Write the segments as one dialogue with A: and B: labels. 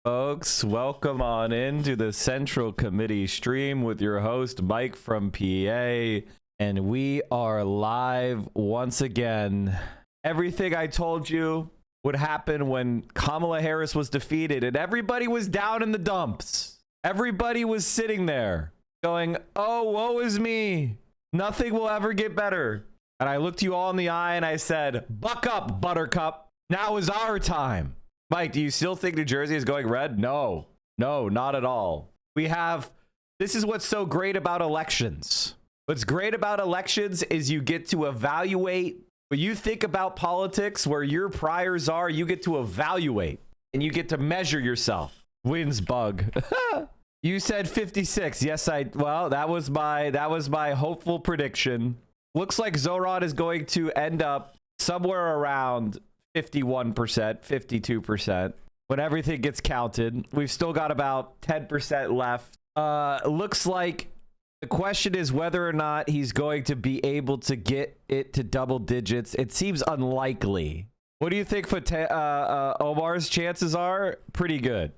A: Folks, welcome on into the Central Committee stream with your host Mike from PA, and we are live once again. Everything I told you would happen when Kamala Harris was defeated and everybody was down in the dumps. Everybody was sitting there going, oh, woe is me. Nothing will ever get better. And I looked you all in the eye and I said, buck up, Buttercup. Now is our time. Mike, do you still think New Jersey is going red? No, not at all. This is what's so great about elections. What's great about elections is you get to evaluate. When you think about politics, where your priors are, you get to evaluate and you get to measure yourself. Wins bug. You said 56. Yes, well, that was my hopeful prediction. Looks like Zohran is going to end up somewhere around 51%, 52%. When everything gets counted, we've still got about 10% left. Looks like the question is whether or not he's going to be able to get it to double digits. It seems unlikely. What do you think for Omar's chances are? Pretty good.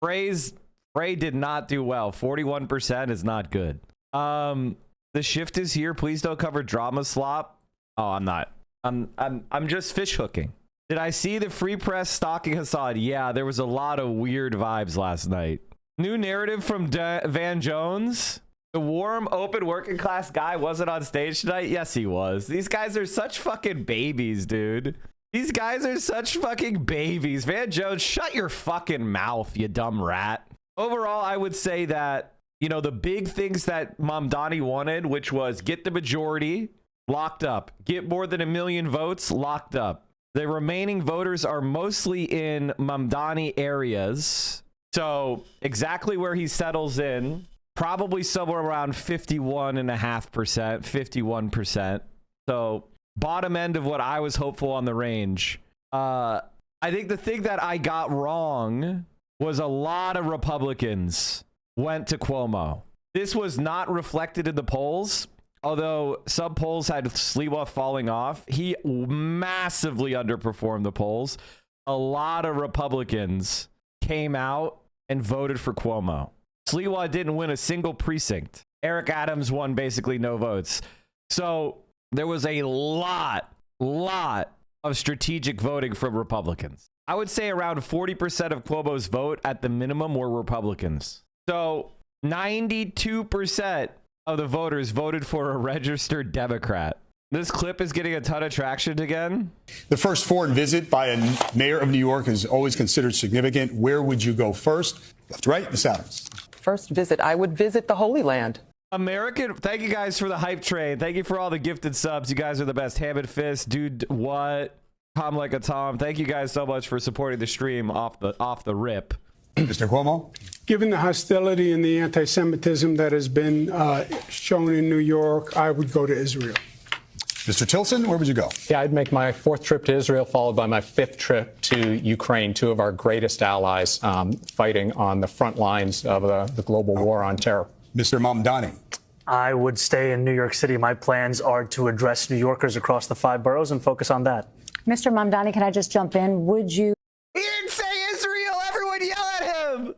A: Frey did not do well. 41% is not good. The shift is here. Please don't cover drama slop. Oh, I'm not. I'm just fish hooking. Did I see the Free Press stalking Assad? Yeah, there was a lot of weird vibes last night. New narrative from Van Jones. The warm, open, working class guy wasn't on stage tonight. Yes, he was. These guys are such fucking babies, dude. These guys are such fucking babies. Van Jones, shut your fucking mouth, you dumb rat. Overall, I would say that, you know, the big things that Mamdani wanted, which was get the majority, locked up. Get more than 1 million votes, locked up. The remaining voters are mostly in Mamdani areas. So exactly where he settles in, probably somewhere around 51.5%, 51%. So bottom end of what I was hopeful on the range. I think the thing that I got wrong was a lot of Republicans went to Cuomo. This was not reflected in the polls. Although some polls had Sliwa falling off, he massively underperformed the polls. A lot of Republicans came out and voted for Cuomo. Sliwa didn't win a single precinct. Eric Adams won basically no votes. So there was a lot of strategic voting from Republicans. I would say around 40% of Cuomo's vote at the minimum were Republicans. So 92% of the voters voted for a registered Democrat. This clip is getting a ton of traction again.
B: The first foreign visit by a mayor of New York is always considered significant. Where would you go first? Left to right, Ms. Adams.
C: First visit, I would visit the Holy Land.
A: American, thank you guys for the hype train. Thank you for all the gifted subs. You guys are the best. Ham and Fist, dude, what? Tom like a Tom. Thank you guys so much for supporting the stream off the rip.
B: Mr. Cuomo?
D: Given the hostility and the anti-Semitism that has been shown in New York, I would go to Israel.
B: Mr. Tilson, where would you go?
E: Yeah, I'd make my 4th trip to Israel, followed by my 5th trip to Ukraine, 2 of our greatest allies fighting on the front lines of the global war on terror.
B: Mr. Mamdani?
F: I would stay in New York City. My plans are to address New Yorkers across the 5 boroughs and focus on that.
G: Mr. Mamdani, can I just jump in? Would you...
A: He didn't say Israel! Everyone yell at him!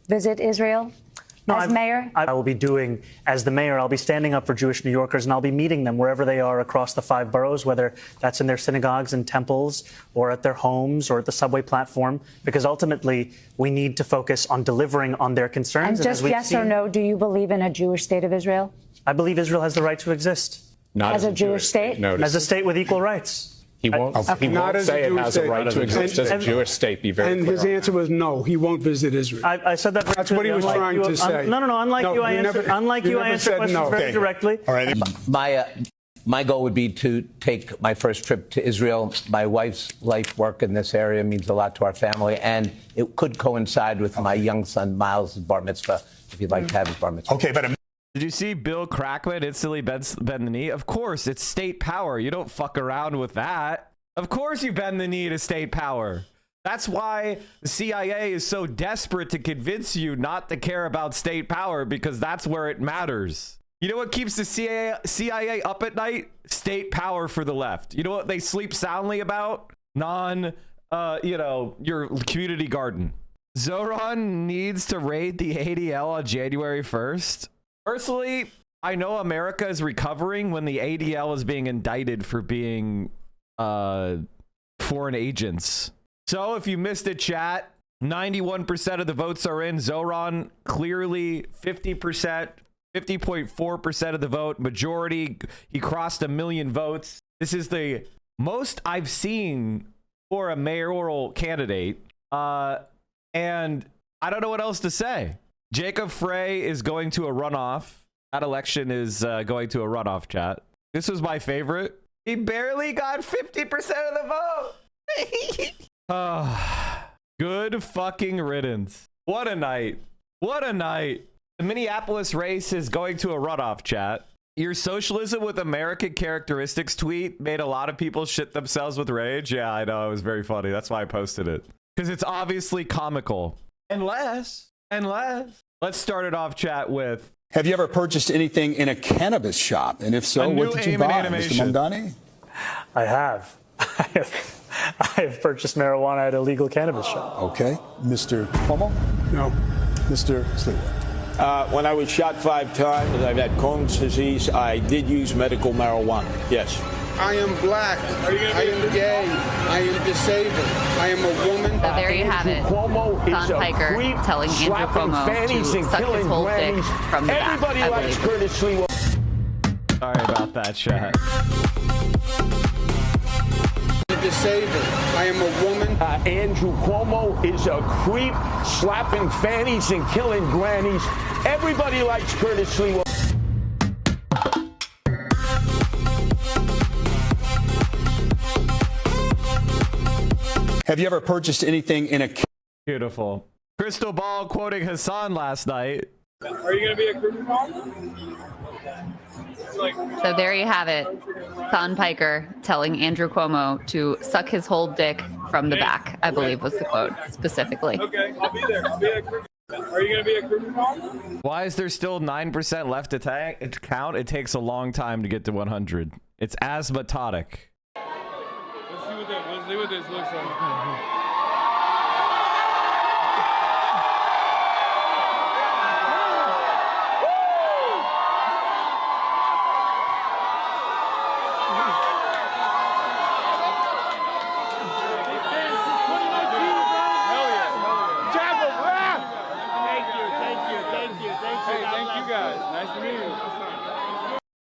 G: Visit Israel as mayor?
F: I will be doing, as the mayor, I'll be standing up for Jewish New Yorkers, and I'll be meeting them wherever they are across the 5 boroughs, whether that's in their synagogues and temples or at their homes or at the subway platform, because ultimately we need to focus on delivering on their concerns.
G: And just yes or no, do you believe in a Jewish state of Israel?
F: I believe Israel has the right to exist.
E: Not
G: as a Jewish state?
E: No,
F: as a state with equal rights.
E: He won't say it has a right to exist as a Jewish state. Be very clear.
D: And his answer was no, he won't visit Israel.
F: I said that.
D: That's what he was trying to say.
F: No. Unlike you, I answer questions very directly.
B: All right.
H: My goal would be to take my first trip to Israel. My wife's life work in this area means a lot to our family, and it could coincide with my young son Miles' bar mitzvah, if you'd like to have his bar mitzvah.
B: Okay, but
A: did you see Bill Crackman instantly bend the knee? Of course, it's state power. You don't fuck around with that. Of course you bend the knee to state power. That's why the CIA is so desperate to convince you not to care about state power, because that's where it matters. You know what keeps the CIA up at night? State power for the left. You know what they sleep soundly about? you know, your community garden. Zohran needs to raid the ADL on January 1st. Personally, I know America is recovering when the ADL is being indicted for being foreign agents. So if you missed it, chat, 91% of the votes are in. Zohran clearly 50%, 50.4% of the vote. Majority, he crossed 1 million votes. This is the most I've seen for a mayoral candidate. And I don't know what else to say. Jacob Frey is going to a runoff. That election is going to a runoff, chat. This was my favorite. He barely got 50% of the vote. Good fucking riddance. What a night. What a night. The Minneapolis race is going to a runoff, chat. Your socialism with American characteristics tweet made a lot of people shit themselves with rage. Yeah, I know. It was very funny. That's why I posted it. Because it's obviously comical. Unless, let's start it off, chat, with...
B: Have you ever purchased anything in a cannabis shop? And if so, what did you buy, Mr. Mamdani?
F: I have. I have purchased marijuana at a legal cannabis shop.
B: Okay. Mr. Cuomo?
D: No.
B: Mr. Sleeper?
I: When I was shot 5 times, I've had Crohn's disease. I did use medical marijuana. Yes.
J: I am black. I am gay. I am disabled. I am a woman.
K: So there you have it. Don Piker telling Andrew Cuomo to suck his whole dick from the back.
I: Everybody likes Curtis Lee.
A: Sorry about that, chat.
J: Disabled. I am a woman.
I: Andrew Cuomo is a creep, slapping fannies and killing grannies. Everybody likes Curtis Lee.
B: Have you ever purchased anything in a...
A: Beautiful. Crystal Ball quoting Hassan last night.
L: Are you going to be a crystal ball?
K: So there you have it. Don Piker telling Andrew Cuomo to suck his whole dick from the back, I believe was the quote specifically.
L: Okay, I'll be there. I'll be a crystal. Are you going to be a crystal ball?
A: Why is there still 9% left to count? It takes a long time to get to 100. It's asymptotic.
L: Let's see what this looks like.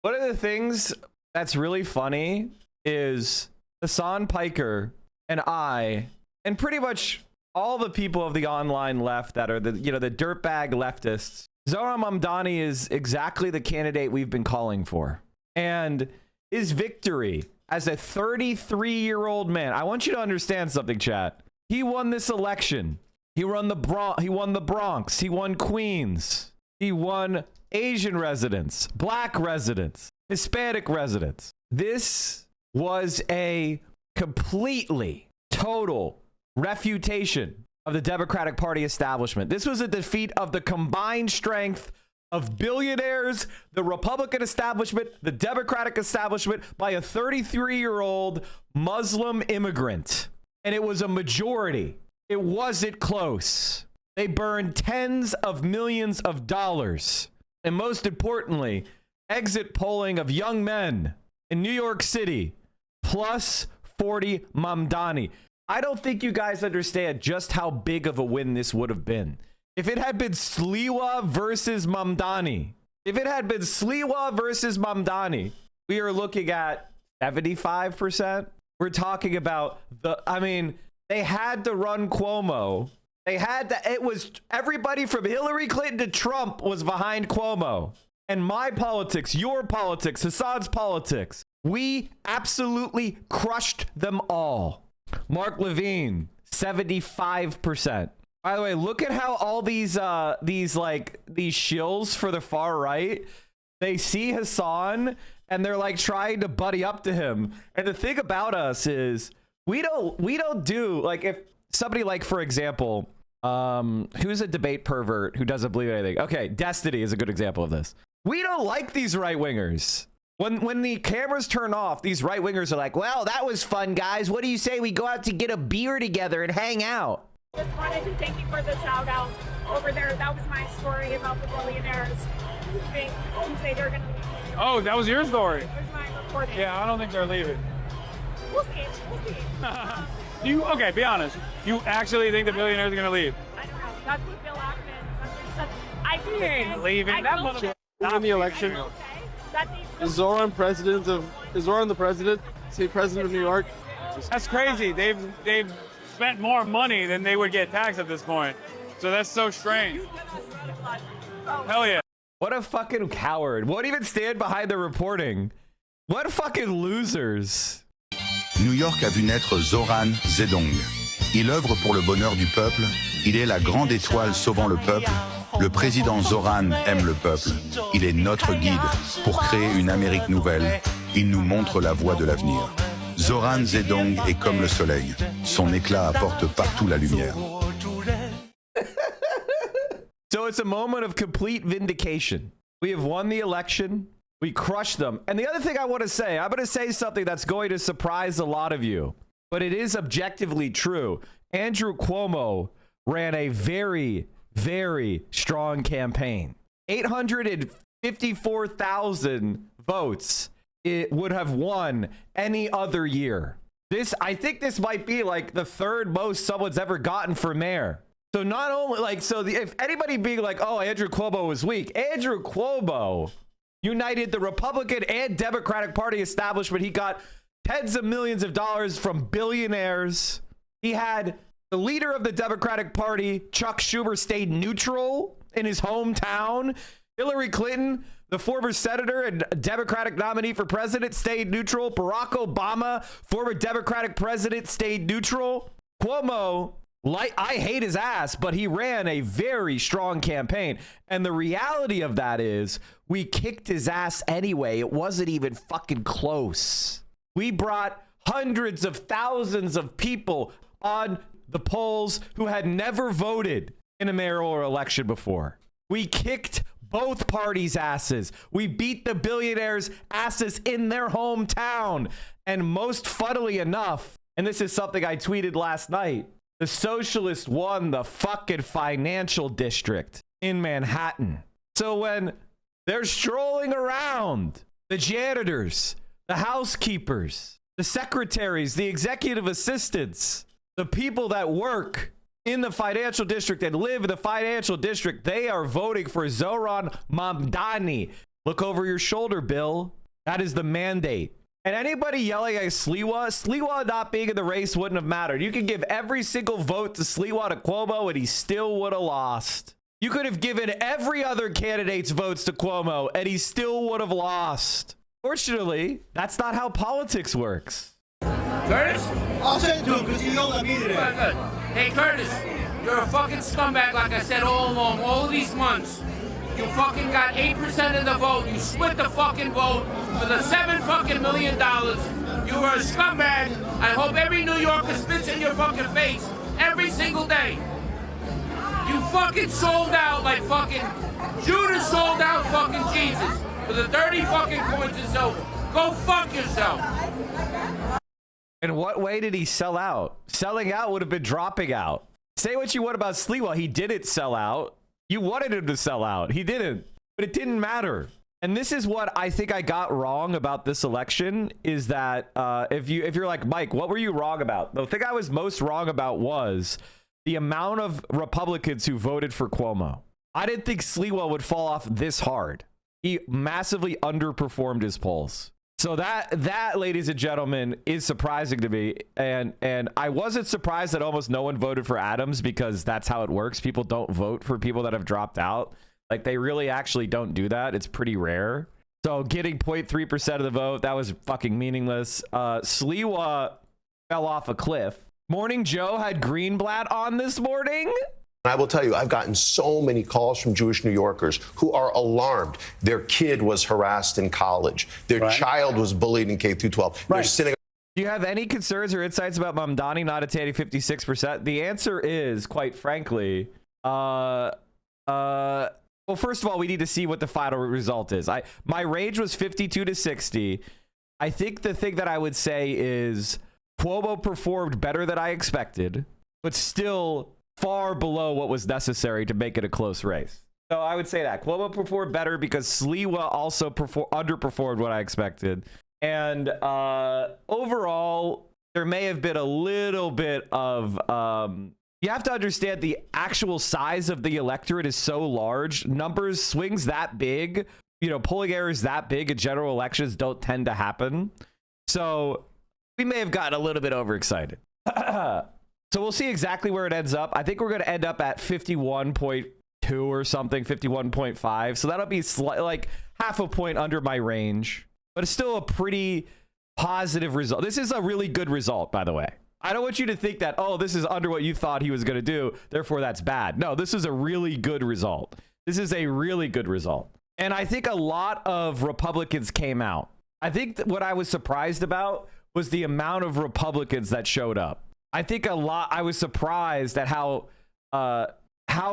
A: One of the things that's really funny is Hassan Piker and I, and pretty much all the people of the online left that are the dirtbag leftists. Zohran Mamdani is exactly the candidate we've been calling for. And his victory as a 33-year-old man, I want you to understand something, chat. He won this election. He won the Bronx. He won Queens. He won Asian residents, black residents, Hispanic residents. This was a completely total refutation of the Democratic Party establishment. This was a defeat of the combined strength of billionaires, the Republican establishment, the Democratic establishment, by a 33-year-old Muslim immigrant. And it was a majority. It wasn't close. They burned tens of millions of dollars. And most importantly, exit polling of young men in New York City, plus 40 Mamdani. I don't think you guys understand just how big of a win this would have been. If it had been Sliwa versus Mamdani, we are looking at 75%. We're talking about they had to run Cuomo. It was everybody from Hillary Clinton to Trump was behind Cuomo. And my politics, your politics, Hassan's politics, we absolutely crushed them all. Mark Levine, 75%. By the way, look at how all these shills for the far right, they see Hassan and they're like trying to buddy up to him. And the thing about us is we don't do, like, if somebody, like, for example, who's a debate pervert who doesn't believe anything? Okay, Destiny is a good example of this. We don't like these right wingers. When the cameras turn off, these right-wingers are like, well, that was fun, guys. What do you say we go out to get a beer together and hang out?
M: Just wanted to thank you for the shout out over there. That was my story about the billionaires who say they're going to leave.
L: Oh, that was your story?
M: It was my reporting.
L: Yeah, I don't think they're leaving.
M: We'll see. We'll see.
L: Okay, be honest. You actually think the billionaires are going to leave?
M: I don't know. That's what Bill Ackman.
L: He ain't leaving. That motherfucker not in the election.
N: Is Zohran the president? Is he president of New York?
L: That's crazy. They've spent more money than they would get taxed at this point. So that's so strange. Hell yeah.
A: What a fucking coward. Won't even stand behind the reporting. What fucking losers.
O: New York a vu naître Zohran Zedong. Il œuvre pour le bonheur du peuple. Il est la grande étoile sauvant le peuple. Le président Zohran aime le peuple. Il est notre guide pour créer une Amérique nouvelle. Il nous montre la voie de l'avenir. Zohran Zedong est comme le soleil. Son éclat apporte partout la lumière.
A: So it's a moment of complete vindication. We have won the election. We crushed them. And the other thing I want to say, I'm going to say something that's going to surprise a lot of you, but it is objectively true. Andrew Cuomo ran a very, very strong campaign. 854,000 votes. It would have won any other year. I think this might be like the third most someone's ever gotten for mayor. So not only if anybody being like, oh, Andrew Cuomo was weak, Andrew Cuomo united the Republican and Democratic Party establishment. He got tens of millions of dollars from billionaires. He had the leader of the Democratic Party, Chuck Schumer, stayed neutral in his hometown. Hillary Clinton, the former senator and Democratic nominee for president, stayed neutral. Barack Obama, former Democratic president, stayed neutral. Cuomo, I hate his ass, but he ran a very strong campaign. And the reality of that is we kicked his ass anyway. It wasn't even fucking close. We brought hundreds of thousands of people on the polls who had never voted in a mayoral election before. We kicked both parties' asses. We beat the billionaires' asses in their hometown. And most funnily enough, and this is something I tweeted last night, the socialists won the fucking financial district in Manhattan. So when they're strolling around, the janitors, the housekeepers, the secretaries, the executive assistants, the people that work in the financial district and live in the financial district, they are voting for Zohran Mamdani. Look over your shoulder, Bill. That is the mandate. And anybody yelling at Sliwa not being in the race wouldn't have mattered. You could give every single vote to Sliwa to Cuomo and he still would have lost. You could have given every other candidate's votes to Cuomo and he still would have lost. Fortunately, that's not how politics works.
P: Curtis? I'll send it to him because you yelled at me today. Good. Hey, Curtis, you're a fucking scumbag like I said all along, all these months. You fucking got 8% of the vote. You split the fucking vote for the $7 million. You were a scumbag. I hope every New Yorker spits in your fucking face every single day. You fucking sold out like fucking Judas sold out fucking Jesus for the 30 fucking coins of silver. Go fuck yourself.
A: In what way did he sell out? Selling out would have been dropping out. Say what you want about Sliwa. He didn't sell out. You wanted him to sell out. He didn't. But it didn't matter. And this is what I think I got wrong about this election is that if you're like, Mike, what were you wrong about? The thing I was most wrong about was the amount of Republicans who voted for Cuomo. I didn't think Sliwa would fall off this hard. He massively underperformed his polls. So that, ladies and gentlemen, is surprising to me. And I wasn't surprised that almost no one voted for Adams because that's how it works. People don't vote for people that have dropped out. Like, they really actually don't do that. It's pretty rare. So getting 0.3% of the vote, that was fucking meaningless. Sliwa fell off a cliff. Morning Joe had Greenblatt on this morning.
Q: I will tell you, I've gotten so many calls from Jewish New Yorkers who are alarmed. Their kid was harassed in college. Their child was bullied in K through 12. They're sitting.
A: Do you have any concerns or insights about Mamdani not attaining 56%? The answer is, quite frankly, Well, first of all, we need to see what the final result is. My range was 52 to 60. I think the thing that I would say is Cuomo performed better than I expected, but still far below what was necessary to make it a close race. So I would say that Cuomo performed better because Sliwa also underperformed what I expected. And overall, there may have been a little bit of... you have to understand the actual size of the electorate is so large. Numbers, swings that big, you know, polling errors that big in general elections don't tend to happen. So we may have gotten a little bit overexcited. So we'll see exactly where it ends up. I think we're going to end up at 51.2 or something, 51.5. So that'll be like half a point under my range, but it's still a pretty positive result. This is a really good result, by the way. I don't want you to think that, oh, this is under what you thought he was going to do, therefore that's bad. No, this is a really good result. This is a really good result. And I think a lot of Republicans came out. I think that what I was surprised about was the amount of Republicans that showed up. I think I was surprised at how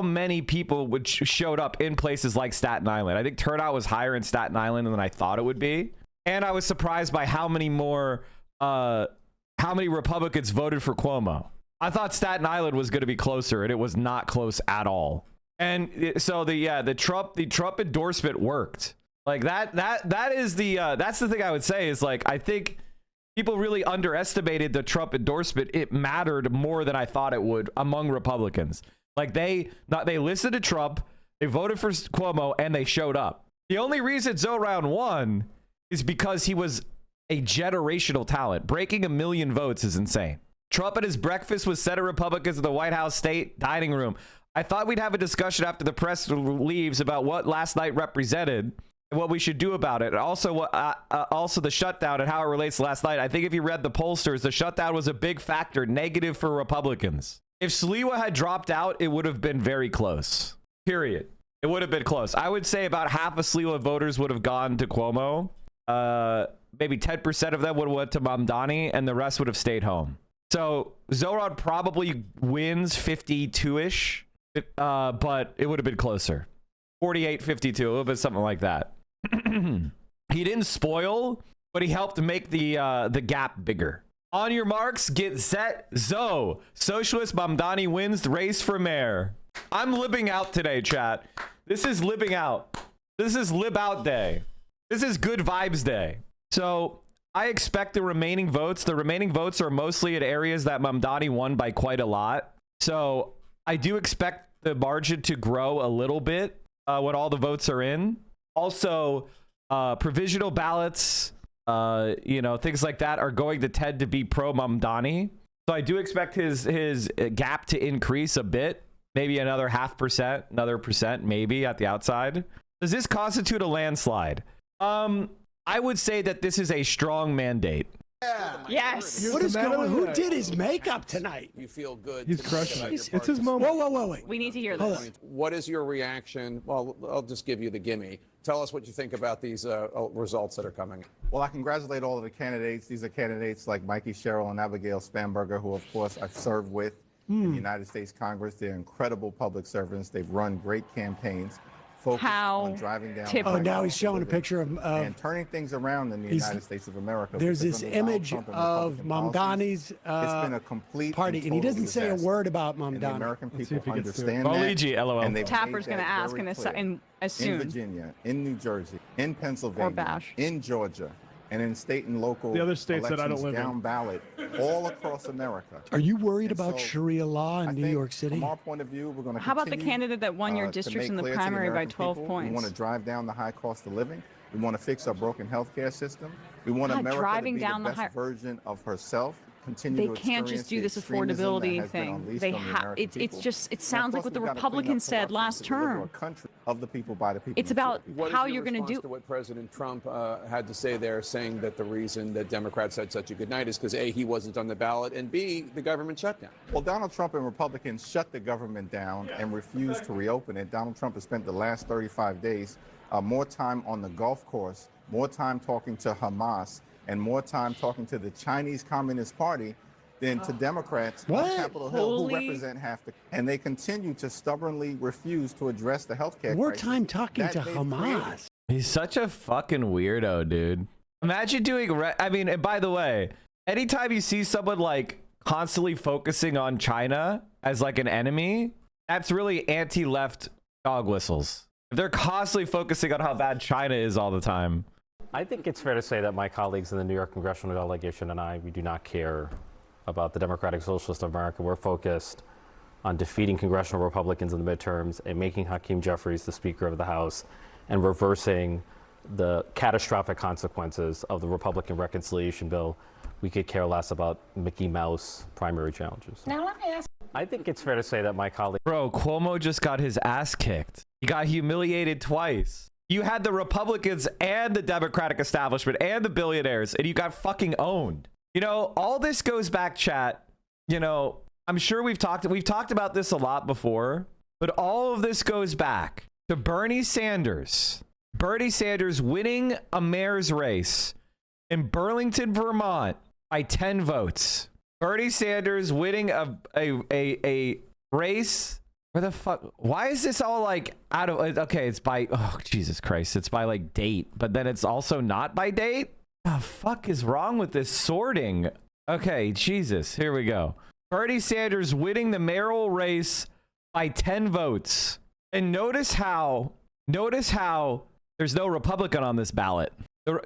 A: many people showed up in places like Staten Island. I think turnout was higher in Staten Island than I thought it would be. And I was surprised by how many Republicans voted for Cuomo. I thought Staten Island was going to be closer, and it was not close at all. And so the Trump endorsement worked. Like that's the thing I would say is, like, I think people really underestimated the Trump endorsement. It mattered more than I thought it would among Republicans. Like they listened to Trump, they voted for Cuomo, and they showed up. The only reason Zohran won is because he was a generational talent. Breaking 1 million votes is insane. Trump at his breakfast with Senate Republicans in the White House state dining room. I thought we'd have a discussion after the press leaves about what last night represented and what we should do about it. And also, also the shutdown and how it relates to last night. I think if you read the pollsters, the shutdown was a big factor, negative for Republicans. If Sliwa had dropped out, it would have been very close. Period. It would have been close. I would say about half of Sliwa voters would have gone to Cuomo. Maybe 10% of them would have went to Mamdani, and the rest would have stayed home. So Zohran probably wins 52-ish, but it would have been closer. 48-52, a little bit something like that. He didn't spoil, but he helped make the gap bigger. On your marks, get set, Zo. Socialist Mamdani wins the race for mayor. I'm libbing out today, chat. This is libbing out. This is lib out day. This is good vibes day. So I expect the remaining votes. The remaining votes are mostly in areas that Mamdani won by quite a lot. So I do expect the margin to grow a little bit when all the votes are in. Also, provisional ballots, things like that are going to tend to be pro Mamdani. So I do expect his gap to increase a bit, maybe another 0.5%, another percent, maybe at the outside. Does this constitute a landslide? I would say that this is a strong mandate.
R: Yes.
S: What is going on? Who did his makeup tonight?
R: You feel good.
S: He's crushing it.
R: It's his moment.
S: Whoa.
R: We need to hear this. What is your reaction? Well, I'll just give you the gimme. Tell us what you think about these results that are coming.
T: Well, I congratulate all of the candidates. These are candidates like Mikey Sherrill and Abigail Spanberger, who, of course, I've served with in the United States Congress. They're incredible public servants. They've run great campaigns. On driving down.
S: Oh, now he's showing a picture of
T: and turning things around in the United States of America.
S: There's this image of Mamdani's
T: it's been a complete
S: party, and he doesn't say a word about Mamdani.
T: And the American people understand
A: that.
T: LOL. And
U: Tapper's going to ask as soon.
T: In Virginia, in New Jersey, in Pennsylvania, in Georgia, and in state and local
N: the other states that I don't live
T: down
N: in.
T: ballot all across America.
S: Are you worried about Sharia law in New York City?
T: From our point of view, we're going to
U: How about the candidate that won your district in the primary by 12 points?
T: We want to drive down the high cost of living. We want to fix our broken healthcare system. We want America to be the best version of herself.
U: They can't just do this affordability thing. They have. It sounds like what the Republicans said last term.
T: Of the people, by the people.
U: It's about how you're going to do.
R: To what President Trump had to say there, saying that the reason that Democrats had such a good night is because A, he wasn't on the ballot, and B, the government shut down.
T: Well, Donald Trump and Republicans shut the government down and refused to reopen it. Donald Trump has spent the last 35 days more time on the golf course, more time talking to Hamas, and more time talking to the Chinese Communist Party than to Democrats on Capitol Hill who represent half the, and they continue to stubbornly refuse to address the healthcare crisis.
S: Wartime talking to Hamas.
T: Created.
A: He's such a fucking weirdo, dude. Imagine doing, I mean, and by the way, anytime you see someone like constantly focusing on China as like an enemy, that's really anti-left dog whistles. If they're constantly focusing on how bad China is all the time.
C: I think it's fair to say that my colleagues in the New York congressional delegation and I, we do not care about the Democratic Socialists of America. We're focused on defeating congressional Republicans in the midterms and making Hakeem Jeffries the Speaker of the House and reversing the catastrophic consequences of the Republican reconciliation bill. We could care less about Mickey Mouse primary challenges.
P: Now let me ask.
C: I think it's fair to say that my colleague.
A: Bro, Cuomo just got his ass kicked. He got humiliated twice. You had the Republicans and the Democratic establishment and the billionaires, and you got fucking owned. You know, all this goes back, chat. You know, I'm sure we've talked about this a lot before, but all of this goes back to Bernie Sanders. Bernie Sanders winning a mayor's race in Burlington, Vermont by 10 votes. Bernie Sanders winning a race. Where the fuck? Why is this all like out of? Okay, it's by. Oh, Jesus Christ. It's by like date, but then it's also not by date. The fuck is wrong with this sorting? Okay, Jesus. Here we go. Bernie Sanders winning the mayoral race by 10 votes. And notice how there's no Republican on this ballot.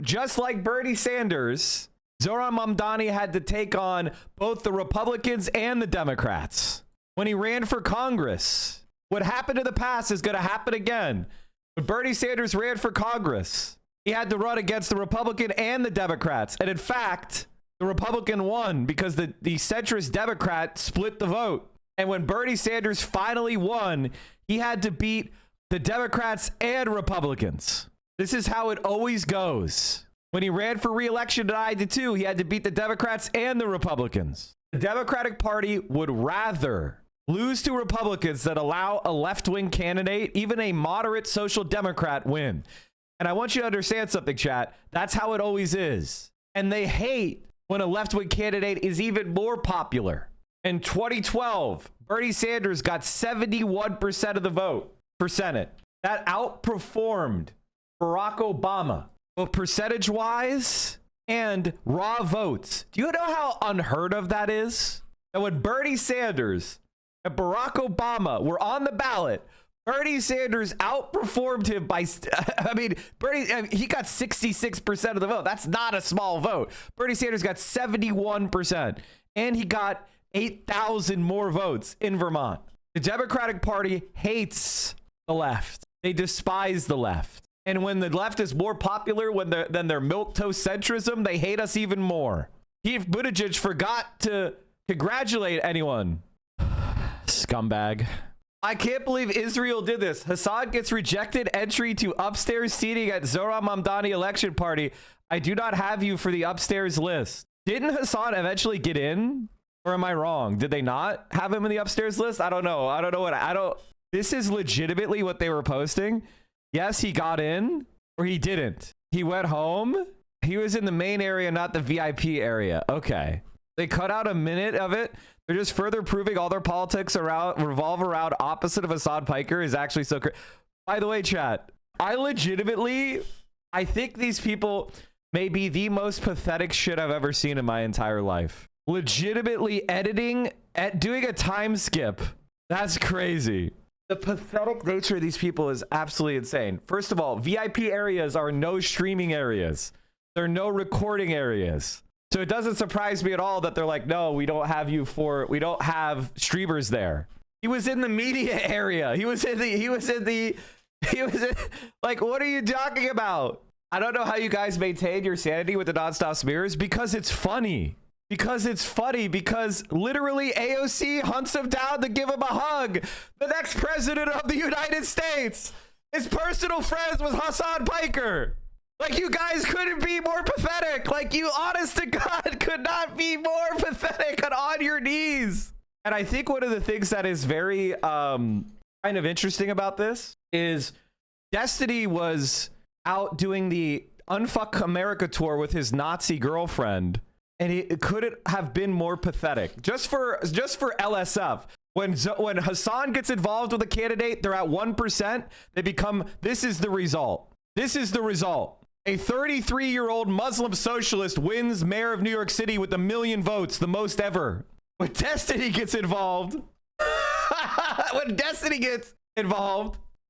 A: Just like Bernie Sanders, Zohran Mamdani had to take on both the Republicans and the Democrats. When he ran for Congress, what happened in the past is going to happen again. When Bernie Sanders ran for Congress, he had to run against the Republican and the Democrats. And in fact, the Republican won because the centrist Democrat split the vote. And when Bernie Sanders finally won, he had to beat the Democrats and Republicans. This is how it always goes. When he ran for re-election in '92, he had to beat the Democrats and the Republicans. The Democratic Party would rather lose to Republicans than allow a left-wing candidate, even a moderate social democrat, win. And I want you to understand something, chat. That's how it always is. And they hate when a left-wing candidate is even more popular. In 2012, Bernie Sanders got 71% of the vote for Senate. That outperformed Barack Obama, both percentage-wise and raw votes. Do you know how unheard of that is? And when Bernie Sanders and Barack Obama were on the ballot, Bernie Sanders outperformed him by, he got 66% of the vote. That's not a small vote. Bernie Sanders got 71%, and he got 8,000 more votes in Vermont. The Democratic Party hates the left. They despise the left. And when the left is more popular than their milquetoast centrism, they hate us even more. Pete Buttigieg forgot to congratulate anyone. Scumbag. I can't believe Israel did this. Hassan gets rejected entry to upstairs seating at Zohran Mamdani election party. I do not have you for the upstairs list. Didn't Hassan eventually get in? Or am I wrong? Did they not have him in the upstairs list? I don't know. This is legitimately what they were posting. Yes, he got in, or he didn't. He went home. He was in the main area, not the VIP area. Okay. They cut out a minute of it. They're just further proving all their politics revolve around opposite of Hassan Piker is actually so crazy. By the way, chat, I think these people may be the most pathetic shit I've ever seen in my entire life. Legitimately doing a time skip. That's crazy. The pathetic nature of these people is absolutely insane. First of all, VIP areas are no streaming areas. They're no recording areas. So it doesn't surprise me at all that they're like, no, we don't have streamers there. He was in the media area. Like, what are you talking about? I don't know how you guys maintain your sanity with the nonstop smears because it's funny. Because literally AOC hunts him down to give him a hug. The next president of the United States. His personal friends was Hassan Piker. Like, you guys couldn't be more pathetic. Like, you honest to God could not be more pathetic and on your knees. And I think one of the things that is very kind of interesting about this is Destiny was out doing the Unfuck America tour with his Nazi girlfriend. And it could it have been more pathetic? Just for LSF, when Hassan gets involved with a candidate, they're at 1%. They become. This is the result. This is the result. A 33-year-old Muslim socialist wins mayor of New York City with 1 million votes, the most ever. When Destiny gets involved,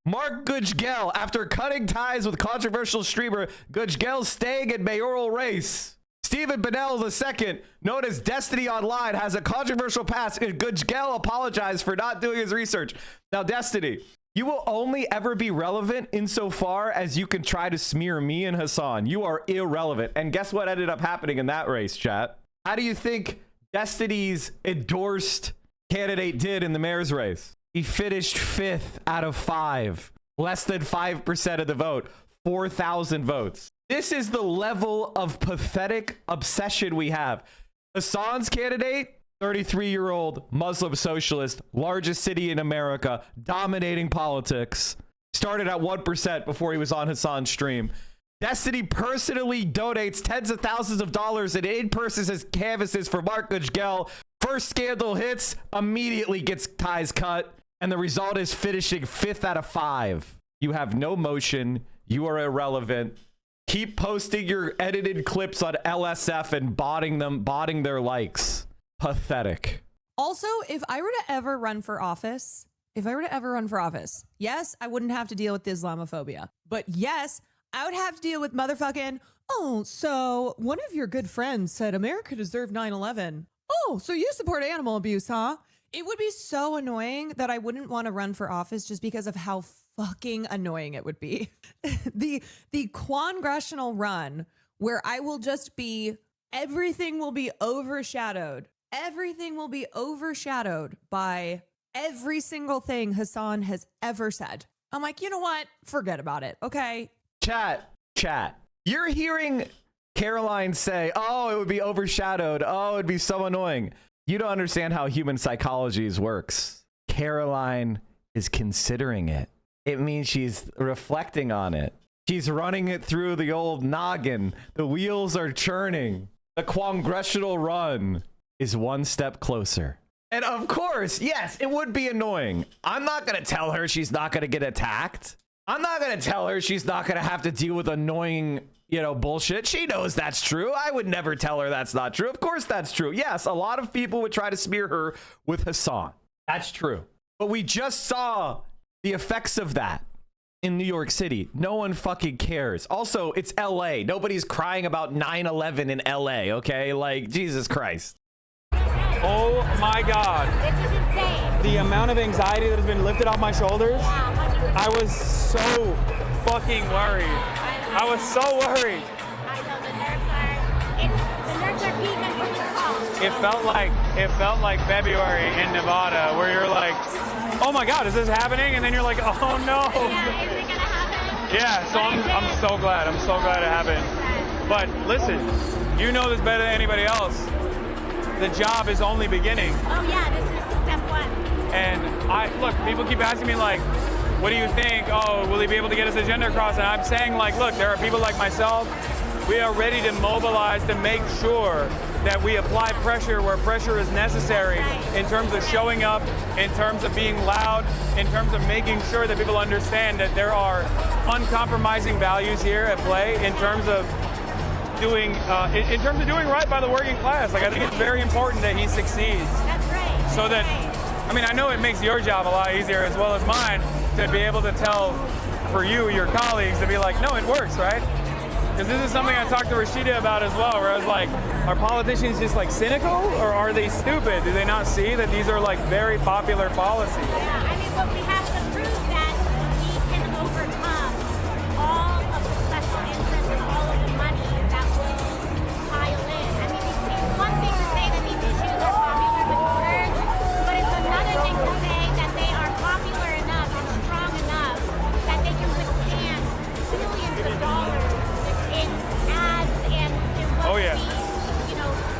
A: Mark Gujgel, after cutting ties with controversial streamer Gujgel's staying in mayoral race. Stephen Bennell II, known as Destiny Online, has a controversial past, and Gujgel apologized for not doing his research. Now, Destiny, you will only ever be relevant insofar as you can try to smear me and Hassan. You are irrelevant. And guess what ended up happening in that race, chat? How do you think Destiny's endorsed candidate did in the mayor's race? He finished 5th out of 5. Less than 5% of the vote. 4,000 votes. This is the level of pathetic obsession we have. Hassan's candidate, 33-year-old Muslim socialist, largest city in America, dominating politics, started at 1% before he was on Hassan's stream. Destiny personally donates tens of thousands of dollars and in-person canvases for Mark Gujgel. First scandal hits, immediately gets ties cut, and the result is finishing 5th out of 5. You have no motion. You are irrelevant. Keep posting your edited clips on LSF and botting their likes. Pathetic.
G: Also, if I were to ever run for office, yes, I wouldn't have to deal with Islamophobia. But yes, I would have to deal with motherfucking, oh, so one of your good friends said America deserved 9/11. Oh, so you support animal abuse, huh? It would be so annoying that I wouldn't want to run for office just because of how fucking annoying it would be. the congressional run where I will just be, everything will be overshadowed. Everything will be overshadowed by every single thing Hassan has ever said. I'm like, you know what? Forget about it. Okay.
A: Chat. You're hearing Caroline say, oh, it would be overshadowed. Oh, it'd be so annoying. You don't understand how human psychology works. Caroline is considering it. It means she's reflecting on it. She's running it through the old noggin. The wheels are churning. The congressional run is one step closer. And of course, yes, it would be annoying. I'm not going to tell her she's not going to get attacked. I'm not going to tell her she's not going to have to deal with annoying, bullshit. She knows that's true. I would never tell her that's not true. Of course that's true. Yes, a lot of people would try to smear her with Hassan. That's true. But we just saw the effects of that in New York City. No one fucking cares. Also, it's LA. Nobody's crying about 9/11 in LA, okay? Like, Jesus Christ.
L: Oh my God.
M: This is insane.
L: The amount of anxiety that has been lifted off my shoulders. Yeah, I was so fucking worried. I was so worried.
M: I know the nerves are peaking from the call.
L: It felt like February in Nevada, where you're like, oh my God, is this happening? And then you're like, oh no.
M: Yeah, is it gonna happen?
L: Yeah, so I'm so glad. I'm so glad it happened. But listen, you know this better than anybody else. The job is only beginning.
M: Oh yeah, this is step 1.
L: And look, people keep asking me like, what do you think? Oh, will he be able to get his agenda across? And I'm saying like, look, there are people like myself. We are ready to mobilize to make sure that we apply pressure where pressure is necessary in terms of showing up, in terms of being loud, in terms of making sure that people understand that there are uncompromising values here at play in terms of doing right by the working class. Like, I think it's very important that he succeeds.
M: That's right.
L: So that, I know it makes your job a lot easier as well as mine to be able to tell for you, your colleagues, to be like, no, it works, right? Because this is something I talked to Rashida about as well, where I was like, are politicians just like cynical, or are they stupid? Do they not see that these are like very popular policies?
M: Yeah, but we have to prove that we can overcome all of the special interests and all of the money that will pile in. It's one thing to say that these issues are popular with voters, but it's another thing to say that they are popular enough and strong enough that they can withstand billions of dollars in ads and in what we,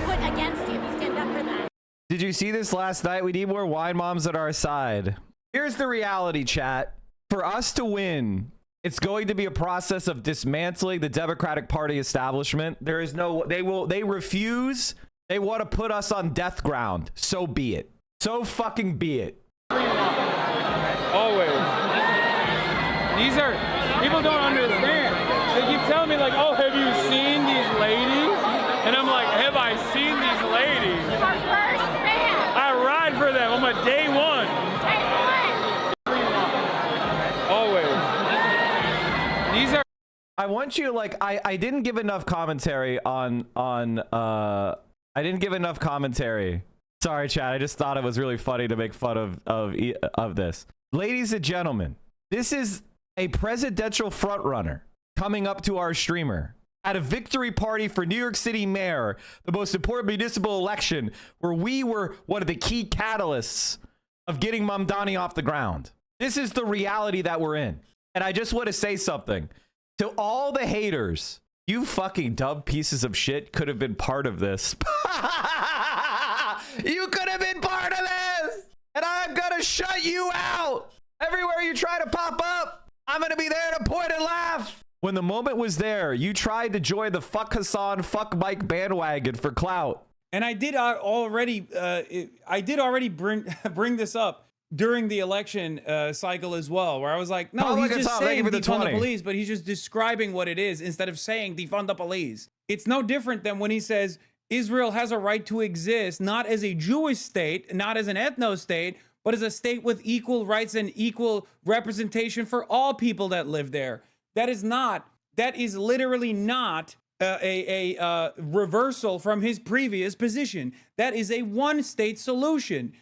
M: put against you. We stand up for that.
A: Did you see this last night? We need more wine moms at our side. Here's the reality, chat. For us to win It's going to be a process of dismantling the Democratic Party establishment. There is no, they refuse. They want to put us on death ground. So be it. So fucking be it.
L: Always. These are, people don't understand. They keep telling me like, oh, have you seen these ladies? And I'm like, have I seen these ladies?
M: Our first fan.
L: I ride for them. I'm a day one. Always. These are.
A: I want you, like, I didn't give enough commentary on I didn't give enough commentary. Sorry, chat. I just thought it was really funny to make fun of this. Ladies and gentlemen, this is a presidential frontrunner coming up to our streamer at a victory party for New York City mayor, the most important municipal election, where we were one of the key catalysts of getting Mamdani off the ground. This is the reality that we're in. And I just want to say something to all the haters. You fucking dumb pieces of shit could have been part of this. You could have been part of this. And I'm going to shut you out. Everywhere you try to pop up, I'm going to be there to point and laugh. When the moment was there, you tried to join the fuck Hassan, fuck Mike bandwagon for clout.
E: And I did already bring this up during the election cycle as well, where I was like, no, he's just saying defund the police, but he's just describing what it is instead of saying defund the police. It's no different than when he says Israel has a right to exist, not as a Jewish state, not as an ethno state, but as a state with equal rights and equal representation for all people that live there. That is literally not a reversal from his previous position. That is a one-state solution.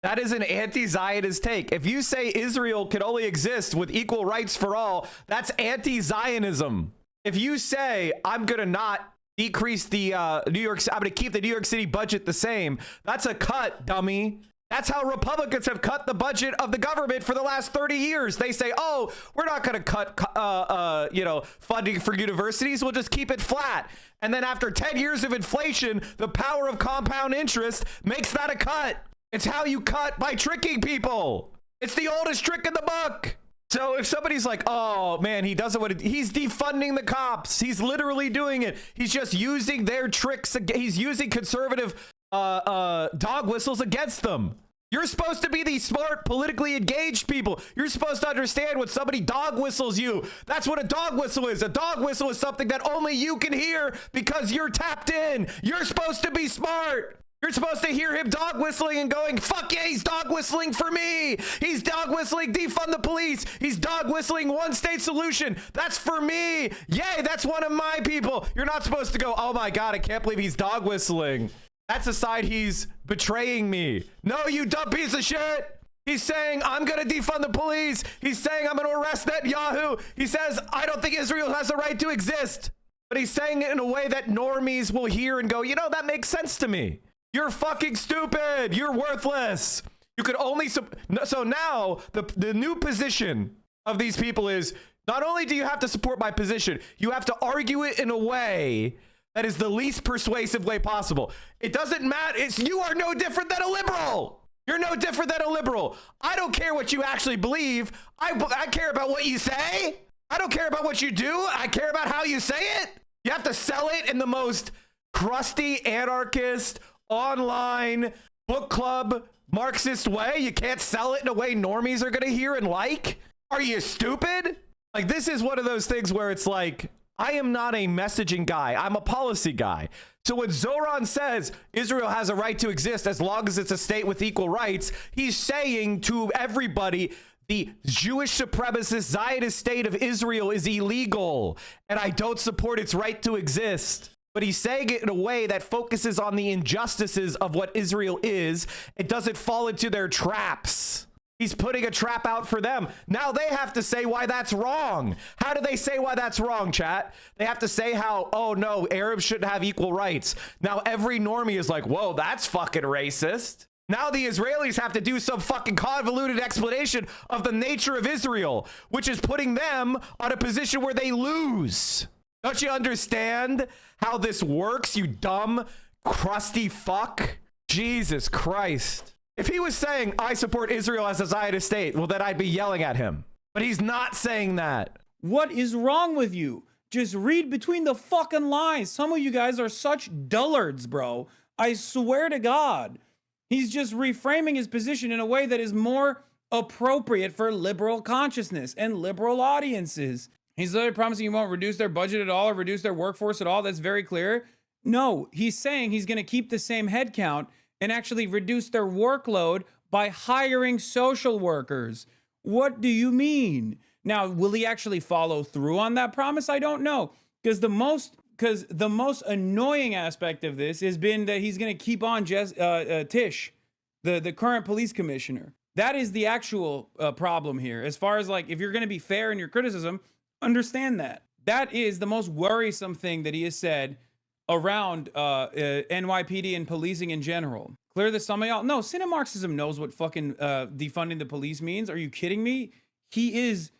A: That is an anti-Zionist take. If you say Israel can only exist with equal rights for all, that's anti-Zionism. If you say I'm gonna not decrease the I'm gonna keep the New York City budget the same, that's a cut, dummy. That's how Republicans have cut the budget of the government for the last 30 years. They say, oh, we're not going to cut, funding for universities. We'll just keep it flat. And then after 10 years of inflation, the power of compound interest makes that a cut. It's how you cut, by tricking people. It's the oldest trick in the book. So if somebody's like, oh, man, he doesn't want to, he's defunding the cops. He's literally doing it. He's just using their tricks. He's using conservative dog whistles against them. You're supposed to be these smart, politically engaged people. You're supposed to understand when somebody dog whistles you. That's what a dog whistle is. A dog whistle is something that only you can hear because you're tapped in. You're supposed to be smart. You're supposed to hear him dog whistling and going, fuck yeah, he's dog whistling for me. He's dog whistling defund the police. He's dog whistling one state solution. That's for me. Yay, that's one of my people. You're not supposed to go, oh my God, I can't believe he's dog whistling. That's a side he's betraying me. No, you dumb piece of shit. He's saying, I'm going to defund the police. He's saying, I'm going to arrest Netanyahu. He says, I don't think Israel has a right to exist. But he's saying it in a way that normies will hear and go, you know, that makes sense to me. You're fucking stupid. You're worthless. You could only... So now, the new position of these people is, not only do you have to support my position, you have to argue it in a way that is the least persuasive way possible. It doesn't matter. You are no different than a liberal. You're no different than a liberal. I don't care what you actually believe. I care about what you say. I don't care about what you do. I care about how you say it. You have to sell it in the most crusty, anarchist, online, book club, Marxist way. You can't sell it in a way normies are going to hear and like. Are you stupid? Like, this is one of those things where it's like, I am not a messaging guy. I'm a policy guy. So when Zohran says Israel has a right to exist as long as it's a state with equal rights, he's saying to everybody, the Jewish supremacist Zionist state of Israel is illegal, and I don't support its right to exist. But he's saying it in a way that focuses on the injustices of what Israel is. It doesn't fall into their traps. He's putting a trap out for them. Now they have to say why that's wrong. How do they say why that's wrong, chat? They have to say how, oh no, Arabs shouldn't have equal rights. Now every normie is like, whoa, that's fucking racist. Now the Israelis have to do some fucking convoluted explanation of the nature of Israel, which is putting them on a position where they lose. Don't you understand how this works, you dumb, crusty fuck? Jesus Christ. If he was saying, I support Israel as a Zionist state, well, then I'd be yelling at him. But he's not saying that.
E: What is wrong with you? Just read between the fucking lines. Some of you guys are such dullards, bro. I swear to God. He's just reframing his position in a way that is more appropriate for liberal consciousness and liberal audiences. He's literally promising he won't reduce their budget at all or reduce their workforce at all. That's very clear. No, he's saying he's going to keep the same headcount and actually reduce their workload by hiring social workers. What do you mean? Now, will he actually follow through on that promise? I don't know. Because the most annoying aspect of this has been that he's going to keep on Tish, the current police commissioner. That is the actual problem here. As far as like, if you're going to be fair in your criticism, understand that. That is the most worrisome thing that he has said around NYPD and policing in general. Clear this, some of y'all. No, Cinemarxism knows what fucking defunding the police means. Are you kidding me? He is.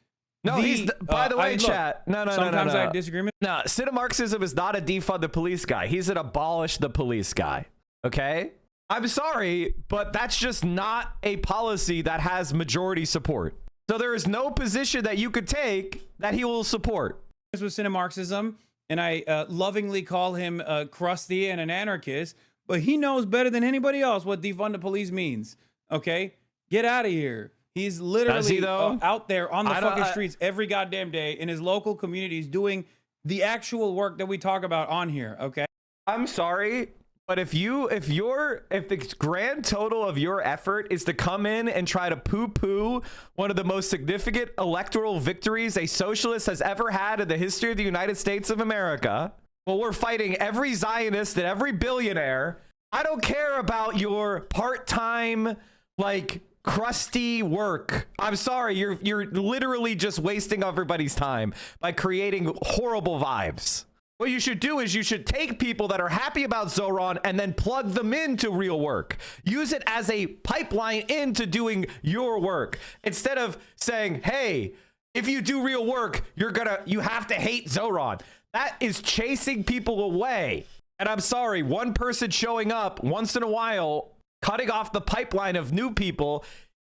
A: No, he's by the way, chat. No.
E: Sometimes I have disagreement.
A: No, Cinemarxism is not a defund the police guy. He's an abolish the police guy. Okay? I'm sorry, but that's just not a policy that has majority support. So there is no position that you could take that he will support.
E: This was Cinemarxism, and I lovingly call him crusty and an anarchist, but he knows better than anybody else what defund the police means. Okay? Get out of here. He's literally out there on the fucking streets every goddamn day in his local communities doing the actual work that we talk about on here, okay?
A: I'm sorry, but if the grand total of your effort is to come in and try to poo-poo one of the most significant electoral victories a socialist has ever had in the history of the United States of America, well, we're fighting every Zionist and every billionaire. I don't care about your part-time, like, crusty work. I'm sorry, you're literally just wasting everybody's time by creating horrible vibes. What you should do is you should take people that are happy about Zohran and then plug them into real work. Use it as a pipeline into doing your work instead of saying, hey, if you do real work, you have to hate Zohran. That is chasing people away. And I'm sorry, one person showing up once in a while, cutting off the pipeline of new people,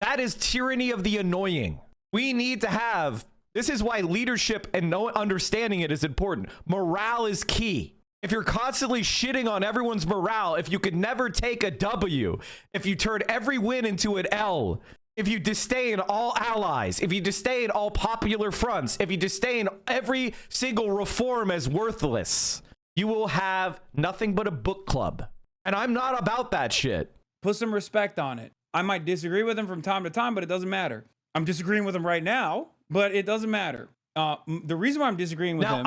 A: that is tyranny of the annoying. We need to have, this is why leadership and understanding it is important. Morale is key. If you're constantly shitting on everyone's morale, if you could never take a W, if you turn every win into an L, if you disdain all allies, if you disdain all popular fronts, if you disdain every single reform as worthless, you will have nothing but a book club. And I'm not about that shit.
E: Put some respect on it. I might disagree with him from time to time, but it doesn't matter. I'm disagreeing with him right now, but it doesn't matter. The reason why I'm disagreeing with him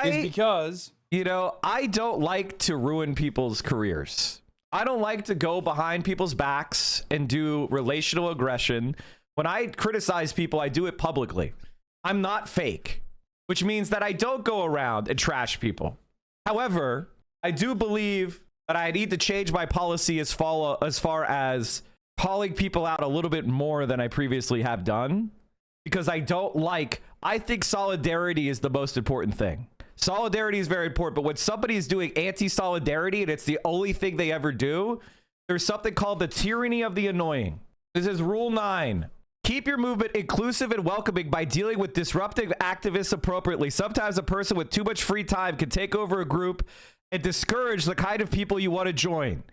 E: is because,
A: you know, I don't like to ruin people's careers. I don't like to go behind people's backs and do relational aggression. When I criticize people, I do it publicly. I'm not fake, which means that I don't go around and trash people. However, I do believe that I need to change my policy as far as calling people out a little bit more than I previously have done, because I think solidarity is the most important thing. Solidarity is very important, but when somebody is doing anti-solidarity and it's the only thing they ever do, there's something called the tyranny of the annoying. This is rule 9. Keep your movement inclusive and welcoming by dealing with disruptive activists appropriately. Sometimes a person with too much free time can take over a group and discourage the kind of people you want to join.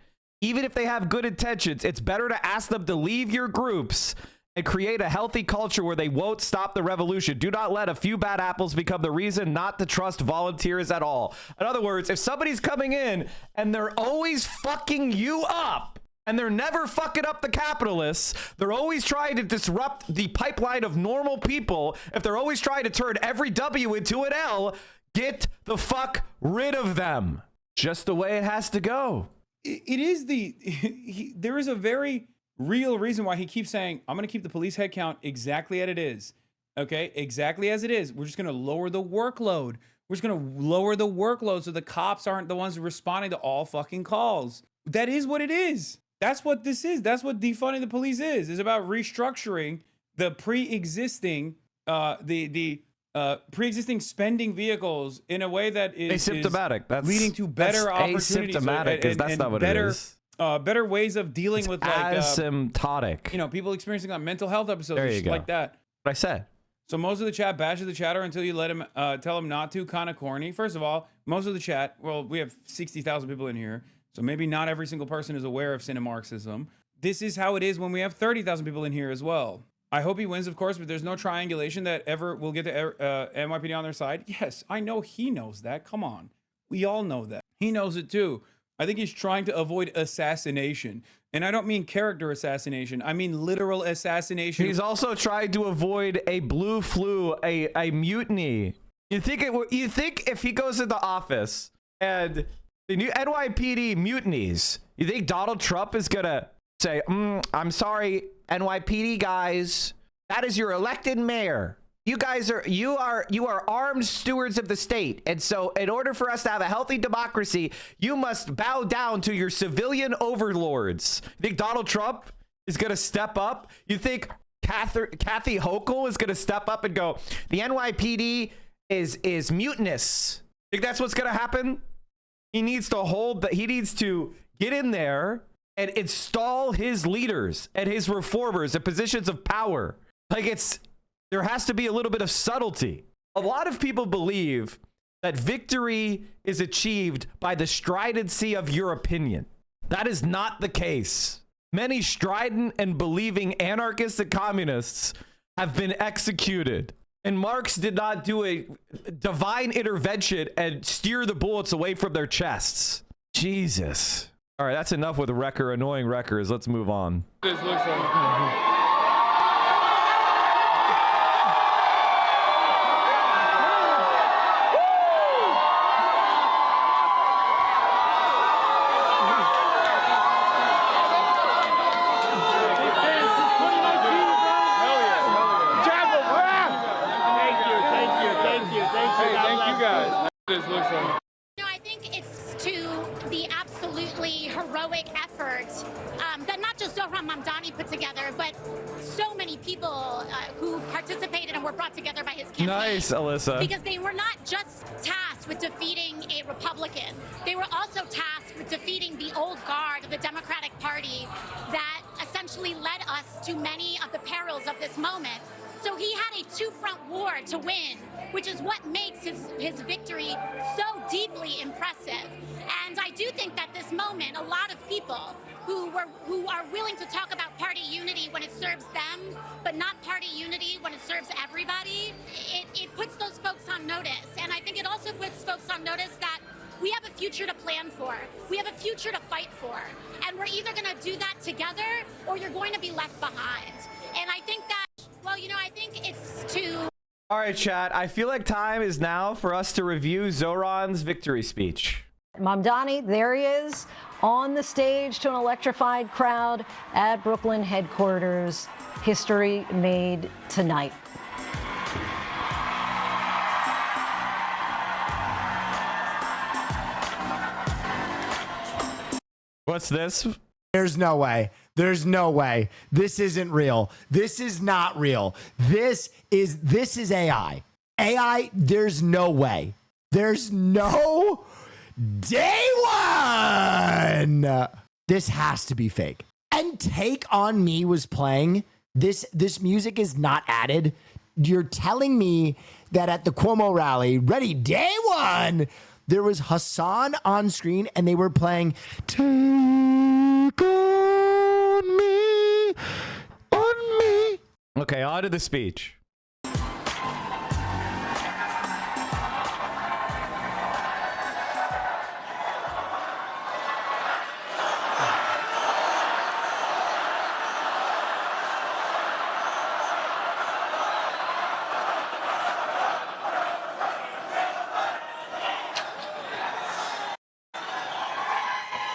A: Even if they have good intentions, it's better to ask them to leave your groups and create a healthy culture where they won't stop the revolution. Do not let a few bad apples become the reason not to trust volunteers at all. In other words, if somebody's coming in and they're always fucking you up, and they're never fucking up the capitalists, they're always trying to disrupt the pipeline of normal people, if they're always trying to turn every W into an L, get the fuck rid of them. Just the way it has to go.
E: It is there is a very real reason why he keeps saying, I'm going to keep the police headcount exactly as it is. Okay, exactly as it is. We're just going to lower the workload. We're just going to lower the workload so the cops aren't the ones responding to all fucking calls. That is what it is. That's what this is. That's what defunding the police is. It's about restructuring the pre-existing pre-existing spending vehicles in a way that is
A: asymptomatic. That's
E: leading to better opportunities.
A: Asymptomatic, because that's not what
E: better,
A: it is.
E: Better ways of dealing with
A: asymptotic.
E: People experiencing mental health episodes and shit like that.
A: What I said.
E: So most of the chat bashes the chatter until you let him tell him not to. Kind of corny. First of all, most of the chat, well, we have 60,000 people in here, so maybe not every single person is aware of Cinemarxism. This is how it is when we have 30,000 people in here as well. I hope he wins, of course, but there's no triangulation that ever will get the NYPD on their side. Yes, I know he knows that. Come on. We all know that. He knows it too. I think he's trying to avoid assassination. And I don't mean character assassination. I mean literal assassination.
A: He's also trying to avoid a blue flu, a mutiny. You think if he goes into office and the new NYPD mutinies, you think Donald Trump is gonna say, I'm sorry, NYPD guys, that is your elected mayor. You guys you are armed stewards of the state. And so in order for us to have a healthy democracy, you must bow down to your civilian overlords. You think Donald Trump is going to step up? You think Kathy Hochul is going to step up and go, the NYPD is mutinous? Think that's what's going to happen? He needs to get in there and install his leaders and his reformers in positions of power. There has to be a little bit of subtlety. A lot of people believe that victory is achieved by the stridency of your opinion. That is not the case. Many strident and believing anarchists and communists have been executed. And Marx did not do a divine intervention and steer the bullets away from their chests. Jesus. All right, that's enough with annoying wreckers. Let's move on.
L: This looks like...
M: I think it's to the absolutely heroic effort that not just Zohran Mamdani put together, but so many people who participated and were brought together by his campaign.
A: Nice, Alyssa.
M: Because they were not just tasked with defeating a Republican. They were also tasked with defeating the old guard of the Democratic Party that essentially led us to many of the perils of this moment. So he had a two-front war to win, which is what makes his victory so deeply impressive. And I do think that this moment, a lot of people who are willing to talk about party unity when it serves them, but not party unity when it serves everybody, it puts those folks on notice. And I think it also puts folks on notice that we have a future to plan for. We have a future to fight for. And we're either going to do that together or you're going to be left behind. And I think that, well, you know, I think it's to...
A: All right, chat. I feel like time is now for us to review Zohran's victory speech.
H: Mamdani, there he is on the stage to an electrified crowd at Brooklyn headquarters. History made tonight.
A: What's this?
V: There's no way. There's no way. This isn't real. This is not real. This is AI. AI, there's no way. There's no day one. This has to be fake. And Take On Me was playing. This music is not added. You're telling me that at the Cuomo rally, ready day one, there was Hassan on screen and they were playing Take On Me, on me.
A: Okay, on to the speech.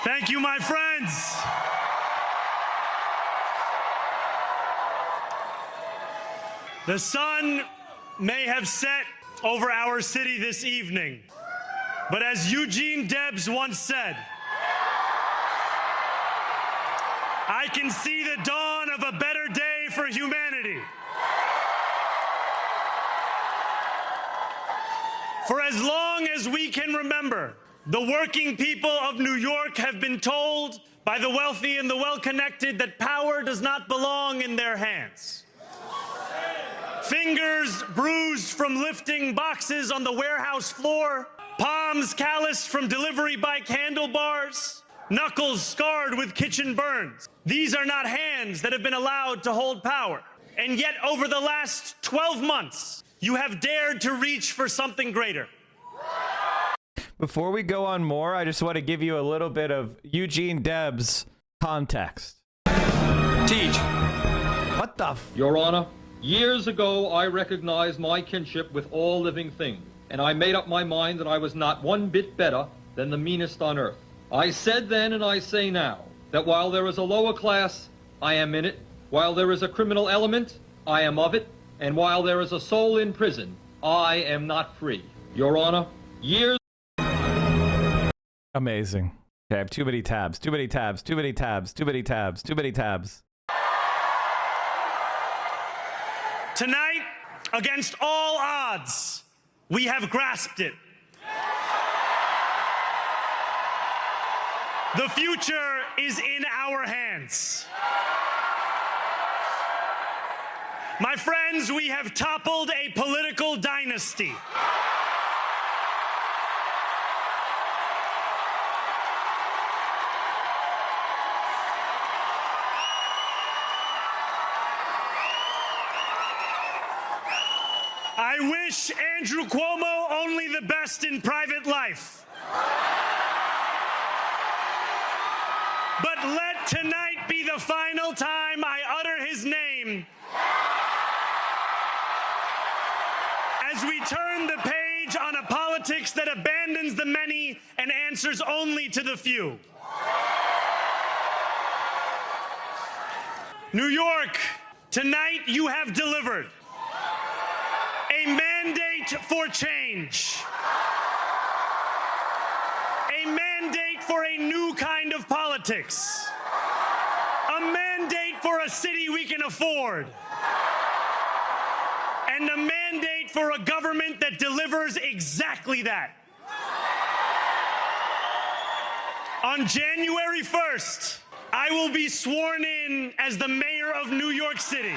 W: Thank you, my friends. The sun may have set over our city this evening, but as Eugene Debs once said, I can see the dawn of a better day for humanity. For as long as we can remember, the working people of New York have been told by the wealthy and the well-connected that power does not belong in their hands. Fingers bruised from lifting boxes on the warehouse floor, palms calloused from delivery bike handlebars, knuckles scarred with kitchen burns. These are not hands that have been allowed to hold power. And yet, over the last 12 months, you have dared to reach for something greater.
A: Before we go on more, I just want to give you a little bit of Eugene Debs context.
D: Teach.
A: What the
D: Your Honor, years ago I recognized my kinship with all living things, and I made up my mind that I was not one bit better than the meanest on earth. I said then and I say now that while there is a lower class, I am in it. While there is a criminal element, I am of it. And while there is a soul in prison, I am not free. Your Honor, years...
A: Amazing. Okay, I have too many tabs, too many tabs, too many tabs, too many tabs, too many tabs.
W: Tonight, against all odds, we have grasped it. The future is in our hands. My friends, we have toppled a political dynasty. I wish Andrew Cuomo only the best in private life. But let tonight be the final time I utter his name as we turn the page on a politics that abandons the many and answers only to the few. New York, tonight you have delivered a mandate for change, a mandate for a new kind of politics, a mandate for a city we can afford, and a mandate for a government that delivers exactly that. On January 1st, I will be sworn in as the mayor of New York City.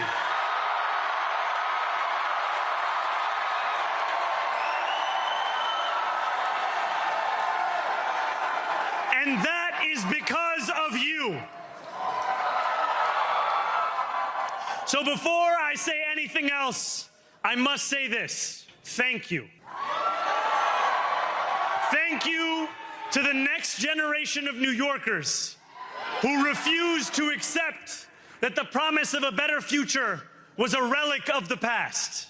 W: And that is because of you. So before I say anything else, I must say this. Thank you. Thank you to the next generation of New Yorkers who refused to accept that the promise of a better future was a relic of the past.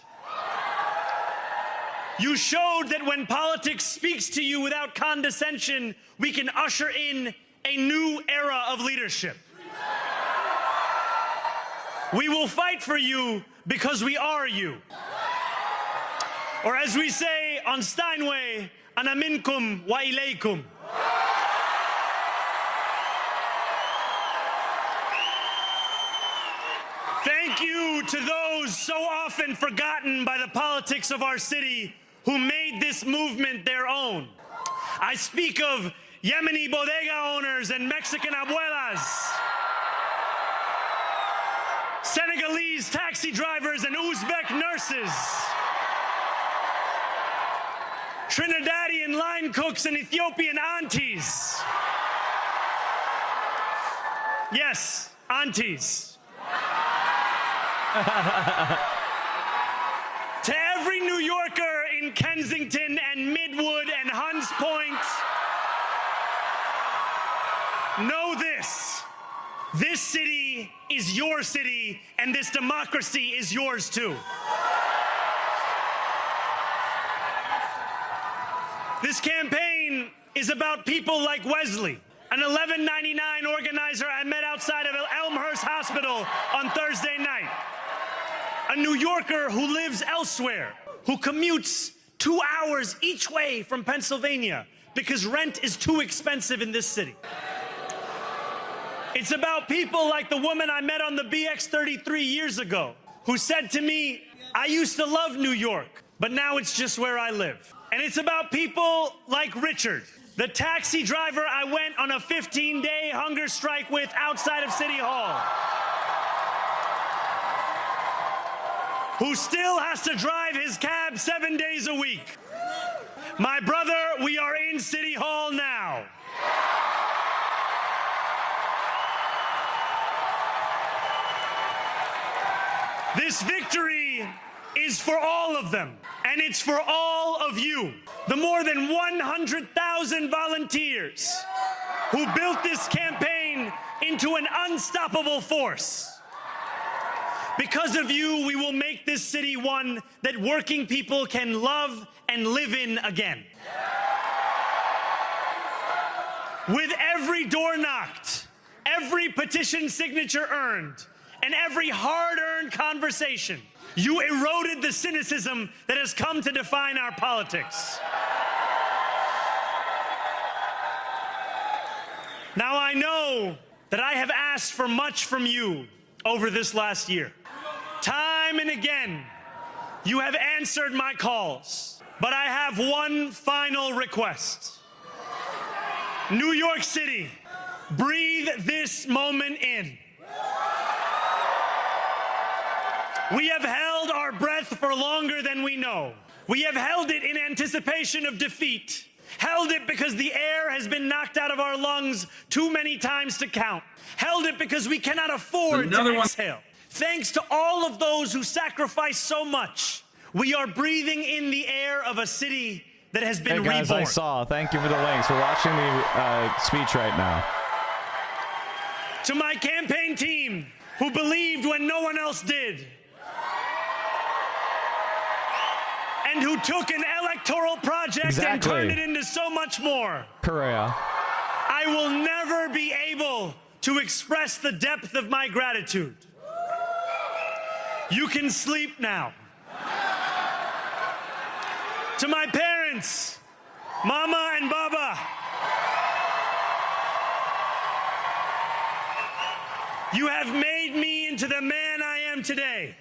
W: You showed that when politics speaks to you without condescension, we can usher in a new era of leadership. We will fight for you because we are you. Or as we say on Steinway, ana minkum wa ilaykum. Thank you to those so often forgotten by the politics of our city who made this movement their own. I speak of Yemeni bodega owners and Mexican abuelas, Senegalese taxi drivers and Uzbek nurses, Trinidadian line cooks and Ethiopian aunties. Yes, aunties. To every New Yorker in Kensington and Midwood and Hunts Point, know this. This city is your city, and this democracy is yours too. This campaign is about people like Wesley, an $11.99 organizer I met outside of Elmhurst Hospital on Thursday night. A New Yorker who lives elsewhere, who commutes 2 hours each way from Pennsylvania because rent is too expensive in this city. It's about people like the woman I met on the BX33 years ago, who said to me, I used to love New York, but now it's just where I live. And it's about people like Richard, the taxi driver I went on a 15-day hunger strike with outside of City Hall. who still has to drive his cab 7 days a week. My brother, we are in City Hall now. This victory is for all of them, and it's for all of you. The more than 100,000 volunteers who built this campaign into an unstoppable force. Because of you, we will make this city one that working people can love and live in again. With every door knocked, every petition signature earned, and every hard-earned conversation, you eroded the cynicism that has come to define our politics. Now, I know that I have asked for much from you over this last year. Time and again, you have answered my calls, but I have one final request. New York City, breathe this moment in. We have held our breath for longer than we know. We have held it in anticipation of defeat. Held it because the air has been knocked out of our lungs too many times to count. Held it because we cannot afford to exhale. Thanks to all of those who sacrificed so much, we are breathing in the air of a city that has been reborn.
A: Hey guys, I saw. Thank you for the links. We're watching the speech right now.
W: To my campaign team, who believed when no one else did, and who took an electoral project and turned it into so much more.
A: Korea.
W: I will never be able to express the depth of my gratitude. You can sleep now. To my parents, Mama and Baba, you have made me into the man I am today.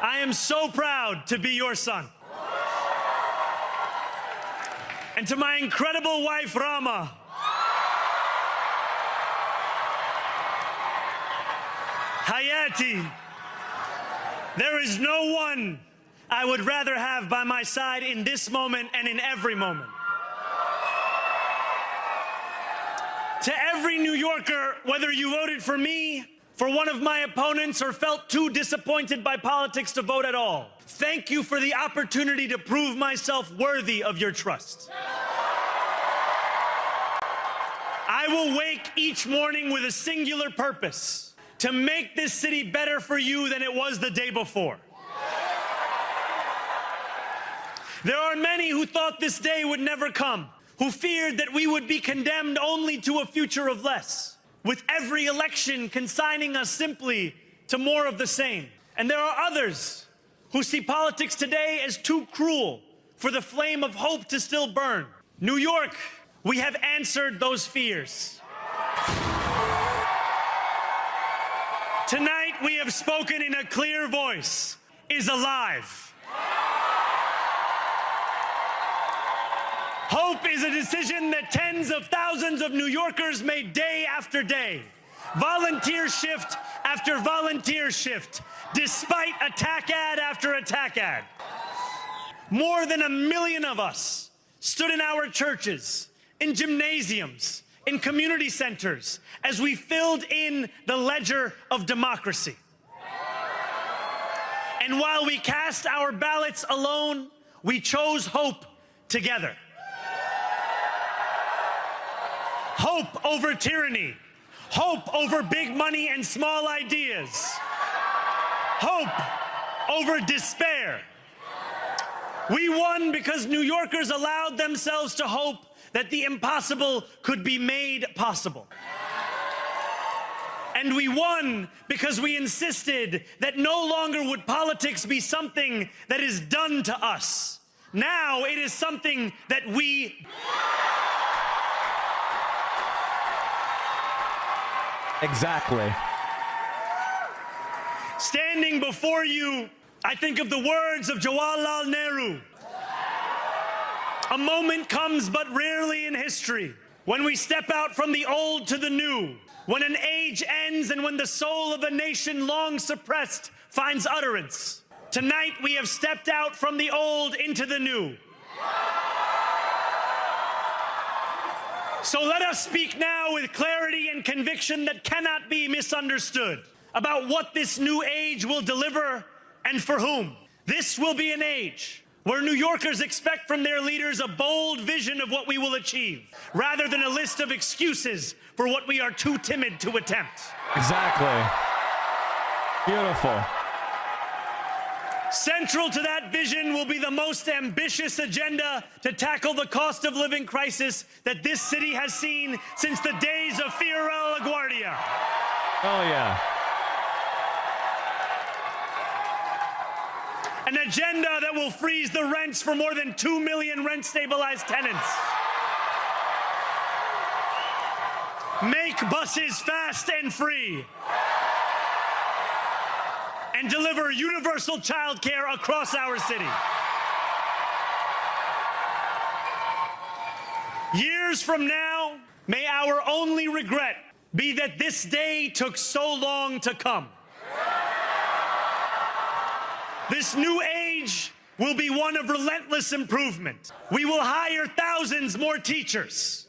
W: I am so proud to be your son. And to my incredible wife, Rama, Hayati, there is no one I would rather have by my side in this moment and in every moment. To every New Yorker, whether you voted for me, for one of my opponents, or felt too disappointed by politics to vote at all, thank you for the opportunity to prove myself worthy of your trust. I will wake each morning with a singular purpose: to make this city better for you than it was the day before. There are many who thought this day would never come, who feared that we would be condemned only to a future of less, with every election consigning us simply to more of the same. And there are others who see politics today as too cruel for the flame of hope to still burn. New York, we have answered those fears. Tonight we have spoken in a clear voice: is alive. Hope is a decision that tens of thousands of New Yorkers made day after day, volunteer shift after volunteer shift, despite attack ad after attack ad. More than 1 million of us stood in our churches, in gymnasiums, in community centers, as we filled in the ledger of democracy. And while we cast our ballots alone, we chose hope together. Hope over tyranny. Hope over big money and small ideas. Hope over despair. We won because New Yorkers allowed themselves to hope that the impossible could be made possible. And we won because we insisted that no longer would politics be something that is done to us. Now it is something that we...
A: Exactly.
W: Standing before you, I think of the words of Jawaharlal Nehru. A moment comes but rarely in history when we step out from the old to the new, when an age ends and when the soul of a nation long suppressed finds utterance. Tonight, we have stepped out from the old into the new. So let us speak now with clarity and conviction that cannot be misunderstood about what this new age will deliver and for whom. This will be an age where New Yorkers expect from their leaders a bold vision of what we will achieve, rather than a list of excuses for what we are too timid to attempt.
A: Exactly. Beautiful.
W: Central to that vision will be the most ambitious agenda to tackle the cost of living crisis that this city has seen since the days of Fiorello LaGuardia.
A: Oh, yeah.
W: An agenda that will freeze the rents for more than 2 million rent-stabilized tenants. Make buses fast and free. And deliver universal child care across our city. Years from now, may our only regret be that this day took so long to come. This new age will be one of relentless improvement. We will hire thousands more teachers.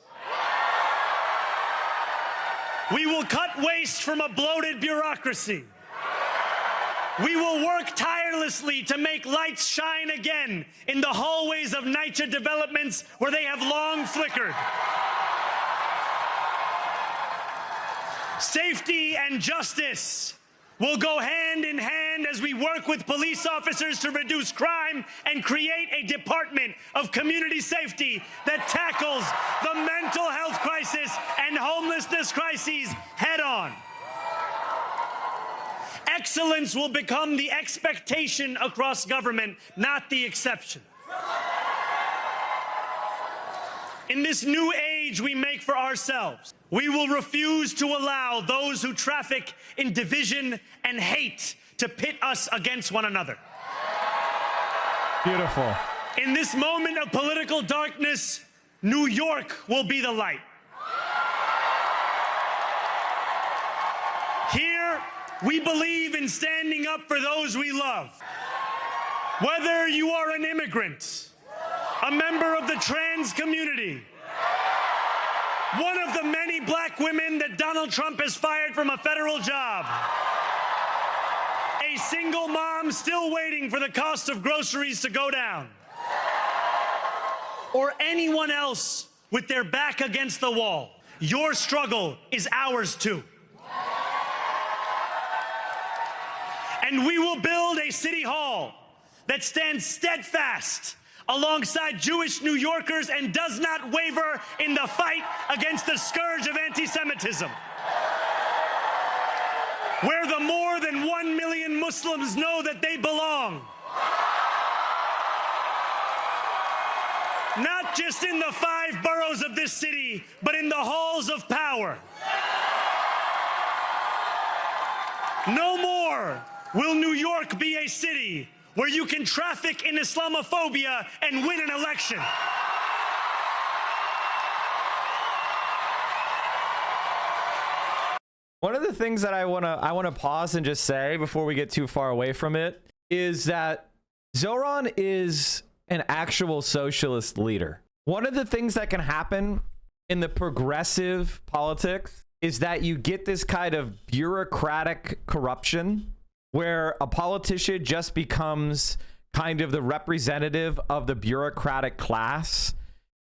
W: We will cut waste from a bloated bureaucracy. We will work tirelessly to make lights shine again in the hallways of NYCHA developments where they have long flickered. Safety and justice will go hand in hand as we work with police officers to reduce crime and create a department of community safety that tackles the mental health crisis and homelessness crises head on. Excellence will become the expectation across government, not the exception. In this new age we make for ourselves, we will refuse to allow those who traffic in division and hate to pit us against one another.
A: Beautiful.
W: In this moment of political darkness, New York will be the light. Here, we believe in standing up for those we love. Whether you are an immigrant, a member of the trans community, one of the many black women that Donald Trump has fired from a federal job, a single mom still waiting for the cost of groceries to go down, or anyone else with their back against the wall, your struggle is ours too. And we will build a city hall that stands steadfast alongside Jewish New Yorkers and does not waver in the fight against the scourge of anti-Semitism. Where the more than 1 million Muslims know that they belong. Not just in the 5 boroughs of this city, but in the halls of power. No more will New York be a city where you can traffic in Islamophobia and win an election.
A: One of the things that I wanna pause and just say before we get too far away from it is that Zohran is an actual socialist leader. One of the things that can happen in the progressive politics is that you get this kind of bureaucratic corruption where a politician just becomes kind of the representative of the bureaucratic class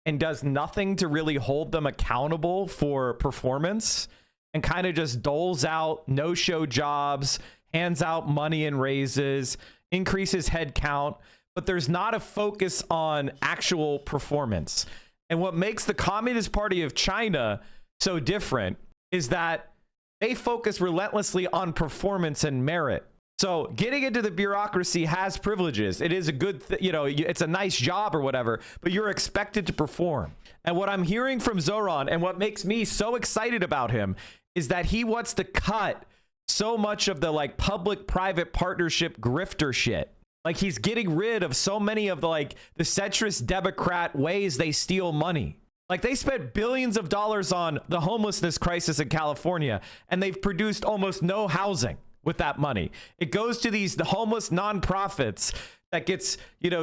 A: and does nothing to really hold them accountable for performance and kind of just doles out no-show jobs, hands out money and raises, increases headcount, but there's not a focus on actual performance. And what makes the Communist Party of China so different is that they focus relentlessly on performance and merit. So getting into the bureaucracy has privileges. It is a good, it's a nice job or whatever, but you're expected to perform. And what I'm hearing from Zohran and what makes me so excited about him is that he wants to cut so much of the like public-private partnership grifter shit. Like he's getting rid of so many of the the centrist Democrat ways they steal money. Like they spent billions of dollars on the homelessness crisis in California and they've produced almost no housing. with that money. It goes to the homeless nonprofits that gets,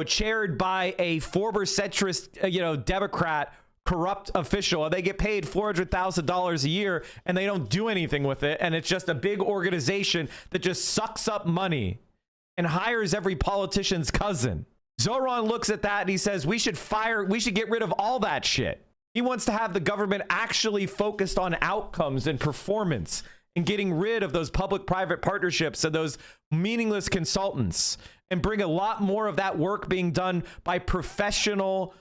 A: chaired by a former centrist, Democrat corrupt official, and they get paid $400,000 a year and they don't do anything with it. And it's just a big organization that just sucks up money and hires every politician's cousin. Zohran looks at that and he says, we should get rid of all that shit. He wants to have the government actually focused on outcomes and performance and getting rid of those public-private partnerships and those meaningless consultants, and bring a lot more of that work being done by professional,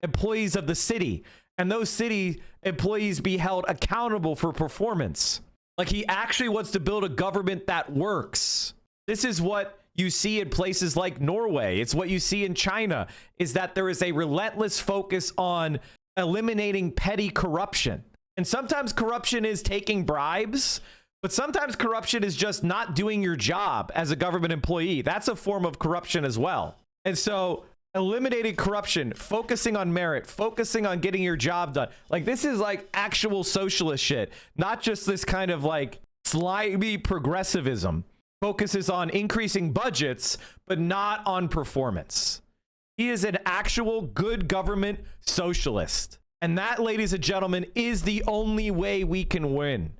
A: employees of the city, and those city employees be held accountable for performance. Like, he actually wants to build a government that works. This is what you see in places like Norway. It's what you see in China, is that there is a relentless focus on eliminating petty corruption. And sometimes corruption is taking bribes, but sometimes corruption is just not doing your job as a government employee. That's a form of corruption as well. And so eliminating corruption, focusing on merit, focusing on getting your job done. Like, this is like actual socialist shit, not just this kind of like slimy progressivism. Focuses on increasing budgets, but not on performance. He is an actual good government socialist. And that, ladies and gentlemen, is the only way we can win.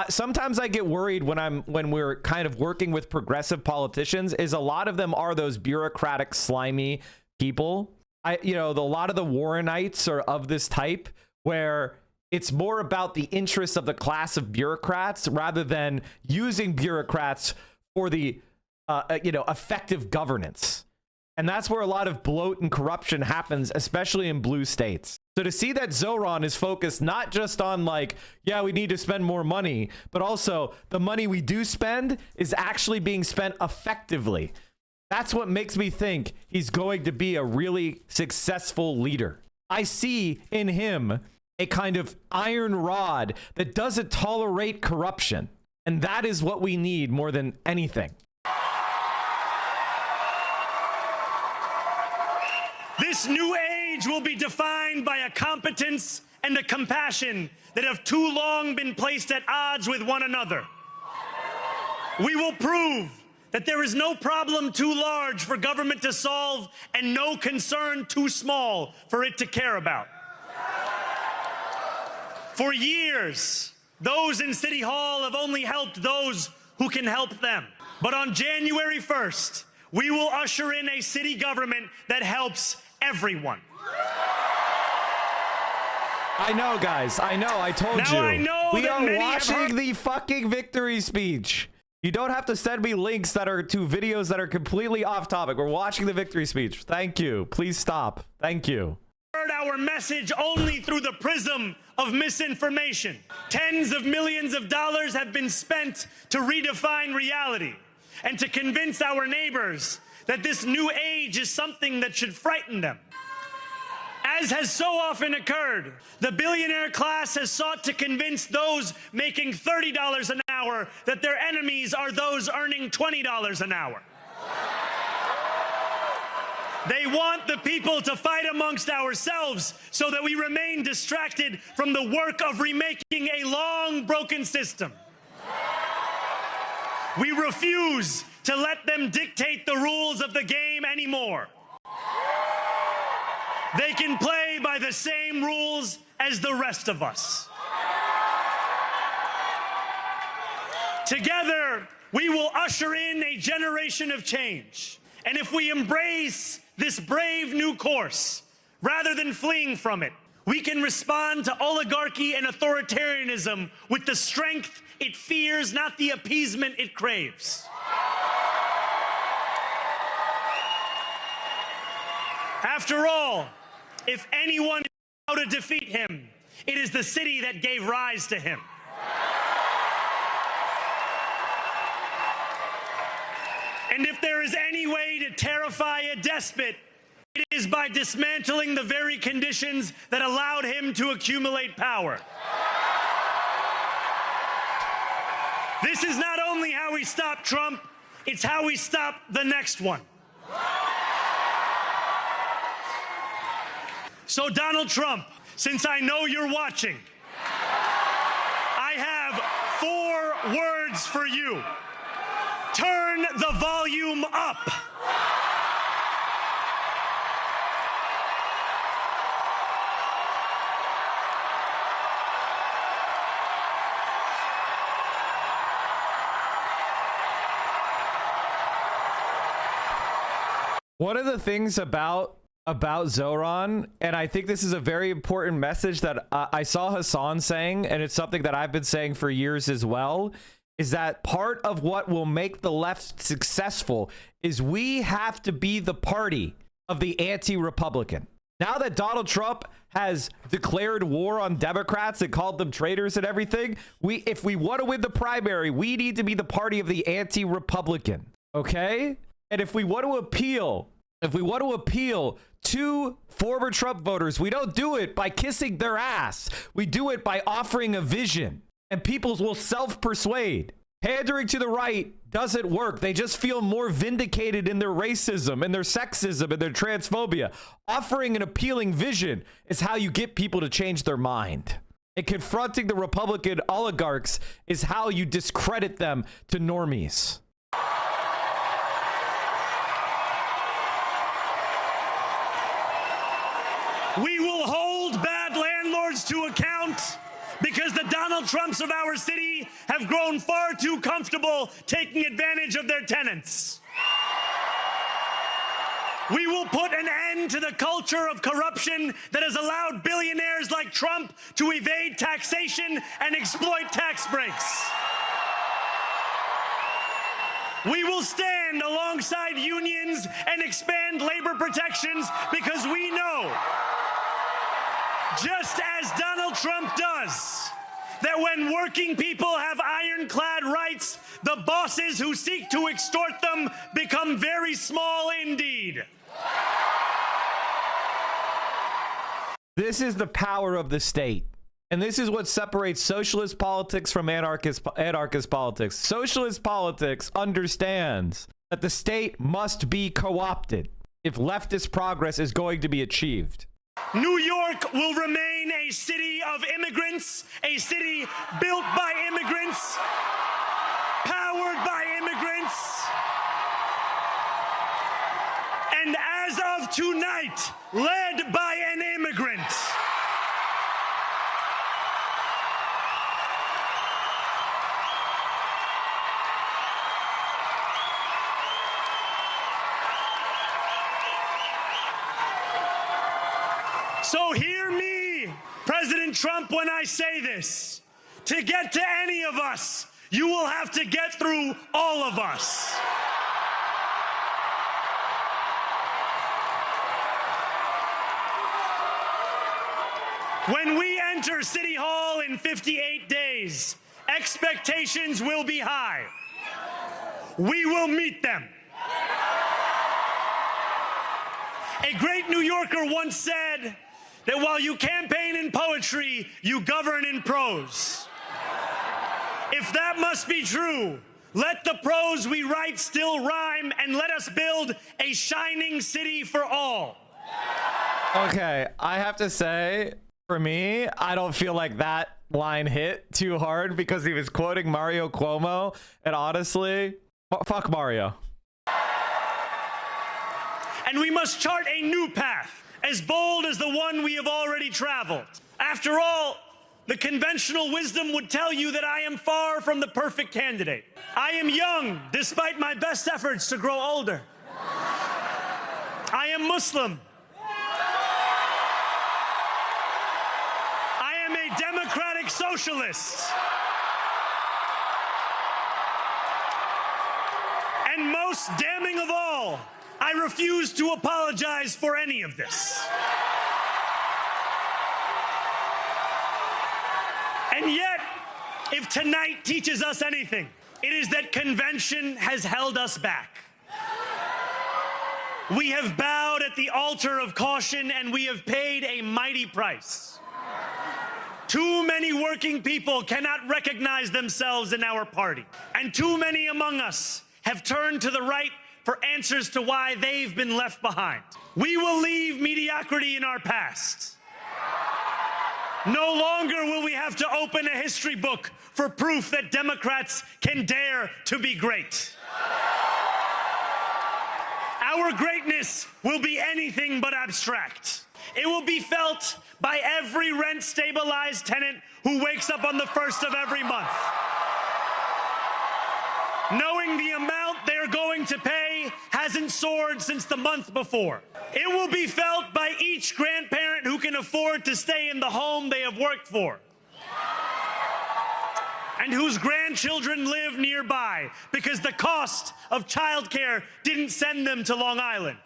A: Sometimes I get worried when we're kind of working with progressive politicians, is a lot of them are those bureaucratic, slimy people. A lot of the Warrenites are of this type, where it's more about the interests of the class of bureaucrats rather than using bureaucrats for the effective governance. And that's where a lot of bloat and corruption happens, especially in blue states. So to see that Zohran is focused not just on like, yeah, we need to spend more money, but also the money we do spend is actually being spent effectively. That's what makes me think he's going to be a really successful leader. I see in him a kind of iron rod that doesn't tolerate corruption. And that is what we need more than anything.
W: This new age will be defined by a competence and a compassion that have too long been placed at odds with one another. We will prove that there is no problem too large for government to solve and no concern too small for it to care about. For years, those in City Hall have only helped those who can help them. But on January 1st, we will usher in a city government that helps everyone.
A: I know, guys. I know. I told you.
W: I know
A: we
W: that
A: are
W: many
A: watching the fucking victory speech. You don't have to send me links that are to videos that are completely off topic. We're watching the victory speech. Thank you. Please stop. Thank you.
W: Heard our message only through the prism of misinformation. Tens of millions of dollars have been spent to redefine reality and to convince our neighbors that this new age is something that should frighten them. As has so often occurred, the billionaire class has sought to convince those making $30 an hour that their enemies are those earning $20 an hour. They want the people to fight amongst ourselves so that we remain distracted from the work of remaking a long broken system. We refuse to let them dictate the rules of the game anymore. They can play by the same rules as the rest of us. Together, we will usher in a generation of change. And if we embrace this brave new course, rather than fleeing from it, we can respond to oligarchy and authoritarianism with the strength it fears, not the appeasement it craves. After all, if anyone is how to defeat him, it is the city that gave rise to him. And if there is any way to terrify a despot, it is by dismantling the very conditions that allowed him to accumulate power. This is not only how we stop Trump, it's how we stop the next one. So Donald Trump, since I know you're watching, I have 4 words words for you. Turn the volume up.
A: One of the things about Zohran, and I think this is a very important message that I saw Hassan saying, and it's something that I've been saying for years as well, is that part of what will make the left successful is we have to be the party of the anti-Republican. Now that Donald Trump has declared war on Democrats and called them traitors and everything, if we want to win the primary, we need to be the party of the anti-Republican, okay? And if we want to appeal to former Trump voters, we don't do it by kissing their ass. We do it by offering a vision, and people will self-persuade. Pandering to the right doesn't work. They just feel more vindicated in their racism and their sexism and their transphobia. Offering an appealing vision is how you get people to change their mind. And confronting the Republican oligarchs is how you discredit them to normies.
W: We will hold bad landlords to account because the Donald Trumps of our city have grown far too comfortable taking advantage of their tenants. We will put an end to the culture of corruption that has allowed billionaires like Trump to evade taxation and exploit tax breaks. We will stand alongside unions and expand labor protections because we know, just as Donald Trump does, that when working people have ironclad rights, the bosses who seek to extort them become very small indeed.
A: This is the power of the state. And this is what separates socialist politics from anarchist politics. Socialist politics understands that the state must be co-opted if leftist progress is going to be achieved.
W: New York will remain a city of immigrants, a city built by immigrants, powered by immigrants, and as of tonight, led by an immigrant. So hear me, President Trump, when I say this. To get to any of us, you will have to get through all of us. When we enter City Hall in 58 days, expectations will be high. We will meet them. A great New Yorker once said that while you campaign in poetry, you govern in prose. If that must be true, let the prose we write still rhyme, and let us build a shining city for all.
A: Okay, I have to say, for me, I don't feel like that line hit too hard because he was quoting Mario Cuomo, and honestly, fuck Mario.
W: And we must chart a new path, as bold as the one we have already traveled. After all, the conventional wisdom would tell you that I am far from the perfect candidate. I am young, despite my best efforts to grow older. I am Muslim. I am a democratic socialist. And most damning of all, I refuse to apologize for any of this. And yet, if tonight teaches us anything, it is that convention has held us back. We have bowed at the altar of caution, and we have paid a mighty price. Too many working people cannot recognize themselves in our party, and too many among us have turned to the right for answers to why they've been left behind. We will leave mediocrity in our past. No longer will we have to open a history book for proof that Democrats can dare to be great. Our greatness will be anything but abstract. It will be felt by every rent-stabilized tenant who wakes up on the first of every month, knowing the amount they're going to pay hasn't soared since the month before. It will be felt by each grandparent who can afford to stay in the home they have worked for, and whose grandchildren live nearby because the cost of childcare didn't send them to Long Island.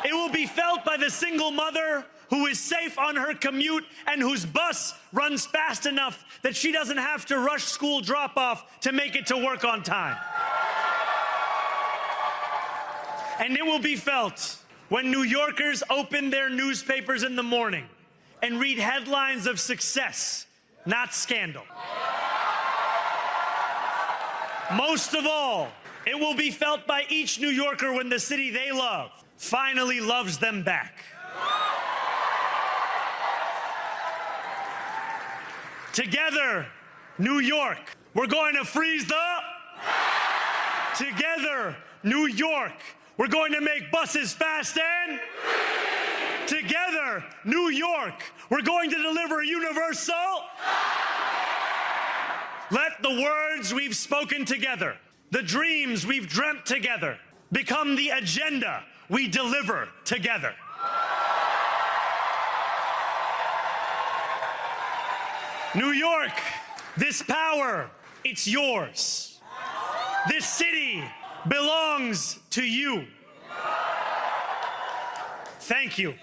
W: It will be felt by the single mother who is safe on her commute and whose bus runs fast enough that she doesn't have to rush school drop-off to make it to work on time. And it will be felt when New Yorkers open their newspapers in the morning and read headlines of success, not scandal. Most of all, it will be felt by each New Yorker when the city they love finally loves them back. Together, New York, we're going to freeze the... Together, New York, we're going to make buses fast and... Together, New York, we're going to deliver universal... Let the words we've spoken together, the dreams we've dreamt together, become the agenda we deliver together. New York, this power, it's yours. This city belongs to you. Thank you.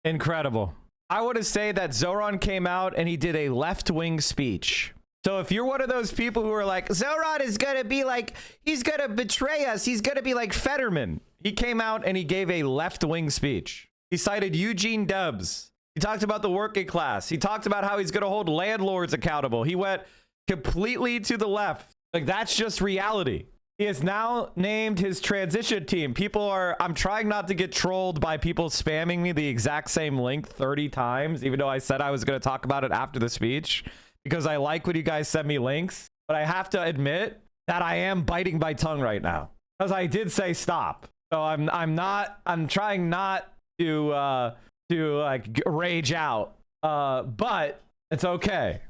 A: Incredible. I want to say that Zohran came out and he did a left-wing speech. So if you're one of those people who are like, Zohran is going to be like, he's going to betray us, he's going to be like Fetterman. He came out and he gave a left-wing speech. He cited Eugene Debs. He talked about the working class. He talked about how he's going to hold landlords accountable. He went completely to the left. Like, that's just reality. He has now named his transition team. I'm trying not to get trolled by people spamming me the exact same link 30 times, even though I said I was going to talk about it after the speech, because I like when you guys send me links. But I have to admit that I am biting my tongue right now, because I did say stop. So I'm trying not to like rage out, but it's okay.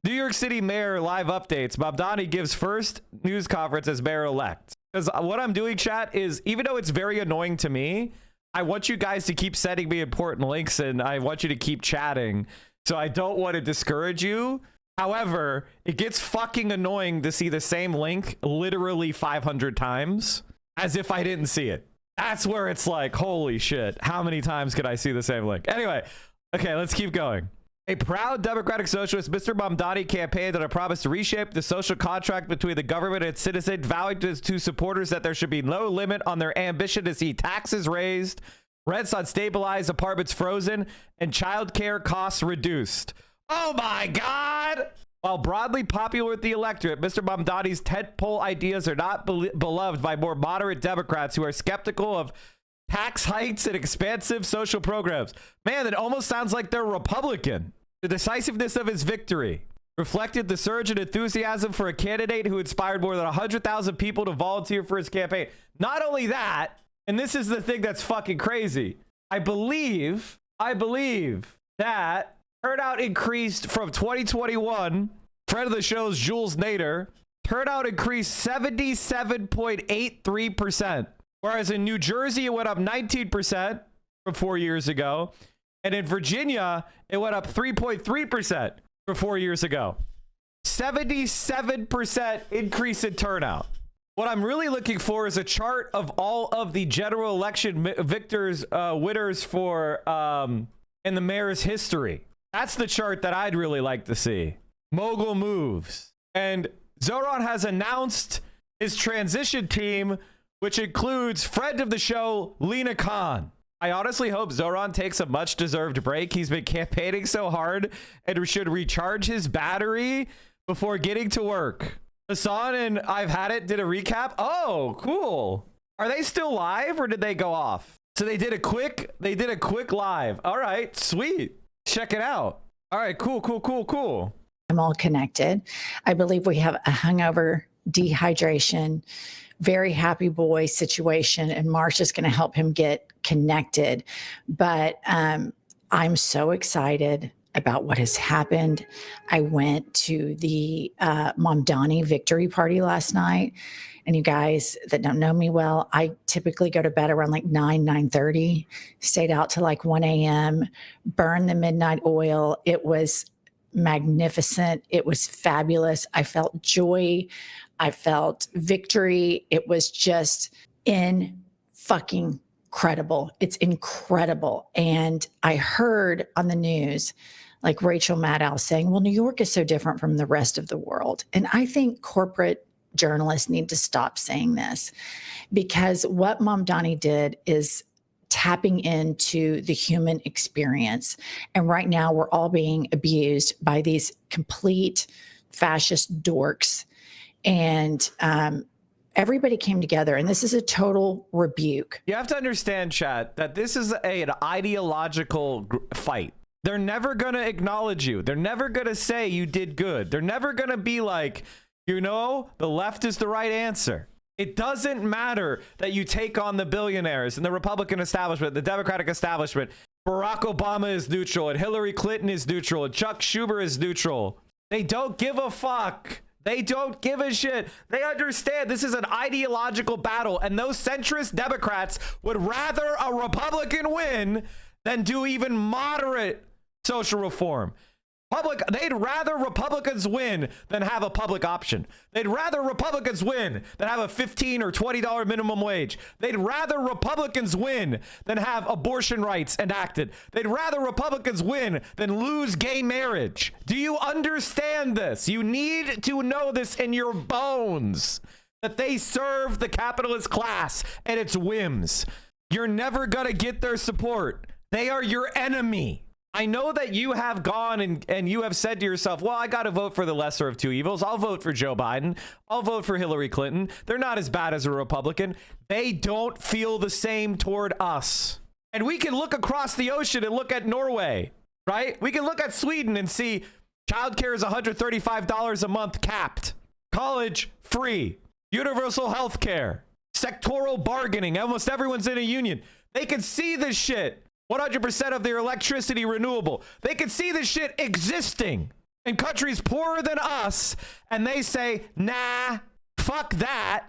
A: New York City Mayor live updates. Mamdani gives first news conference as mayor-elect. Because what I'm doing, chat, is even though it's very annoying to me, I want you guys to keep sending me important links and I want you to keep chatting. So I don't want to discourage you. However, it gets fucking annoying to see the same link literally 500 times as if I didn't see it. That's where it's like, holy shit, how many times could I see the same link? Anyway, okay, let's keep going. A proud Democratic Socialist, Mr. Mamdani campaigned on a promise to reshape the social contract between the government and its citizens, vowing to supporters that there should be no limit on their ambition to see taxes raised, rents unstabilized, apartments frozen, and childcare costs reduced. Oh my God! While broadly popular with the electorate, Mr. Mamdani's tentpole ideas are not beloved by more moderate Democrats who are skeptical of tax hikes and expansive social programs. Man, it almost sounds like they're Republican. The decisiveness of his victory reflected the surge in enthusiasm for a candidate who inspired more than 100,000 people to volunteer for his campaign. Not only that, and this is the thing that's fucking crazy, I believe that turnout increased from 2021. Friend of the show's Jules Nader. Turnout increased 77.83%. Whereas in New Jersey, it went up 19% from 4 years ago. And in Virginia, it went up 3.3% from 4 years ago. 77% increase in turnout. What I'm really looking for is a chart of all of the general election winners for in the mayor's history. That's the chart that I'd really like to see. Mogul moves. And Zohran has announced his transition team, which includes friend of the show, Lena Khan. I honestly hope Zohran takes a much-deserved break. He's been campaigning so hard and should recharge his battery before getting to work. Hassan and I've Had It did a recap. Oh, cool. Are they still live or did they go off? So they did a quick live. All right, sweet. Check it out. All right, cool.
F: I'm all connected. I believe we have a hungover, dehydration, very happy boy situation, and Marsh is going to help him get connected. But I'm so excited about what has happened. I went to the Mamdani victory party last night. And you guys that don't know me well, I typically go to bed around like 9:30, stayed out till like 1 a.m., burned the midnight oil. It was magnificent. It was fabulous. I felt joy. I felt victory. It was just fucking incredible. It's incredible. And I heard on the news, like Rachel Maddow saying, well, New York is so different from the rest of the world. And I think corporate journalists need to stop saying this, because what Mamdani did is tapping into the human experience. And right now we're all being abused by these complete fascist dorks. And everybody came together, and this is a total rebuke.
A: You have to understand, chat, that this is an ideological fight. They're never going to acknowledge you. They're never going to say you did good. They're never going to be like, you know, the left is the right answer. It doesn't matter that you take on the billionaires and the Republican establishment, the Democratic establishment. Barack Obama is neutral and Hillary Clinton is neutral and Chuck Schumer is neutral. They don't give a fuck. They don't give a shit. They understand this is an ideological battle, and those centrist Democrats would rather a Republican win than do even moderate social reform. They'd rather Republicans win than have a public option. They'd rather Republicans win than have a $15 or $20 minimum wage. They'd rather Republicans win than have abortion rights enacted. They'd rather Republicans win than lose gay marriage. Do you understand this? You need to know this in your bones, that they serve the capitalist class and its whims. You're never going to get their support. They are your enemy. I know that you have gone and you have said to yourself, well, I got to vote for the lesser of two evils. I'll vote for Joe Biden. I'll vote for Hillary Clinton. They're not as bad as a Republican. They don't feel the same toward us. And we can look across the ocean and look at Norway, right? We can look at Sweden and see childcare is $135 a month capped. College free. Universal health care. Sectoral bargaining. Almost everyone's in a union. They can see this shit. 100% of their electricity renewable. They can see this shit existing in countries poorer than us, and they say, nah, fuck that.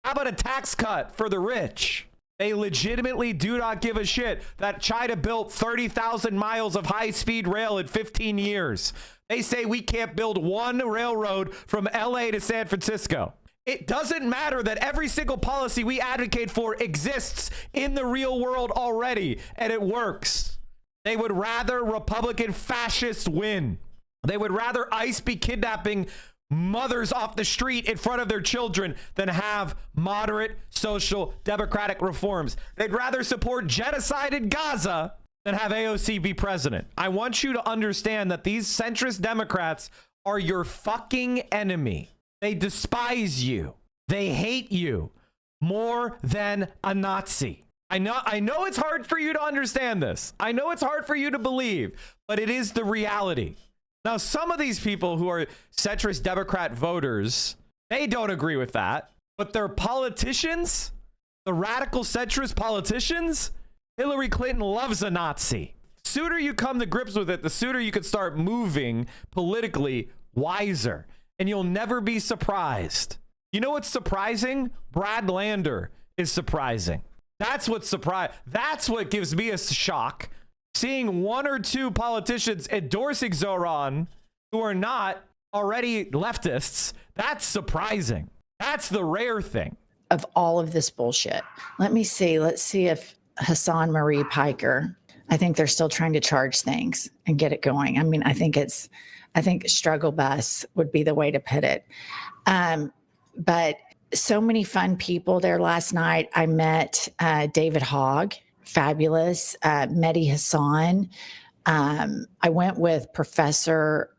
A: How about a tax cut for the rich? They legitimately do not give a shit that China built 30,000 miles of high-speed rail in 15 years. They say we can't build one railroad from LA to San Francisco. It doesn't matter that every single policy we advocate for exists in the real world already, and it works. They would rather Republican fascists win. They would rather ICE be kidnapping mothers off the street in front of their children than have moderate social democratic reforms. They'd rather support genocide in Gaza than have AOC be president. I want you to understand that these centrist Democrats are your fucking enemy. They despise you. They hate you more than a Nazi. I know it's hard for you to understand this. I know it's hard for you to believe, but it is the reality. Now, some of these people who are centrist Democrat voters, they don't agree with that, but their politicians, the radical centrist politicians, Hillary Clinton loves a Nazi. The sooner you come to grips with it, the sooner you can start moving politically wiser. And you'll never be surprised. You know what's surprising? Brad Lander is surprising. That's what's That's what gives me a shock. Seeing one or two politicians endorsing Zohran who are not already leftists, that's surprising. That's the rare thing.
F: Of all of this bullshit. Let me see. Let's see if Hassan Marie Piker, I think they're still trying to charge things and get it going. I mean, I think struggle bus would be the way to put it. But so many fun people there last night. I met David Hogg, fabulous. Mehdi Hassan. I went with Professor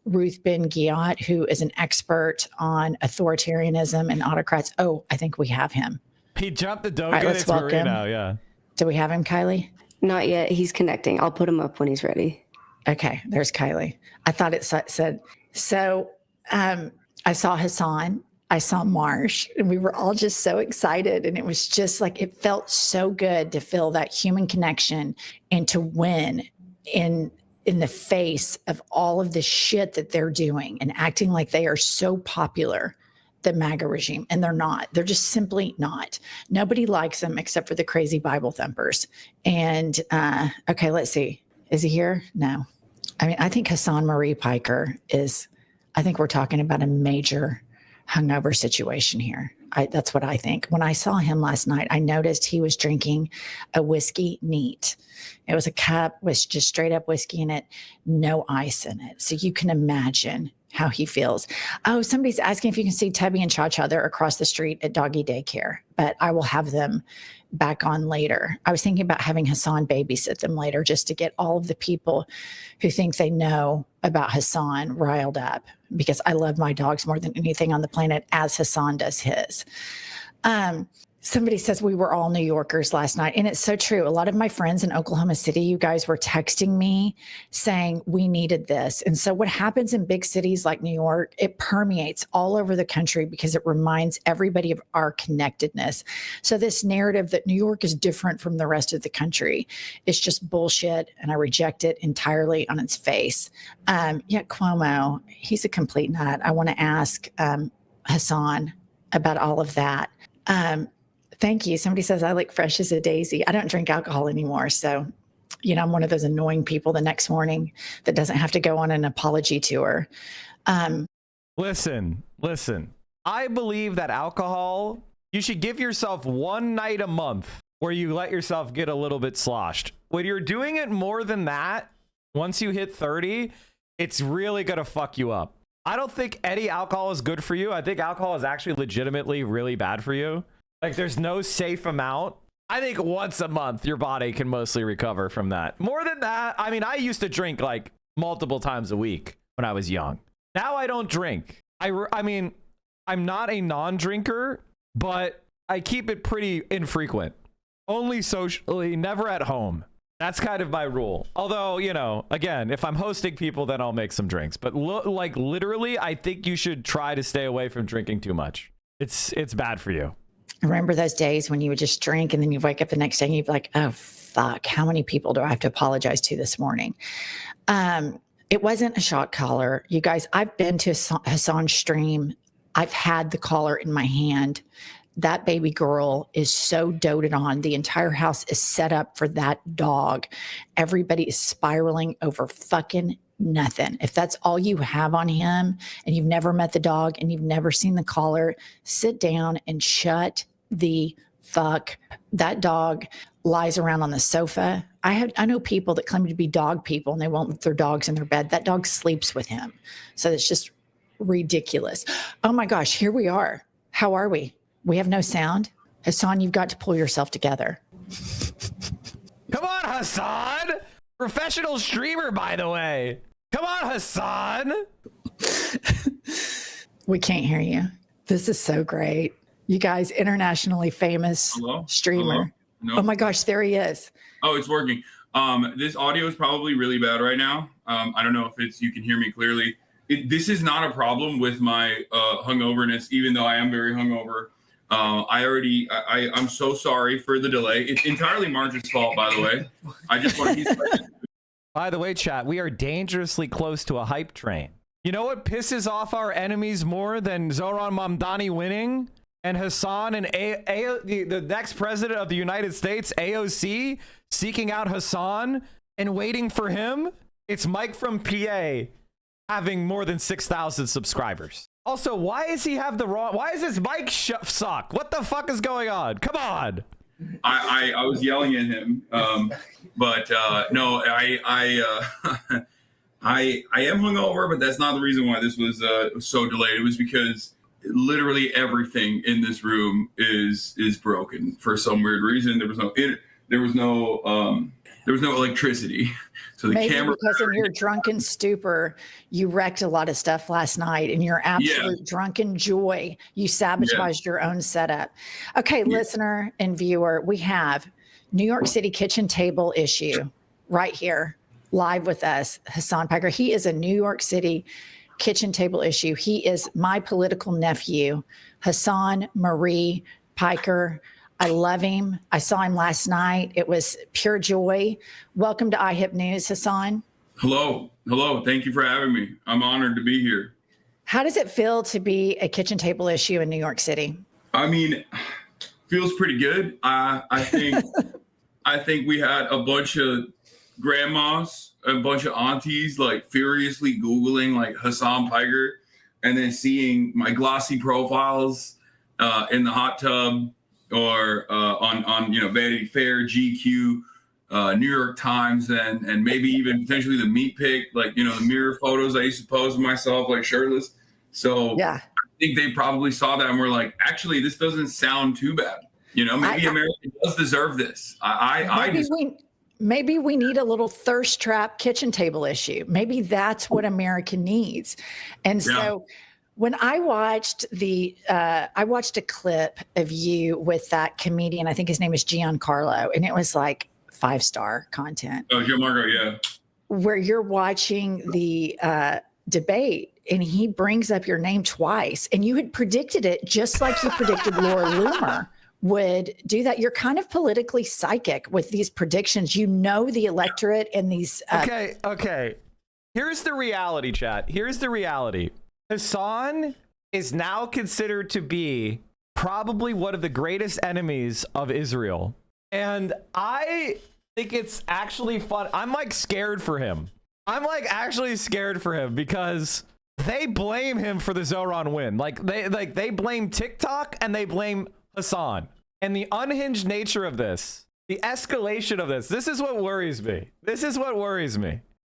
F: Ruth Ben-Ghiat, who is an expert on authoritarianism and autocrats. Oh, I think we have him.
A: He jumped the dough.
F: All right, let's welcome.
A: Yeah.
F: Do we have him, Kylie?
B: Not yet. He's connecting. I'll put him up when he's ready.
F: Okay, there's Kylie. I thought it said, so I saw Hassan, I saw Marsh, and we were all just so excited. And it was just like, it felt so good to feel that human connection and to win in the face of all of the shit that they're doing and acting like they are so popular, the MAGA regime. And they're not. They're just simply not. Nobody likes them except for the crazy Bible thumpers. And okay, let's see. Is he here? No. I mean, I think Hassan Marie Piker is, I think we're talking about a major hungover situation here. That's what I think. When I saw him last night, I noticed he was drinking a whiskey neat. It was a cup with just straight up whiskey in it, no ice in it. So you can imagine how he feels. Oh, somebody's asking if you can see Tubby and Cha-Cha. They're across the street at doggy daycare, but I will have them back on later. I was thinking about having Hassan babysit them later just to get all of the people who think they know about Hassan riled up, because I love my dogs more than anything on the planet, as Hassan does his. Somebody says we were all New Yorkers last night, and it's so true. A lot of my friends in Oklahoma City, you guys were texting me saying we needed this. And so what happens in big cities like New York, it permeates all over the country because it reminds everybody of our connectedness. So this narrative that New York is different from the rest of the country is just bullshit, and I reject it entirely on its face. Yet Cuomo, he's a complete nut. I want to ask Hassan about all of that. Thank you. Somebody says I look fresh as a daisy. I don't drink alcohol anymore. So, I'm one of those annoying people the next morning that doesn't have to go on an apology tour.
A: Listen. I believe that alcohol, you should give yourself one night a month where you let yourself get a little bit sloshed. When you're doing it more than that, once you hit 30, it's really going to fuck you up. I don't think any alcohol is good for you. I think alcohol is actually legitimately really bad for you. Like, there's no safe amount. I think once a month, your body can mostly recover from that. More than that, I mean, I used to drink like multiple times a week when I was young. Now I don't drink. I mean, I'm not a non-drinker, but I keep it pretty infrequent. Only socially, never at home. That's kind of my rule. Although, again, if I'm hosting people, then I'll make some drinks. But like literally, I think you should try to stay away from drinking too much. It's bad for you.
F: I remember those days when you would just drink and then you wake up the next day and you'd be like, oh, fuck, how many people do I have to apologize to this morning? It wasn't a shot collar. You guys, I've been to Hassan's stream. I've had the collar in my hand. That baby girl is so doted on. The entire house is set up for that dog. Everybody is spiraling over fucking nothing. If that's all you have on him and you've never met the dog and you've never seen the collar, sit down and shut the fuck. That dog lies around on the sofa. I know people that claim to be dog people and they won't let their dogs in their bed. That dog sleeps with him. So it's just ridiculous. Oh my gosh, here we are. How are we? We have no sound. Hassan, you've got to pull yourself together.
A: Come on, Hassan. Professional streamer, by the way. Come on, Hassan.
F: We can't hear you. This is so great. You guys, internationally famous streamer.
I: No.
F: Oh my gosh, there he is.
I: Oh, it's working. This audio is probably really bad right now. I don't know if you can hear me clearly. This is not a problem with my hungoverness, even though I am very hungover. I'm so sorry for the delay. It's entirely Marge's fault, by the way. I just want to.
A: By the way, chat, we are dangerously close to a hype train. You know what pisses off our enemies more than Zohran Mamdani winning and Hassan and the next president of the United States, AOC, seeking out Hassan and waiting for him? It's Mike from PA having more than 6,000 subscribers. Also, why does he have why is his mic suck? What the fuck is going on? Come on.
I: I was yelling at him, but no, I am hungover, but that's not the reason why this was so delayed. It was because literally everything in this room is broken for some weird reason. There was no electricity. So the
F: Maybe
I: camera,
F: because in your drunken stupor, you wrecked a lot of stuff last night. In your absolute drunken joy, you sabotaged your own setup. Okay, listener and viewer, we have New York City kitchen table issue right here, live with us, Hassan Piker. He is a New York City kitchen table issue. He is my political nephew, Hassan Marie Piker. I love him. I saw him last night. It was pure joy. Welcome to iHip News, Hassan.
I: Hello. Hello. Thank you for having me. I'm honored to be here.
F: How does it feel to be a kitchen table issue in New York City?
I: I mean, feels pretty good. I think we had a bunch of grandmas, a bunch of aunties, like furiously Googling like Hassan Piker, and then seeing my glossy profiles in the hot tub or on Vanity Fair, GQ, New York Times, and maybe even potentially the meat pic, like the mirror photos I used to pose of myself like shirtless. So yeah, I think they probably saw that and were like, actually, this doesn't sound too bad. Maybe America does deserve this.
F: Maybe we need a little thirst trap kitchen table issue. Maybe that's what America needs. And so when I watched a clip of you with that comedian, I think his name is Giancarlo, and it was like 5-star content.
I: Oh, Giancarlo, yeah.
F: Where you're watching the debate and he brings up your name twice, and you had predicted it just like you predicted Laura Loomer would do that. You're kind of politically psychic with these predictions. The electorate and these.
A: Okay. Here's the reality, chat. Here's the reality. Hassan is now considered to be probably one of the greatest enemies of Israel. And I think it's actually fun. I'm like scared for him. I'm like actually scared for him because they blame him for the Zohran win. They blame TikTok and they blame Hassan. And the unhinged nature of this, the escalation of this is what worries me.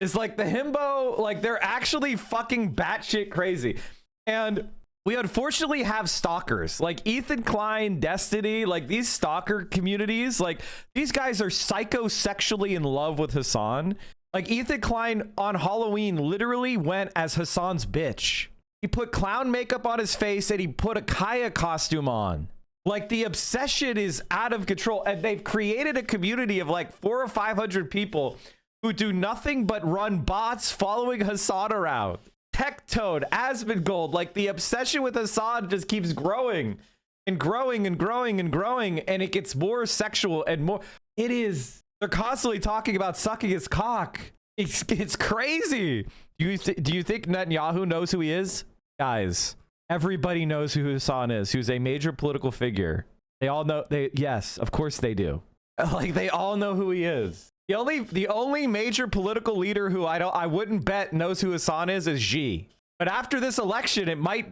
A: It's like the himbo, like they're actually fucking batshit crazy. And we unfortunately have stalkers like Ethan Klein, Destiny, like these stalker communities, like these guys are psychosexually in love with Hassan. Like Ethan Klein on Halloween literally went as Hassan's bitch. He put clown makeup on his face and he put a Kaya costume on. Like the obsession is out of control, and they've created a community of like 400 or 500 people who do nothing but run bots following Hassan around. Tech Toad, Asmongold, like the obsession with Hassan just keeps growing and growing and growing and growing, and it gets more sexual and more. They're constantly talking about sucking his cock. It's crazy. Do you think Netanyahu knows who he is? Guys, everybody knows who Hassan is, who's a major political figure. They all know. Yes, of course they do. Like they all know who he is. The only major political leader who I wouldn't bet knows who Hassan is Xi. But after this election,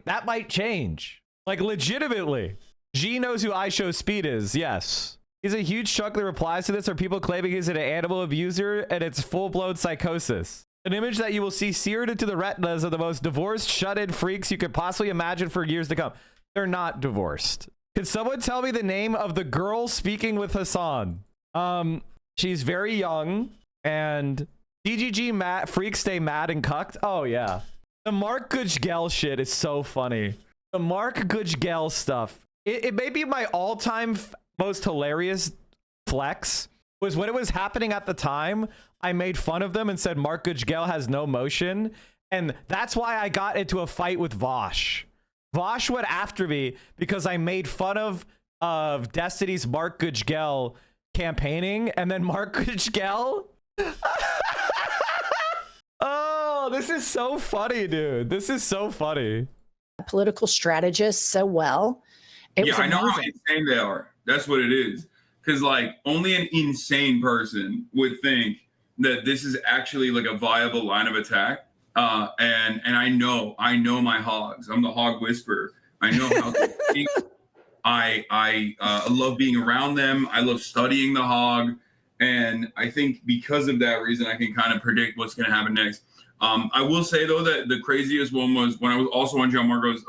A: that might change. Like legitimately, Xi knows who I Show Speed is. Yes. He's a huge chunk that replies to this are people claiming he's an animal abuser, and it's full-blown psychosis. An image that you will see seared into the retinas of the most divorced, shut-in freaks you could possibly imagine for years to come. They're not divorced. Could someone tell me the name of the girl speaking with Hassan? She's very young, and DGG freaks stay mad and cucked. Oh, yeah. The Mark Gujgel shit is so funny. The Mark Gujgel stuff. It may be my all-time most hilarious flex was when it was happening at the time. I made fun of them and said Mark Gujgel has no motion, and that's why I got into a fight with Vosh. Vosh went after me because I made fun of Destiny's Mark Gujgel campaigning, and then Mark Gujgel. Oh, this is so funny, dude. This is so funny.
F: Political strategists so well.
I: I know how insane they are. That's what it is. Because like only an insane person would think that this is actually like a viable line of attack. And I know my hogs. I'm the hog whisperer. I know how they think. I love being around them. I love studying the hog. And I think because of that reason, I can kind of predict what's going to happen next. I will say, though, that the craziest one was when I was also on John Marco's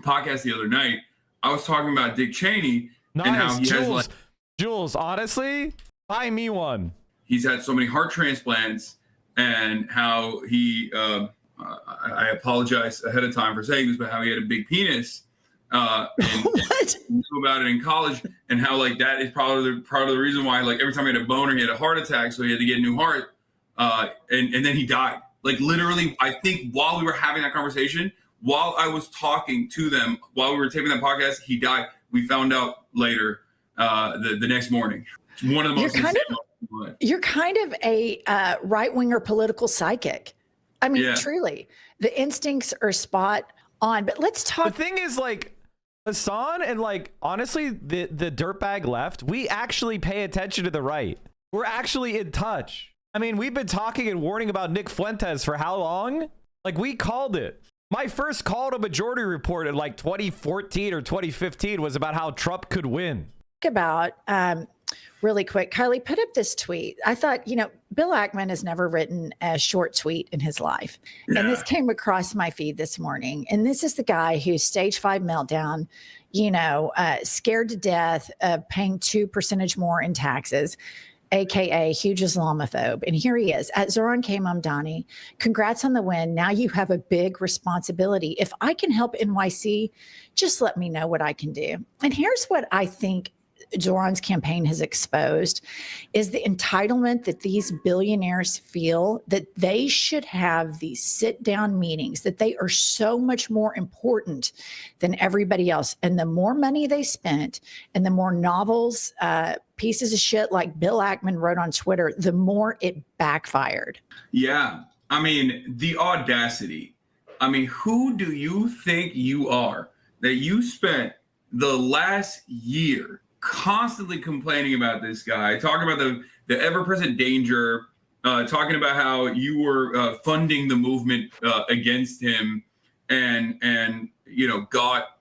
I: podcast the other night. I was talking about Dick Cheney and how he has
A: Jules, honestly, buy me one.
I: He's had so many heart transplants and how he, I apologize ahead of time for saying this, but how he had a big penis. and knew about it in college, and how like that is probably part of the reason why like every time he had a boner, he had a heart attack, so he had to get a new heart, and then he died. Like literally, I think while we were having that conversation, while I was talking to them, while we were taping that podcast, he died. We found out later the next morning. It's one of the most insane moments of my life.
F: You're kind of a right-winger political psychic. I mean,
A: Yeah.
F: truly, the instincts are spot on. But let's talk.
A: The thing is, like, Hassan and, like, honestly, the dirtbag left, we actually pay attention to the right. We're actually in touch. I mean, we've been talking and warning about Nick Fuentes for how long? Like, we called it. My first call to Majority Report in, like, 2014 or 2015 was about how Trump could win.
F: About really quick, Kylie, put up this tweet. I thought, Bill Ackman has never written a short tweet in his life. And this came across my feed this morning. And this is the guy who's stage 5 meltdown, scared to death of paying 2% more in taxes, AKA huge Islamophobe. And here he is at Zohran K. Mamdani. Congrats on the win. Now you have a big responsibility. If I can help NYC, just let me know what I can do. And here's what I think Zohran's campaign has exposed is the entitlement that these billionaires feel that they should have these sit-down meetings, that they are so much more important than everybody else. And the more money they spent and the more novels, pieces of shit like Bill Ackman wrote on Twitter, the more it backfired.
I: Yeah. I mean, the audacity. I mean, who do you think you are that you spent the last year constantly complaining about this guy, talking about the ever-present danger, talking about how you were funding the movement against him, and got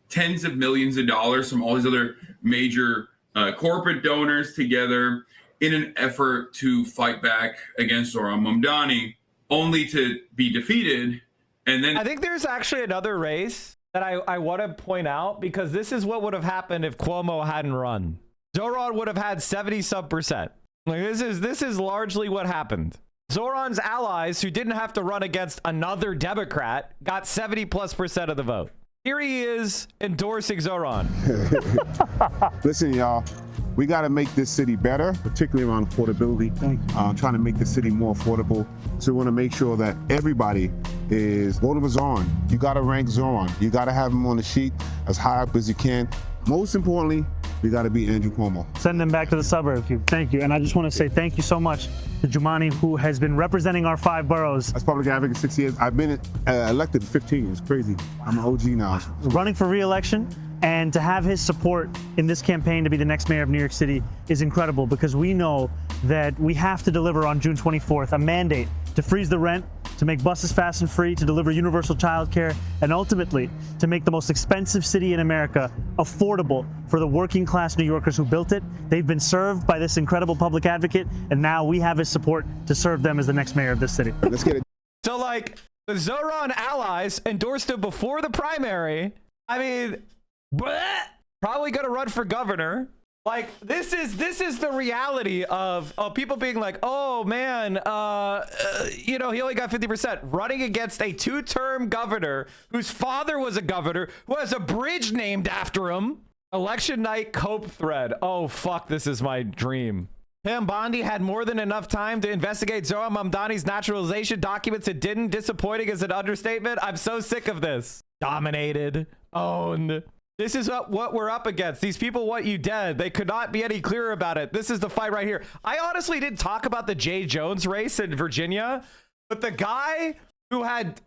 I: tens of millions of dollars from all these other major corporate donors together in an effort to fight back against Zohran Mamdani, only to be defeated. And then
A: I think there's actually another race that I want to point out, because this is what would have happened if Cuomo hadn't run. Zohran would have had 70-some%. Like this is largely what happened. Zohran's allies, who didn't have to run against another Democrat, got 70+% of the vote. Here he is endorsing Zohran.
J: Listen, y'all, we got to make this city better, particularly around affordability. Thank you. Trying to make the city more affordable. So we want to make sure that everybody is voting for Zohran. You got to rank Zohran. You got to have him on the sheet as high up as you can. Most importantly, we got to beat Andrew Cuomo.
K: Send them back to the suburbs. Thank you. And I just want to say thank you so much to Jumani, who has been representing our 5 boroughs.
J: As public advocate 6 years. I've been elected 15. It's crazy. I'm an OG now.
K: Running for re-election, and to have his support in this campaign to be the next mayor of New York City is incredible, because we know that we have to deliver on June 24th a mandate to freeze the rent, to make buses fast and free, to deliver universal childcare, and ultimately to make the most expensive city in America affordable for the working class New Yorkers who built it. They've been served by this incredible public advocate, and now we have his support to serve them as the next mayor of this city.
J: Let's get it.
A: So, like, the Zohran allies endorsed him before the primary. I mean, probably gonna run for governor. Like, this is the reality of people being like, oh man, he only got 50%, running against a 2-term governor whose father was a governor, who has a bridge named after him. Election night cope thread. Oh fuck, this is my dream. Pam Bondi had more than enough time to investigate Zohran Mamdani's naturalization documents and didn't. Disappointing is an understatement. I'm so sick of this. Dominated. Owned. This is what we're up against. These people want you dead. They could not be any clearer about it. This is the fight right here. I honestly didn't talk about the Jay Jones race in Virginia, but the guy who had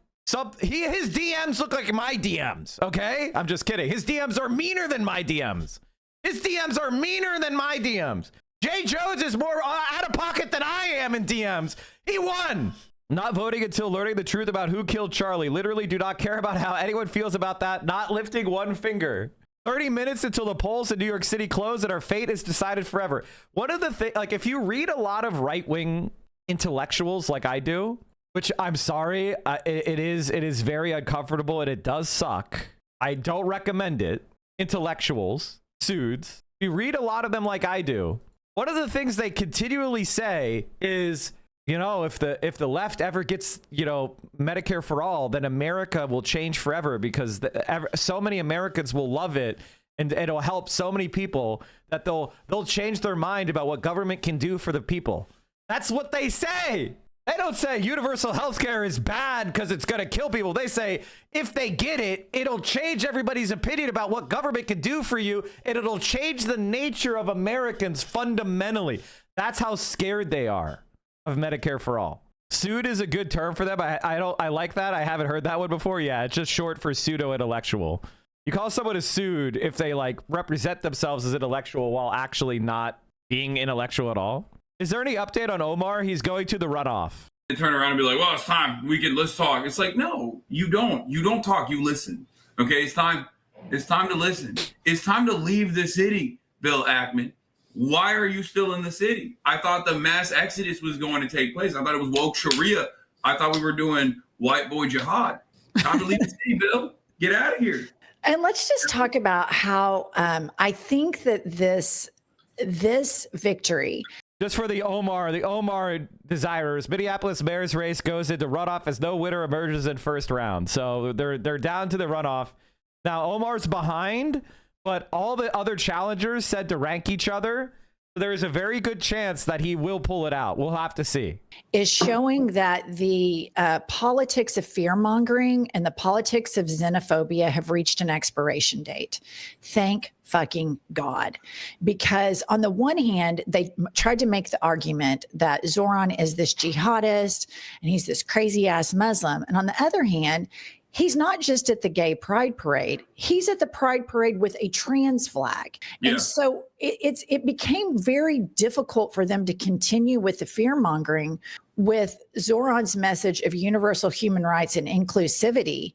A: his DMs look like my DMs, okay? I'm just kidding. His DMs are meaner than my DMs. His DMs are meaner than my DMs. Jay Jones is more out of pocket than I am in DMs. He won. Not voting until learning the truth about who killed Charlie. Literally do not care about how anyone feels about that. Not lifting one finger. 30 minutes until the polls in New York City close and our fate is decided forever. One of the things, like, if you read a lot of right-wing intellectuals like I do, which I'm sorry, it is very uncomfortable and it does suck. I don't recommend it. Intellectuals, suits. If you read a lot of them like I do, one of the things they continually say is you know, if the left ever gets, you know, Medicare for all, then America will change forever, because so many Americans will love it, and it'll help so many people that they'll change their mind about what government can do for the people. That's what they say. They don't say universal health care is bad because it's going to kill people. They say if they get it, it'll change everybody's opinion about what government can do for you, and it'll change the nature of Americans fundamentally. That's how scared they are of Medicare for all. Pseudo is a good term for them. I like that. I haven't heard that one before. Yeah, it's just short for pseudo-intellectual. You call someone a pseudo if they like represent themselves as intellectual while actually not being intellectual at all. Is there any update on Omar? He's going to the runoff.
I: They turn around and be like, well, it's time. Let's talk. It's like, no, you don't. You don't talk. You listen. Okay, it's time. It's time to listen. It's time to leave the city, Bill Ackman. Why are you still in the city? I thought the mass exodus was going to take place. I thought it was woke Sharia. I thought we were doing white boy jihad. Time to leave the city, Bill. Get out of here.
F: And let's just talk about how I think that this victory.
A: Just for the Omar desirers, Minneapolis mayor's race goes into runoff as no winner emerges in first round. So they're down to the runoff. Now Omar's behind, but all the other challengers said to rank each other. There is a very good chance that he will pull it out. We'll have to see.
F: Is showing that the politics of fear-mongering and the politics of xenophobia have reached an expiration date. Thank fucking God. Because on the one hand, they tried to make the argument that Zohran is this jihadist and he's this crazy-ass Muslim. And on the other hand, he's not just at the gay pride parade. He's at the pride parade with a trans flag. Yeah. And so it became very difficult for them to continue with the fear mongering with Zohran's message of universal human rights and inclusivity.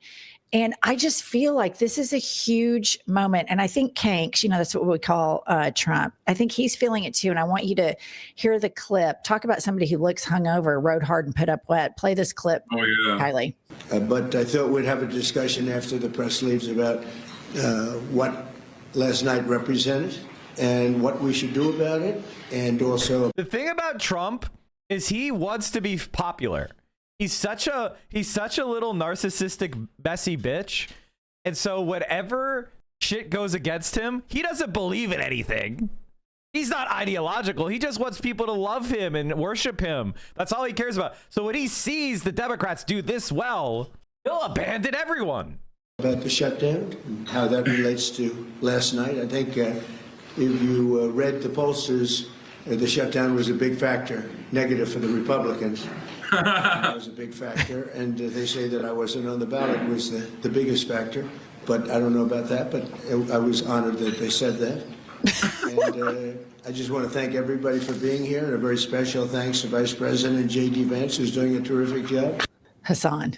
F: And I just feel like this is a huge moment. And I think Kanks, you know, that's what we call Trump. I think he's feeling it too. And I want you to hear the clip. Talk about somebody who looks hungover, rode hard and put up wet. Play this clip, Kylie.
N: But I thought we'd have a discussion after the press leaves about what last night represented and what we should do about it. And also,
A: the thing about Trump is he wants to be popular. He's such a little narcissistic, messy bitch. And so whatever shit goes against him, he doesn't believe in anything. He's not ideological. He just wants people to love him and worship him. That's all he cares about. So when he sees the Democrats do this well, he'll abandon everyone.
N: About the shutdown and how that relates to last night. I think if you read the pollsters, the shutdown was a big factor, negative for the Republicans. That was a big factor, and they say that I wasn't on the ballot was the biggest factor, but I don't know about that, but I was honored that they said that. And I just want to thank everybody for being here, and a very special thanks to Vice President J.D. Vance, who's doing a terrific job.
F: Hassan.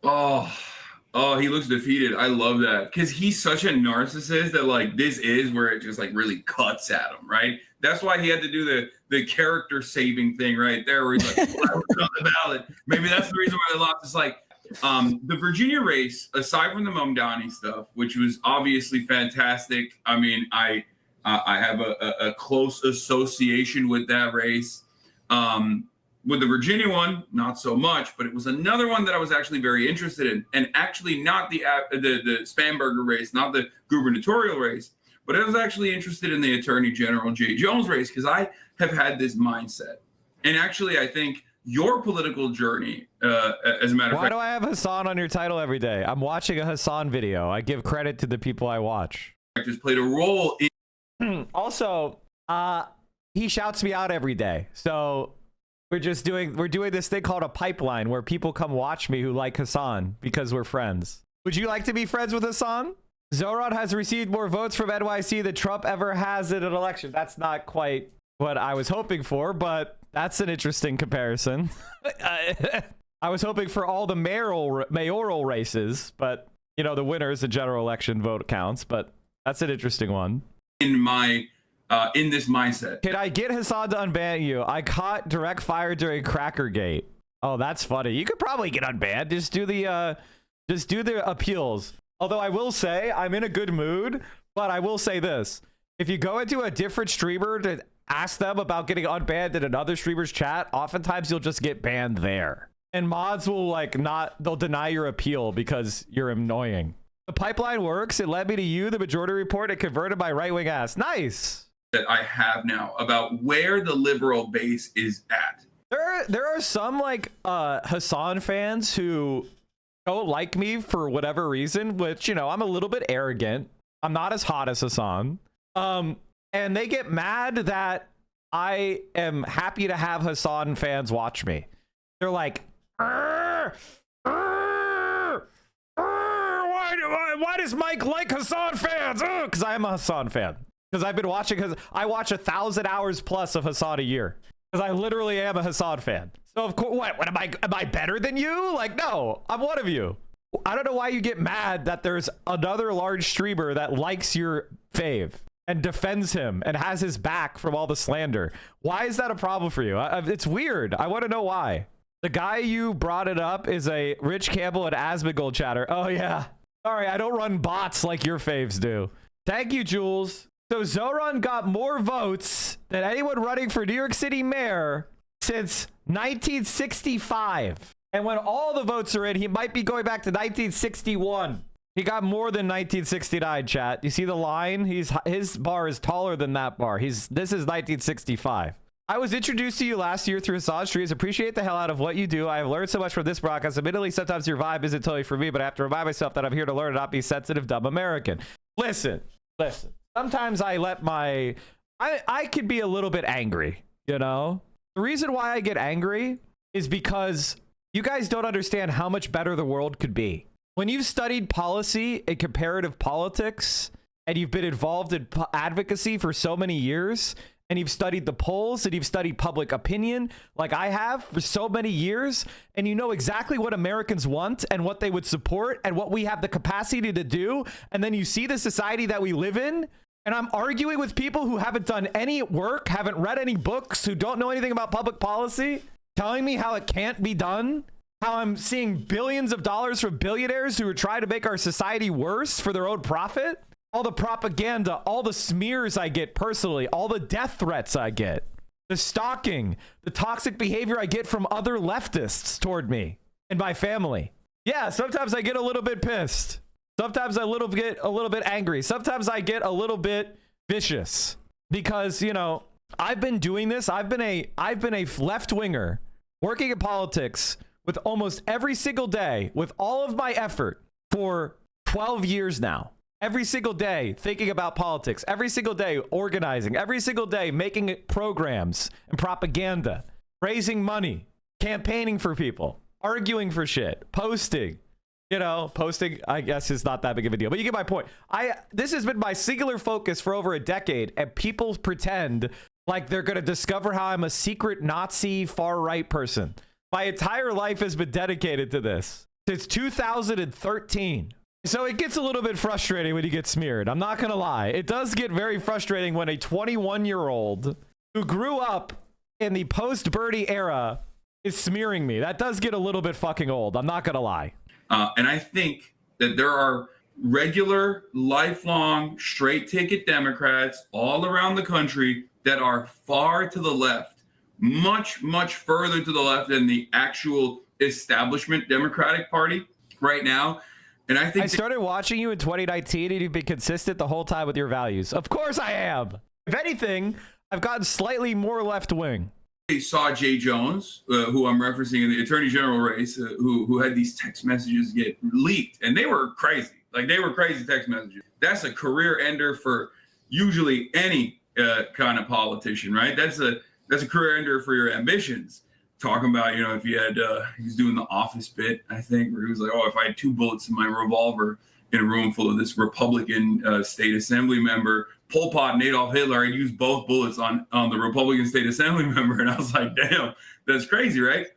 I: Oh, he looks defeated. I love that, because he's such a narcissist that like this is where it just like really cuts at him, right? That's why he had to do the character saving thing right there, where he's like, well, I was on the ballot. Maybe that's the reason why they lost. It's like the Virginia race, aside from the Mamdani stuff, which was obviously fantastic. I mean, I have a close association with that race. With the Virginia one, not so much, but it was another one that I was actually very interested in, and actually not the Spanberger race, not the gubernatorial race, but I was actually interested in the Attorney General Jay Jones race, because I have had this mindset. And actually, I think your political journey, as a matter of fact.
A: Why do I have Hassan on your title every day? I'm watching a Hassan video. I give credit to the people I watch.
I: Just played a role in.
A: Also, he shouts me out every day. So we're doing this thing called a pipeline where people come watch me who like Hassan because we're friends. Would you like to be friends with Hassan? Zohran has received more votes from NYC than Trump ever has in an election. That's not quite what I was hoping for, but that's an interesting comparison. I was hoping for all the mayoral races, but you know, the winners, the general election vote counts, but that's an interesting one.
I: In this mindset.
A: Can I get Hassan to unban you? I caught direct fire during Crackergate. Oh, that's funny. You could probably get unbanned. Just do the appeals. Although I will say I'm in a good mood, but I will say this. If you go into a different streamer to ask them about getting unbanned in another streamer's chat, oftentimes you'll just get banned there. And mods will they'll deny your appeal because you're annoying. The pipeline works. It led me to you, the majority report. It converted my right-wing ass. Nice.
I: That I have now about where the liberal base is at.
A: There are some Hassan fans who don't like me for whatever reason, which, I'm a little bit arrogant. I'm not as hot as Hassan. And they get mad that I am happy to have Hassan fans watch me. They're like, why does Mike like Hassan fans? Because I am a Hassan fan. Because I've been watching, I watch 1,000 hours plus of Hassan a year. Because I literally am a Hassan fan. So of course, what am I better than you? No, I'm one of you. I don't know why you get mad that there's another large streamer that likes your fave and defends him and has his back from all the slander. Why is that a problem for you? It's weird. I want to know why. The guy you brought it up is a Rich Campbell and Asmongold chatter. Oh yeah. Sorry, I don't run bots like your faves do. Thank you, Jules. So Zohran got more votes than anyone running for New York City mayor since 1965. And when all the votes are in, he might be going back to 1961. He got more than 1969, chat. You see the line? His bar is taller than that bar. This is 1965. I was introduced to you last year through Hassan streams. Appreciate the hell out of what you do. I have learned so much from this broadcast. Admittedly, sometimes your vibe isn't totally for me, but I have to remind myself that I'm here to learn and not be sensitive, dumb American. Listen. Sometimes I let I could be a little bit angry, The reason why I get angry is because you guys don't understand how much better the world could be. When you've studied policy and comparative politics, and you've been involved in advocacy for so many years, and you've studied the polls and you've studied public opinion like I have for so many years, and you know exactly what Americans want and what they would support and what we have the capacity to do, and then you see the society that we live in, and I'm arguing with people who haven't done any work, haven't read any books, who don't know anything about public policy, telling me how it can't be done, how I'm seeing billions of dollars from billionaires who are trying to make our society worse for their own profit. All the propaganda, all the smears I get personally, all the death threats I get, the stalking, the toxic behavior I get from other leftists toward me and my family. Yeah, sometimes I get a little bit pissed. Sometimes I get a little bit angry. Sometimes I get a little bit vicious because, I've been doing this. I've been a left winger working in politics with almost every single day with all of my effort for 12 years now. Every single day thinking about politics, every single day organizing, every single day making programs and propaganda, raising money, campaigning for people, arguing for shit, posting. Posting, I guess, is not that big of a deal, but you get my point. This has been my singular focus for over a decade, and people pretend like they're going to discover how I'm a secret Nazi far-right person. My entire life has been dedicated to this since 2013. So it gets a little bit frustrating when you get smeared. I'm not going to lie. It does get very frustrating when a 21-year-old who grew up in the post-Bernie era is smearing me. That does get a little bit fucking old. I'm not going to lie.
I: And I think that there are regular, lifelong, straight-ticket Democrats all around the country that are far to the left, much, much further to the left than the actual establishment Democratic Party right now. And I think
A: I started watching you in 2019 and you've been consistent the whole time with your values. Of course I am. If anything, I've gotten slightly more left wing.
I: I saw Jay Jones, who I'm referencing in the Attorney General race, who had these text messages get leaked, and they were crazy. They were crazy text messages. That's a career ender for usually any kind of politician, right? That's a career ender for your ambitions. Talking about, if you had, he's doing the Office bit, I think, where he was like, if I had 2 bullets in my revolver in a room full of this Republican state assembly member, Pol Pot and Adolf Hitler, I'd use both bullets on the Republican state assembly member. And I was like, damn, that's crazy, right?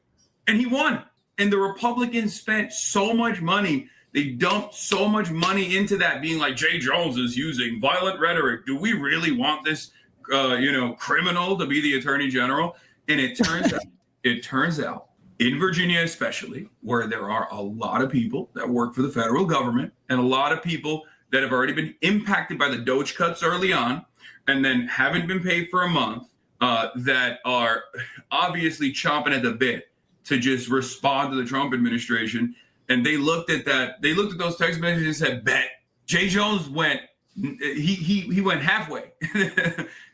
I: And he won. And the Republicans spent so much money. They dumped so much money into that, being like, Jay Jones is using violent rhetoric. Do we really want this, criminal to be the Attorney General? And it turns out, in Virginia especially, where there are a lot of people that work for the federal government and a lot of people that have already been impacted by the Doge cuts early on and then haven't been paid for a month, that are obviously chomping at the bit to just respond to the Trump administration. And they looked at that. They looked at those text messages and said, bet. Jay Jones went, he went halfway.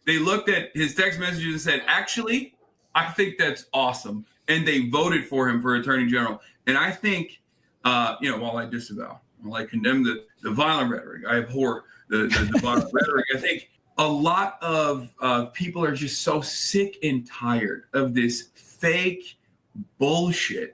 I: They looked at his text messages and said, actually, I think that's awesome. And they voted for him for attorney general. And I think, while I disavow, while I condemn the violent rhetoric, I abhor the violent rhetoric. I think a lot of people are just so sick and tired of this fake bullshit,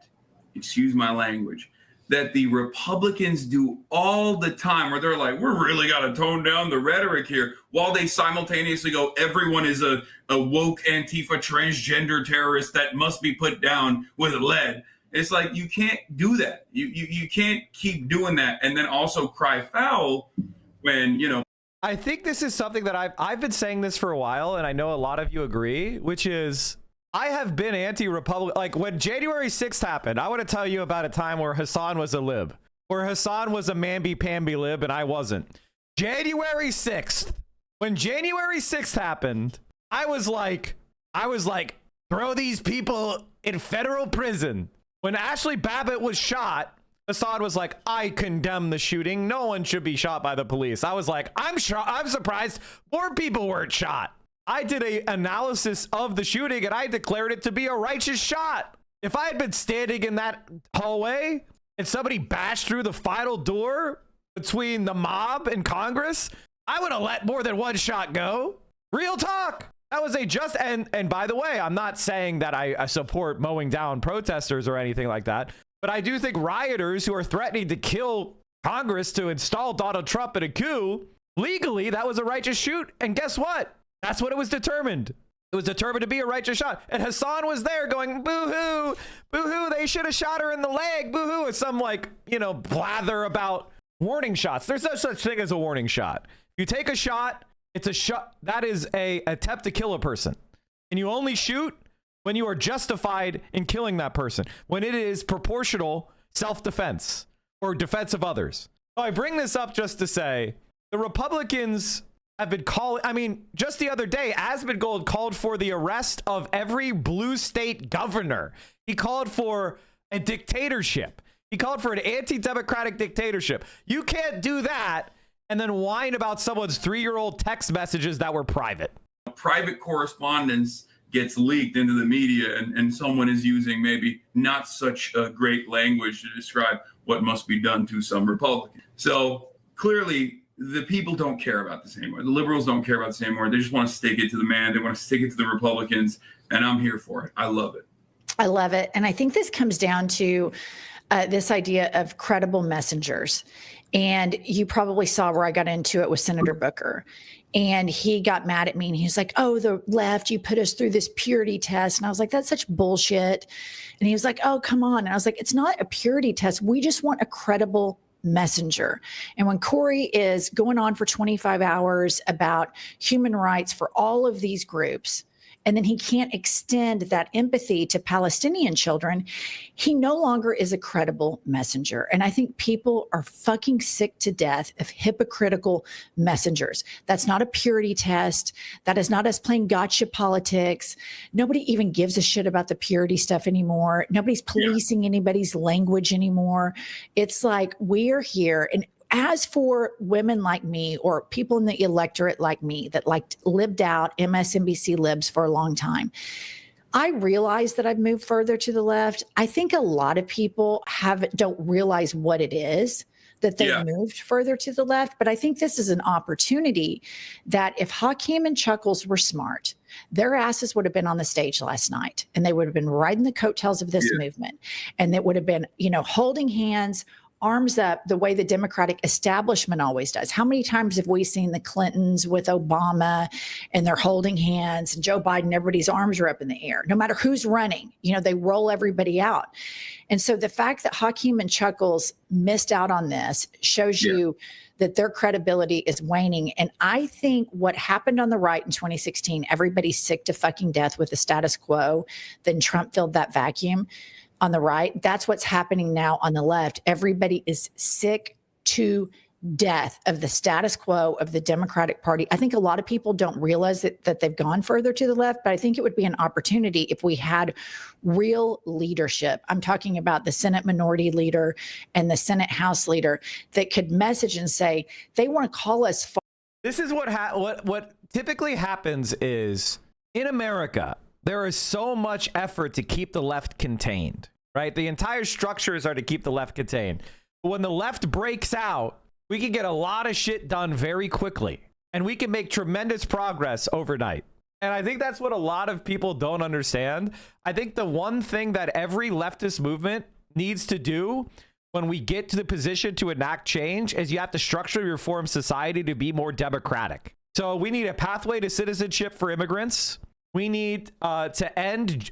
I: excuse my language, that the Republicans do all the time, where they're like, we're really got to tone down the rhetoric here, while they simultaneously go, everyone is a woke Antifa transgender terrorist that must be put down with lead. It's like, you can't do that. You can't keep doing that and then also cry foul when,
A: I think this is something that I've been saying this for a while, and I know a lot of you agree, which is I have been anti-Republican. Like when January 6th happened, I want to tell you about a time where Hassan was a lib, where Hassan was a mamby-pamby lib and I wasn't. January 6th, when January 6th happened, I was like, throw these people in federal prison. When Ashley Babbitt was shot, Hassan was like, I condemn the shooting. No one should be shot by the police. I was like, I'm surprised more people weren't shot. I did an analysis of the shooting and I declared it to be a righteous shot. If I had been standing in that hallway and somebody bashed through the final door between the mob and Congress, I would have let more than one shot go. Real talk. That was a just, and by the way, I'm not saying that I support mowing down protesters or anything like that, but I do think rioters who are threatening to kill Congress to install Donald Trump in a coup, legally, that was a righteous shoot. And guess what? That's what it was determined. It was determined to be a righteous shot. And Hassan was there going, boo-hoo, boo-hoo, they should have shot her in the leg, boo-hoo. It's some blather about warning shots. There's no such thing as a warning shot. You take a shot, it's a shot. That is a attempt to kill a person. And you only shoot when you are justified in killing that person, when it is proportional self-defense or defense of others. So I bring this up just to say the Republicans have been calling, just the other day, Asmongold called for the arrest of every blue state governor. He called for a dictatorship. He called for an anti-democratic dictatorship. You can't do that and then whine about someone's 3-year-old text messages that were private.
I: Private correspondence gets leaked into the media and someone is using maybe not such a great language to describe what must be done to some Republicans. So clearly the people don't care about this anymore. The liberals don't care about this anymore. They just want to stick it to the man. They want to stick it to the Republicans, and I'm here for it. I love it.
F: I love it. And I think this comes down to this idea of credible messengers. And you probably saw where I got into it with Senator Booker. And he got mad at me and he's like, oh, the left, you put us through this purity test. And I was like, that's such bullshit. And he was like, oh, come on. And I was like, it's not a purity test. We just want a credible messenger. And when Corey is going on for 25 hours about human rights for all of these groups, and then he can't extend that empathy to Palestinian children, he no longer is a credible messenger. And I think people are fucking sick to death of hypocritical messengers. That's not a purity test. That is not us playing gotcha politics. Nobody even gives a shit about the purity stuff anymore. Nobody's policing anybody's language anymore. It's like, we're here. And as for women like me or people in the electorate like me that lived out MSNBC libs for a long time, I realize that I've moved further to the left. I think a lot of people don't realize what it is that they moved further to the left. But I think this is an opportunity that if Hakeem and Chuckles were smart, their asses would have been on the stage last night and they would have been riding the coattails of this movement. And it would have been, holding hands, arms up the way the Democratic establishment always does. How many times have we seen the Clintons with Obama and they're holding hands and Joe Biden, everybody's arms are up in the air, no matter who's running, they roll everybody out. And so the fact that Hakeem and Chuckles missed out on this shows you that their credibility is waning. And I think what happened on the right in 2016, everybody's sick to fucking death with the status quo. Then Trump filled that vacuum. On the right, that's what's happening now on the left. Everybody is sick to death of the status quo of the Democratic Party. I think a lot of people don't realize that they've gone further to the left, but I think it would be an opportunity if we had real leadership. I'm talking about the Senate Minority Leader and the Senate House Leader that could message and say, they want to call us.
A: This is what typically happens is in America, there is so much effort to keep the left contained, right? The entire structures are to keep the left contained. But when the left breaks out, we can get a lot of shit done very quickly, and we can make tremendous progress overnight. And I think that's what a lot of people don't understand. I think the one thing that every leftist movement needs to do when we get to the position to enact change is you have to structurally reform society to be more democratic. So we need a pathway to citizenship for immigrants. We need to end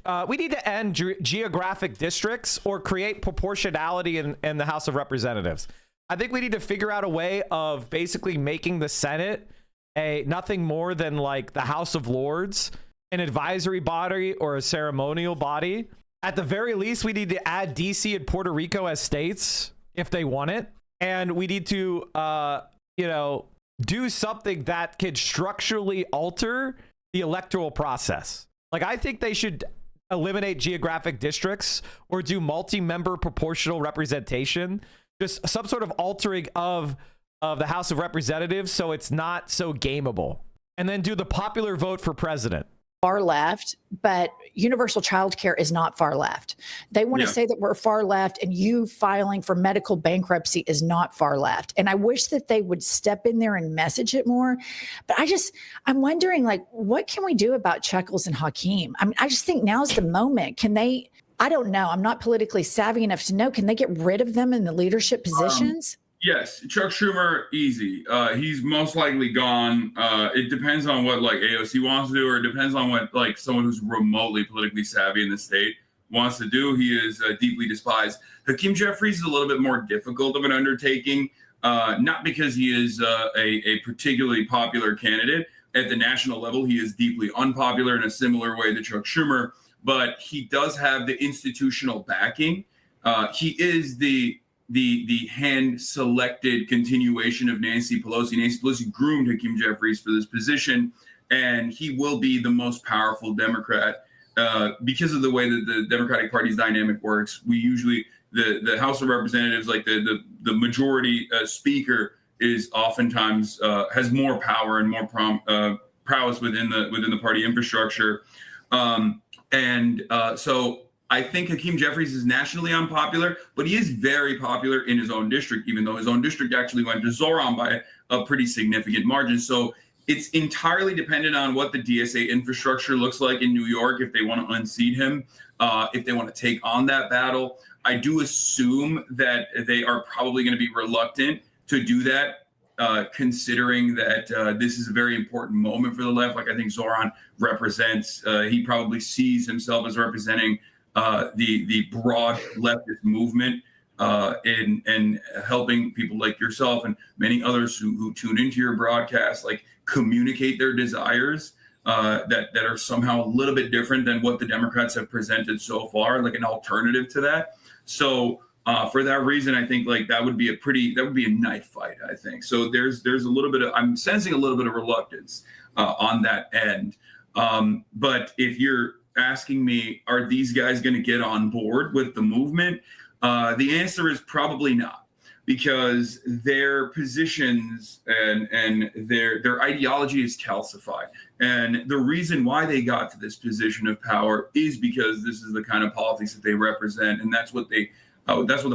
A: geographic districts or create proportionality in the House of Representatives. I think we need to figure out a way of basically making the Senate nothing more than like the House of Lords, an advisory body or a ceremonial body. At the very least, we need to add DC and Puerto Rico as states if they want it. And we need to, do something that could structurally alter the electoral process. Like, I think they should eliminate geographic districts or do multi-member proportional representation. Just some sort of altering of the House of Representatives so it's not so gameable. And then do the popular vote for president.
F: Far left, but universal child care is not far left. They want to say that we're far left, and you filing for medical bankruptcy is not far left. And I wish that they would step in there and message it more. But I'm wondering, like, what can we do about Chuckles and Hakeem? I mean, I just think now's the moment. Can they, I don't know. I'm not politically savvy enough to know. Can they get rid of them in the leadership positions?
I: Yes, Chuck Schumer, easy. He's most likely gone. It depends on what like AOC wants to do, or it depends on what like someone who's remotely politically savvy in the state wants to do. He is deeply despised. Hakeem Jeffries is a little bit more difficult of an undertaking, not because he is a particularly popular candidate. At the national level, he is deeply unpopular in a similar way to Chuck Schumer, but he does have the institutional backing. He is the hand-selected continuation of Nancy Pelosi. Nancy Pelosi groomed Hakeem Jeffries for this position, and he will be the most powerful Democrat because of the way that the Democratic Party's dynamic works. We usually, the House of Representatives, like the majority speaker, is oftentimes has more power and more prowess within the party infrastructure, so. I think Hakeem Jeffries is nationally unpopular, but he is very popular in his own district, even though his own district actually went to Zohran by a pretty significant margin. So it's entirely dependent on what the DSA infrastructure looks like in New York, if they want to unseat him, if they want to take on that battle. I do assume that they are probably going to be reluctant to do that, considering that this is a very important moment for the left. Like I think Zohran represents, he probably sees himself as representing the broad leftist movement and helping people like yourself and many others who tune into your broadcast, like communicate their desires that are somehow a little bit different than what the Democrats have presented so far, like an alternative to that. So for that reason, I think like that would be a knife fight, I think. So there's a little bit of, I'm sensing a little bit of reluctance on that end. But if you're asking me, are these guys going to get on board with the movement? The answer is probably not, because their positions and their ideology is calcified. And the reason why they got to this position of power is because this is the kind of politics that they represent, and that's what the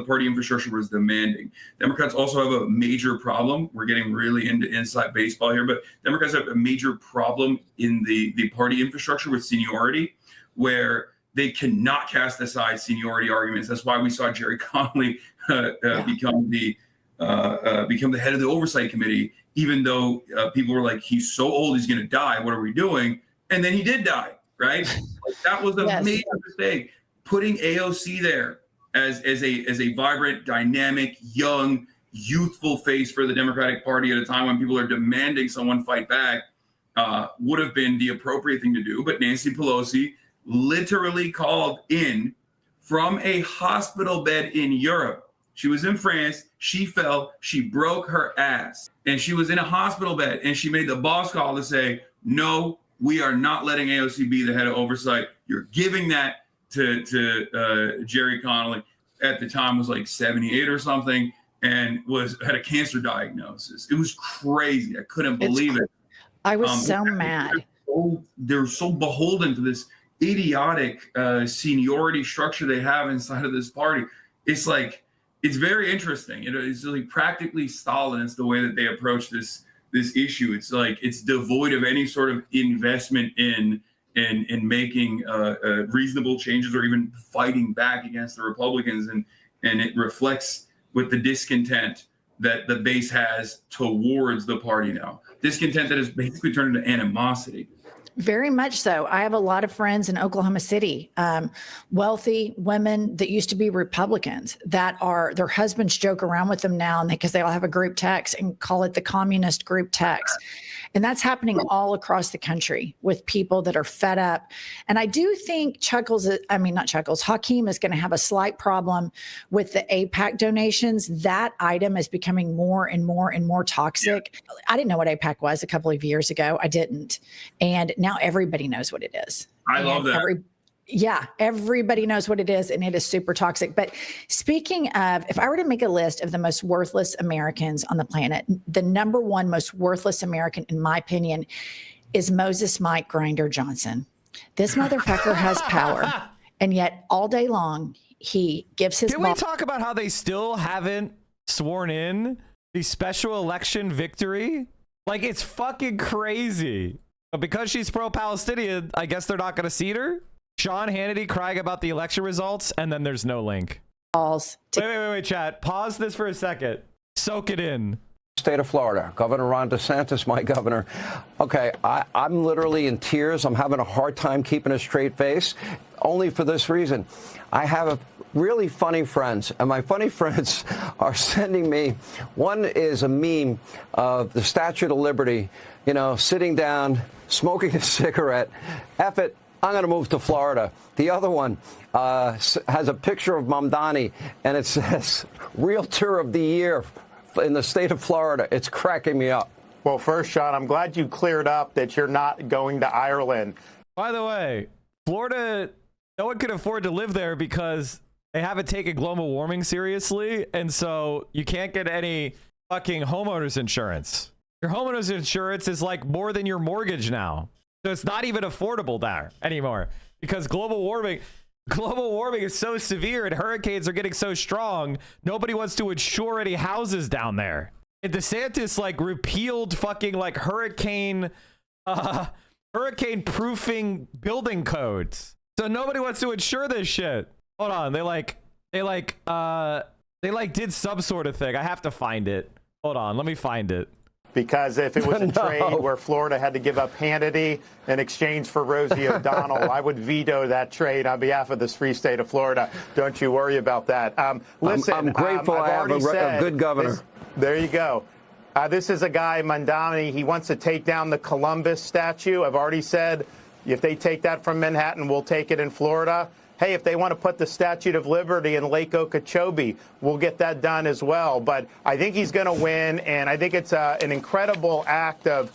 I: party infrastructure was demanding. Democrats also have a major problem. We're getting really into inside baseball here, but Democrats have a major problem in the party infrastructure with seniority, where they cannot cast aside seniority arguments. That's why we saw Jerry Connolly become the head of the oversight committee, even though people were like, he's so old, he's going to die. What are we doing? And then he did die, right? Like, that was a major mistake. Putting AOC there as a vibrant, dynamic, young, youthful face for the Democratic Party at a time when people are demanding someone fight back would have been the appropriate thing to do. But Nancy Pelosi literally called in from a hospital bed in Europe. She was in France. She fell. She broke her ass. And she was in a hospital bed. And she made the boss call to say, no, we are not letting AOC be the head of oversight. You're giving that to Jerry Connolly. At the time was like 78 or something, and had a cancer diagnosis. It was crazy. I couldn't believe it.
F: I was so mad.
I: They're so beholden to this idiotic seniority structure they have inside of this party. It's like, it's very interesting. It's like practically Stalinist the way that they approach this issue. It's like it's devoid of any sort of investment in making reasonable changes or even fighting back against the Republicans, and it reflects with the discontent that the base has towards the party now. Discontent that has basically turned into animosity.
F: Very much so. I have a lot of friends in Oklahoma City, wealthy women that used to be Republicans that are, their husbands joke around with them now, and because they all have a group text and call it the communist group text. And that's happening all across the country with people that are fed up. And I do think Hakeem is going to have a slight problem with the AIPAC donations. That item is becoming more and more and more toxic. Yeah. I didn't know what AIPAC was a couple of years ago. I didn't. And now everybody knows what it is.
I: I love that.
F: Everybody knows what it is, and it is super toxic. But speaking of, if I were to make a list of the most worthless Americans on the planet, the number one most worthless American, in my opinion, is Moses Mike Grinder Johnson. This motherfucker has power, and yet all day long he gives his.
A: Can we talk about how they still haven't sworn in the special election victory? Like, it's fucking crazy. But because she's pro-Palestinian, I guess they're not going to seat her. Sean Hannity crying about the election results, and then there's no link. Wait, chat. Pause this for a second. Soak it in.
O: State of Florida, Governor Ron DeSantis, my governor. Okay, I'm literally in tears. I'm having a hard time keeping a straight face, only for this reason. I have really funny friends, and my funny friends are sending me, one is a meme of the Statue of Liberty, you know, sitting down, smoking a cigarette. F it. I'm going to move to Florida. The other one has a picture of Mamdani, and it says, Realtor of the Year in the state of Florida. It's cracking me up.
Q: Well, first, Sean, I'm glad you cleared up that you're not going to Ireland.
A: By the way, Florida, no one can afford to live there because they haven't taken global warming seriously, and so you can't get any fucking homeowners insurance. Your homeowners insurance is like more than your mortgage now. So it's not even affordable there anymore because global warming is so severe and hurricanes are getting so strong. Nobody wants to insure any houses down there. And DeSantis like repealed fucking like hurricane proofing building codes. So nobody wants to insure this shit. Hold on. They did some sort of thing. I have to find it. Hold on. Let me find it.
Q: Because if it was a trade where Florida had to give up Hannity in exchange for Rosie O'Donnell, I would veto that trade on behalf of this free state of Florida. Don't you worry about that. Listen,
O: I'm grateful I have a good governor.
Q: There you go. This is a guy, Mamdani. He wants to take down the Columbus statue. I've already said if they take that from Manhattan, we'll take it in Florida. Hey, if they want to put the Statue of Liberty in Lake Okeechobee, we'll get that done as well. But I think he's going to win, and I think it's an incredible act of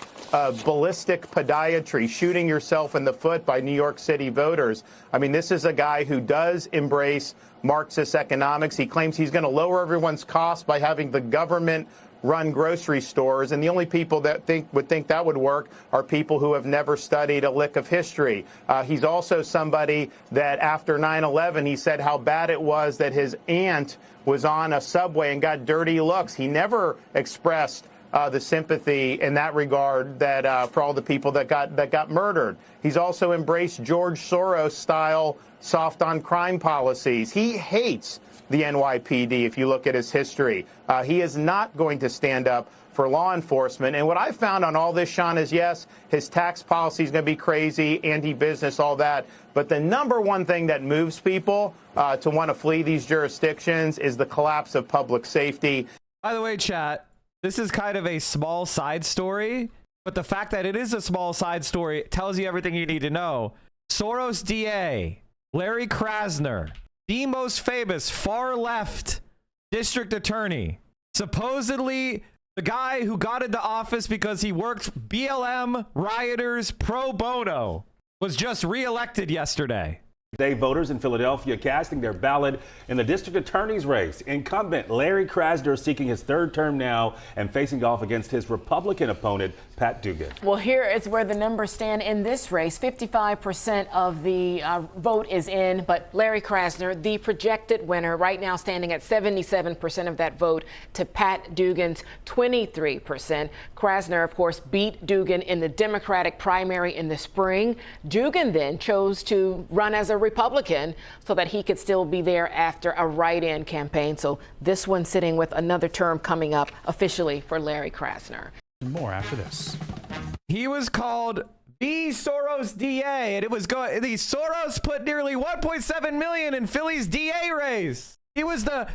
Q: ballistic podiatry, shooting yourself in the foot by New York City voters. I mean, this is a guy who does embrace Marxist economics. He claims he's going to lower everyone's costs by having the government run grocery stores, and the only people that would think that would work are people who have never studied a lick of history. He's also somebody that after 9/11, he said how bad it was that his aunt was on a subway and got dirty looks. He never expressed the sympathy in that regard that for all the people that got murdered. He's also embraced George Soros-style soft on crime policies. He hates the NYPD, if you look at his history. He is not going to stand up for law enforcement. And what I found on all this, Sean, is yes, his tax policy is going to be crazy, anti-business, all that. But the number one thing that moves people to want to flee these jurisdictions is the collapse of public safety.
A: By the way, chat, this is kind of a small side story, but the fact that it is a small side story tells you everything you need to know. Soros DA, Larry Krasner, the most famous far left district attorney, supposedly the guy who got into office because he worked BLM rioters pro bono, was just reelected yesterday.
R: Today, voters in Philadelphia casting their ballot in the district attorney's race. Incumbent Larry Krasner seeking his third term now and facing off against his Republican opponent, Pat Dugan.
S: Well, here is where the numbers stand in this race. 55% of the vote is in, but Larry Krasner, the projected winner, right now standing at 77% of that vote to Pat Dugan's 23%. Krasner, of course, beat Dugan in the Democratic primary in the spring. Dugan then chose to run as a Republican so that he could still be there after a write-in campaign. So this one sitting with another term coming up officially for Larry Krasner.
R: More after this.
A: He was called the Soros DA, and it was going. The Soros put nearly 1.7 million in Philly's DA race. He was the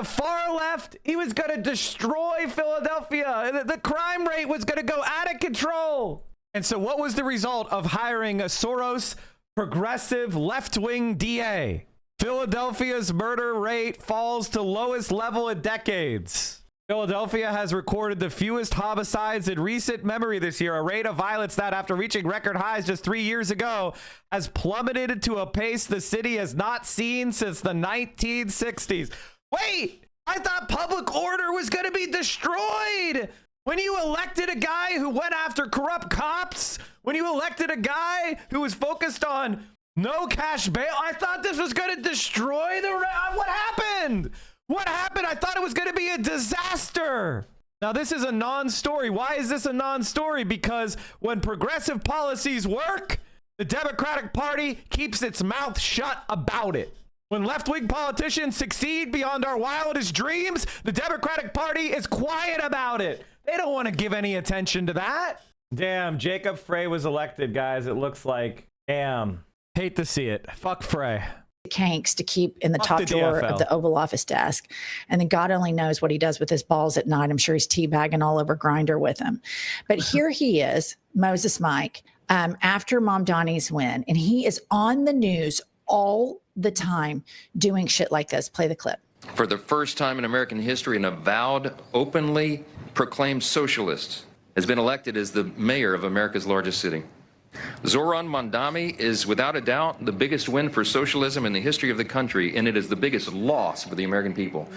A: far left. He was going to destroy Philadelphia. The crime rate was going to go out of control. And so, what was the result of hiring a Soros progressive left-wing DA? Philadelphia's murder rate falls to lowest level in decades. Philadelphia has recorded the fewest homicides in recent memory this year, a rate of violence that, after reaching record highs just 3 years ago, has plummeted to a pace the city has not seen since the 1960s. Wait, I thought public order was going to be destroyed. When you elected a guy who went after corrupt cops, when you elected a guy who was focused on no cash bail, I thought this was going to destroy what happened? What happened? I thought it was going to be a disaster. Now, this is a non-story. Why is this a non-story? Because when progressive policies work, the Democratic Party keeps its mouth shut about it. When left-wing politicians succeed beyond our wildest dreams, the Democratic Party is quiet about it. They don't want to give any attention to that. Damn, Jacob Frey was elected, guys. It looks like. Damn. Hate to see it. Fuck Frey.
F: Kanks to keep in the
A: Fuck
F: top
A: the
F: drawer
A: DFL.
F: of the Oval Office desk. And then God only knows what he does with his balls at night. I'm sure he's teabagging all over Grindr with him. But here he is, Moses Mike, after Mom Donnie's win. And he is on the news all the time doing shit like this. Play the clip.
U: For the first time in American history, an avowed, openly proclaimed socialist has been elected as the mayor of America's largest city. Zohran Mamdani is without a doubt the biggest win for socialism in the history of the country, and it is the biggest loss for the American people.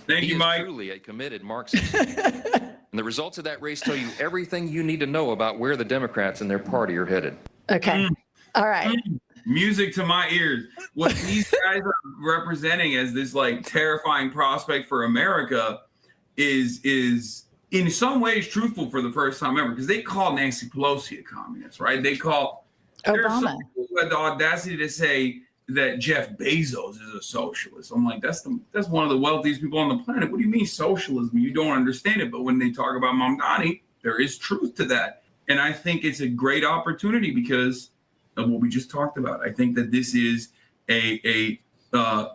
I: Thank you, Mike.
U: He is truly a committed Marxist. And the results of that race tell you everything you need to know about where the Democrats and their party are headed.
F: Okay. All right.
I: Music to my ears. What these guys are representing as this like terrifying prospect for America is in some ways truthful for the first time ever, because they call Nancy Pelosi a communist, right? They call
F: Obama.
I: Who had the audacity to say that Jeff Bezos is a socialist. I'm like, that's one of the wealthiest people on the planet. What do you mean socialism? You don't understand it. But when they talk about Mamdani, there is truth to that. And I think it's a great opportunity because of what we just talked about. I think that this is a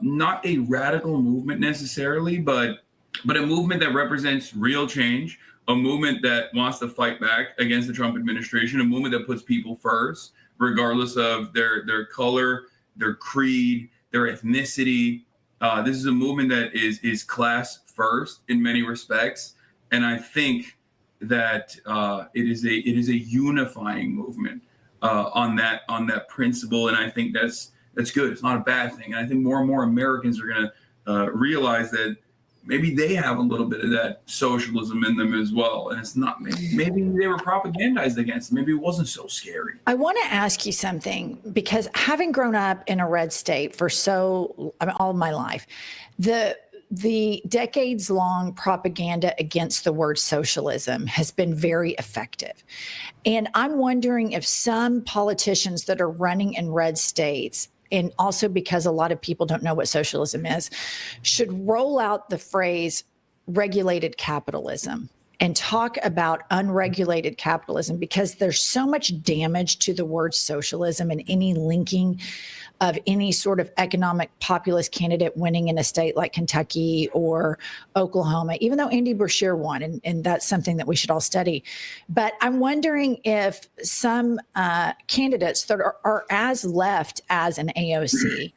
I: not a radical movement necessarily, but a movement that represents real change, a movement that wants to fight back against the Trump administration, a movement that puts people first, regardless of their color, their creed, their ethnicity. This is a movement that is class first in many respects, and I think that it is a unifying movement on that principle, and I think that's good. It's not a bad thing, and I think more and more Americans are going to realize that maybe they have a little bit of that socialism in them as well. And it's not, maybe they were propagandized against. Maybe it wasn't so scary.
F: I want to ask you something, because having grown up in a red state for all of my life, the decades-long propaganda against the word socialism has been very effective. And I'm wondering if some politicians that are running in red states, and also because a lot of people don't know what socialism is, should roll out the phrase regulated capitalism and talk about unregulated capitalism, because there's so much damage to the word socialism and any linking of any sort of economic populist candidate winning in a state like Kentucky or Oklahoma, even though Andy Beshear won, and that's something that we should all study. But I'm wondering if some candidates that are as left as an AOC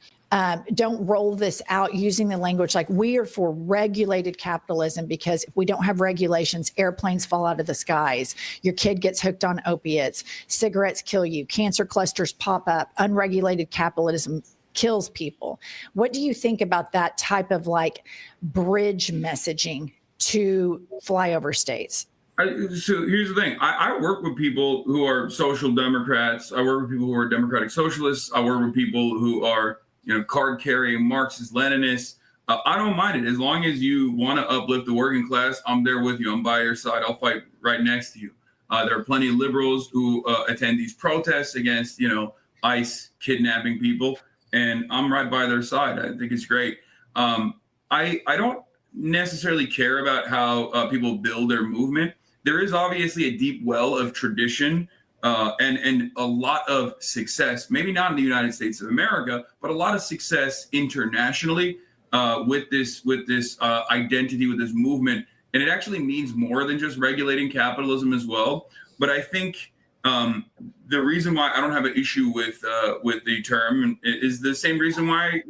F: don't roll this out using the language like we are for regulated capitalism, because if we don't have regulations, airplanes fall out of the skies, your kid gets hooked on opiates, cigarettes kill you, cancer clusters pop up, unregulated capitalism kills people. What do you think about that type of like bridge messaging to flyover states?
I: So here's the thing. I work with people who are social democrats. I work with people who are democratic socialists. I work with people who are, card-carrying Marxist Leninists. I don't mind it. As long as you want to uplift the working class, I'm there with you. I'm by your side. I'll fight right next to you. There are plenty of liberals who attend these protests against, ICE kidnapping people, and I'm right by their side. I think it's great. I don't necessarily care about how people build their movement. There is obviously a deep well of tradition and a lot of success, maybe not in the United States of America, but a lot of success internationally with this identity, with this movement. And it actually means more than just regulating capitalism as well. But I think the reason why I don't have an issue with the term is the same reason why,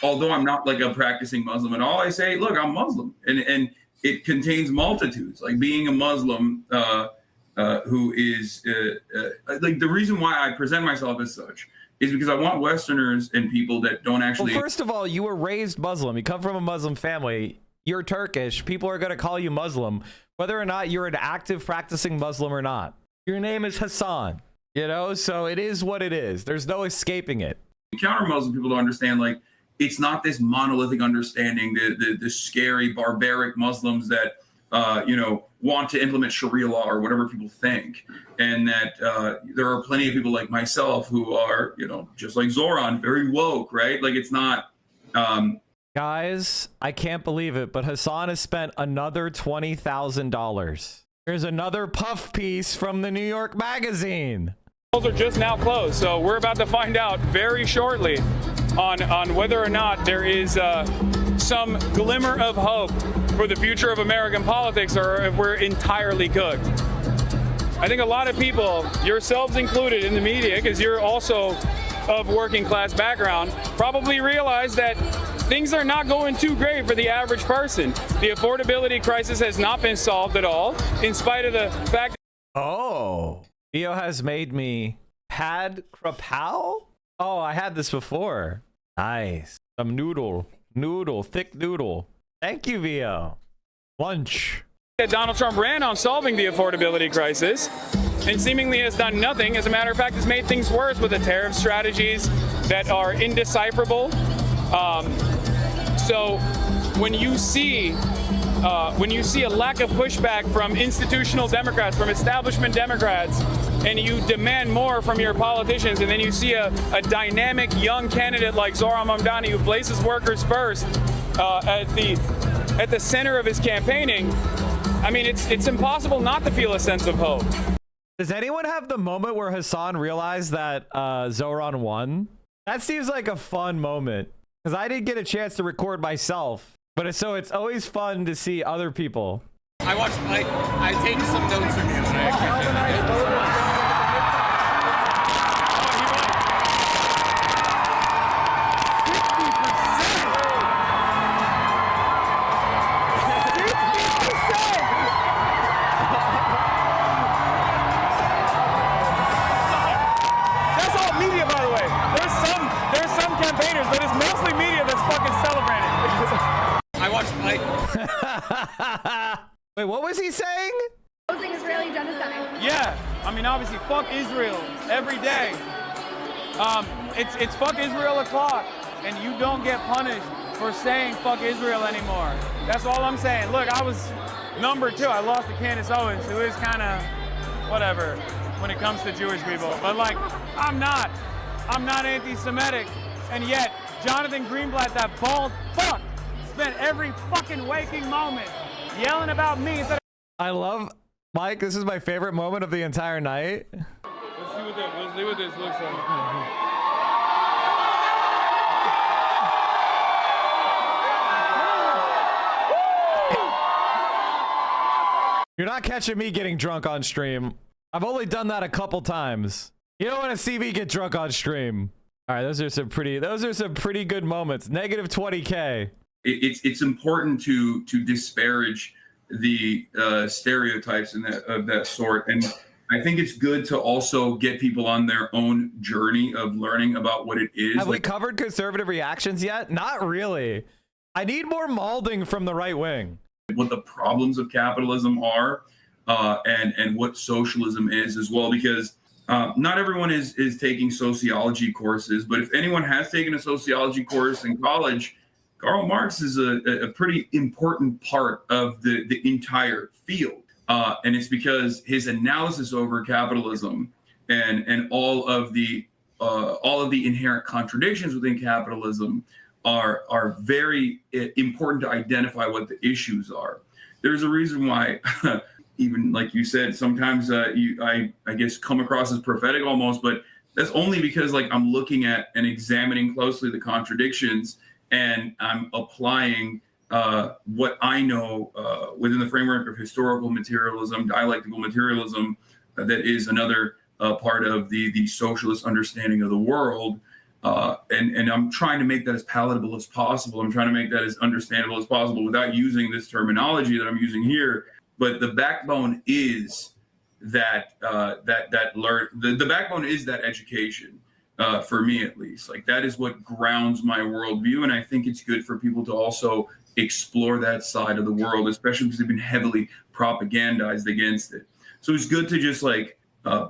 I: although I'm not like a practicing Muslim at all, I say, look, I'm Muslim. And it contains multitudes. Like being a Muslim who is like the reason why I present myself as such is because I want Westerners and people that don't actually.
A: Well, first of all, you were raised Muslim. You come from a Muslim family. You're Turkish. People are going to call you Muslim, whether or not you're an active practicing Muslim or not. Your name is Hassan, so it is what it is. There's no escaping it.
I: Counter Muslim people don't understand, like, it's not this monolithic understanding, the scary, barbaric Muslims that, want to implement Sharia law or whatever people think. And that there are plenty of people like myself who are, just like Zohran, very woke, right? Like it's not.
A: Guys, I can't believe it, but Hassan has spent another $20,000. There's another puff piece from the New York Magazine.
L: Polls are just now closed, so we're about to find out very shortly on whether or not there is some glimmer of hope for the future of American politics, or if we're entirely cooked. I think a lot of people, yourselves included in the media, because you're also of working class background, probably realize that things are not going too great for the average person. The affordability crisis has not been solved at all, in spite of the fact.
A: Oh, Theo has made me pad krapow. Oh, I had this before. Nice. Some thick noodle. Thank you, Vio. Lunch.
L: Donald Trump ran on solving the affordability crisis and seemingly has done nothing. As a matter of fact, has made things worse with the tariff strategies that are indecipherable. So when you see a lack of pushback from institutional Democrats, from establishment Democrats, and you demand more from your politicians, and then you see a dynamic young candidate like Zohran Mamdani who places workers first at the center of his campaigning, I mean, it's impossible not to feel a sense of hope.
A: Does anyone have the moment where Hassan realized that Zohran won? That seems like a fun moment, because I didn't get a chance to record myself, but it's always fun to see other people.
C: I take some notes from you, and I appreciate it.
A: Wait, what was he saying?
P: Opposing Israeli genocide.
L: Yeah, I mean, obviously, fuck Israel every day. It's fuck Israel o'clock, and you don't get punished for saying fuck Israel anymore. That's all I'm saying. Look, I was number 2. I lost to Candace Owens, who is kind of whatever when it comes to Jewish people. But like, I'm not anti-Semitic, and yet Jonathan Greenblatt, that bald fuck, spent every fucking waking moment yelling about me.
A: I love Mike. This is my favorite moment of the entire night.
L: Let's see what this looks like.
A: You're not catching me getting drunk on stream. I've only done that a couple times. You don't want to see me get drunk on stream. All right, those are some pretty good moments. Negative 20K.
I: It's important to disparage the stereotypes of that sort, and I think it's good to also get people on their own journey of learning about what it is.
A: Have we covered conservative reactions yet? Not really. I need more maulding from the right wing.
I: What the problems of capitalism are, and what socialism is as well, because not everyone is taking sociology courses, but if anyone has taken a sociology course in college, Karl Marx is a pretty important part of the entire field. And it's because his analysis over capitalism and all of the inherent contradictions within capitalism are very important to identify what the issues are. There's a reason why, even like you said, sometimes I guess come across as prophetic almost, but that's only because like I'm looking at and examining closely the contradictions, and I'm applying what I know within the framework of historical materialism, dialectical materialism, that is another part of the socialist understanding of the world. And I'm trying to make that as palatable as possible. I'm trying to make that as understandable as possible without using this terminology that I'm using here. But the backbone is that the backbone is that education. For me, at least, like that is what grounds my worldview, and I think it's good for people to also explore that side of the world, especially because they've been heavily propagandized against it. So it's good to just like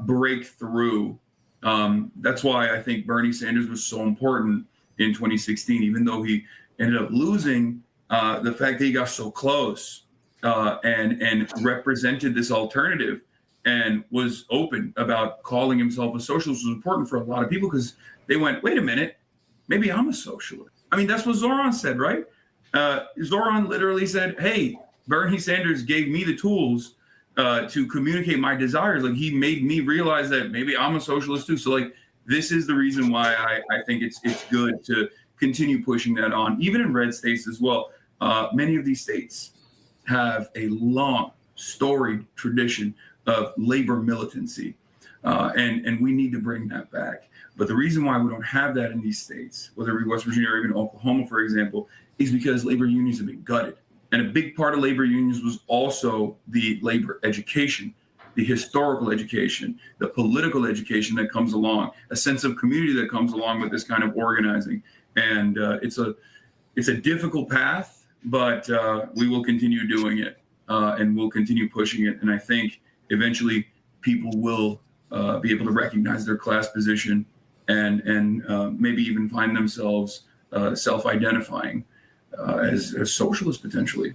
I: break through. That's why I think Bernie Sanders was so important in 2016, even though he ended up losing. The fact that he got so close and represented this alternative and was open about calling himself a socialist was important for a lot of people, because they went, wait a minute, maybe I'm a socialist. I mean, that's what Zohran said, right? Zohran literally said, hey, Bernie Sanders gave me the tools to communicate my desires. Like, he made me realize that maybe I'm a socialist too. So like, this is the reason why I think it's good to continue pushing that on, even in red states as well. Many of these states have a long, storied tradition of labor militancy, and we need to bring that back. But the reason why we don't have that in these states, whether it be West Virginia or even Oklahoma, for example, is because labor unions have been gutted. And a big part of labor unions was also the labor education, the historical education, the political education that comes along, a sense of community that comes along with this kind of organizing. And it's a difficult path, but we will continue doing it, and we'll continue pushing it. And I think eventually people will be able to recognize their class position and maybe even find themselves self-identifying as socialists potentially.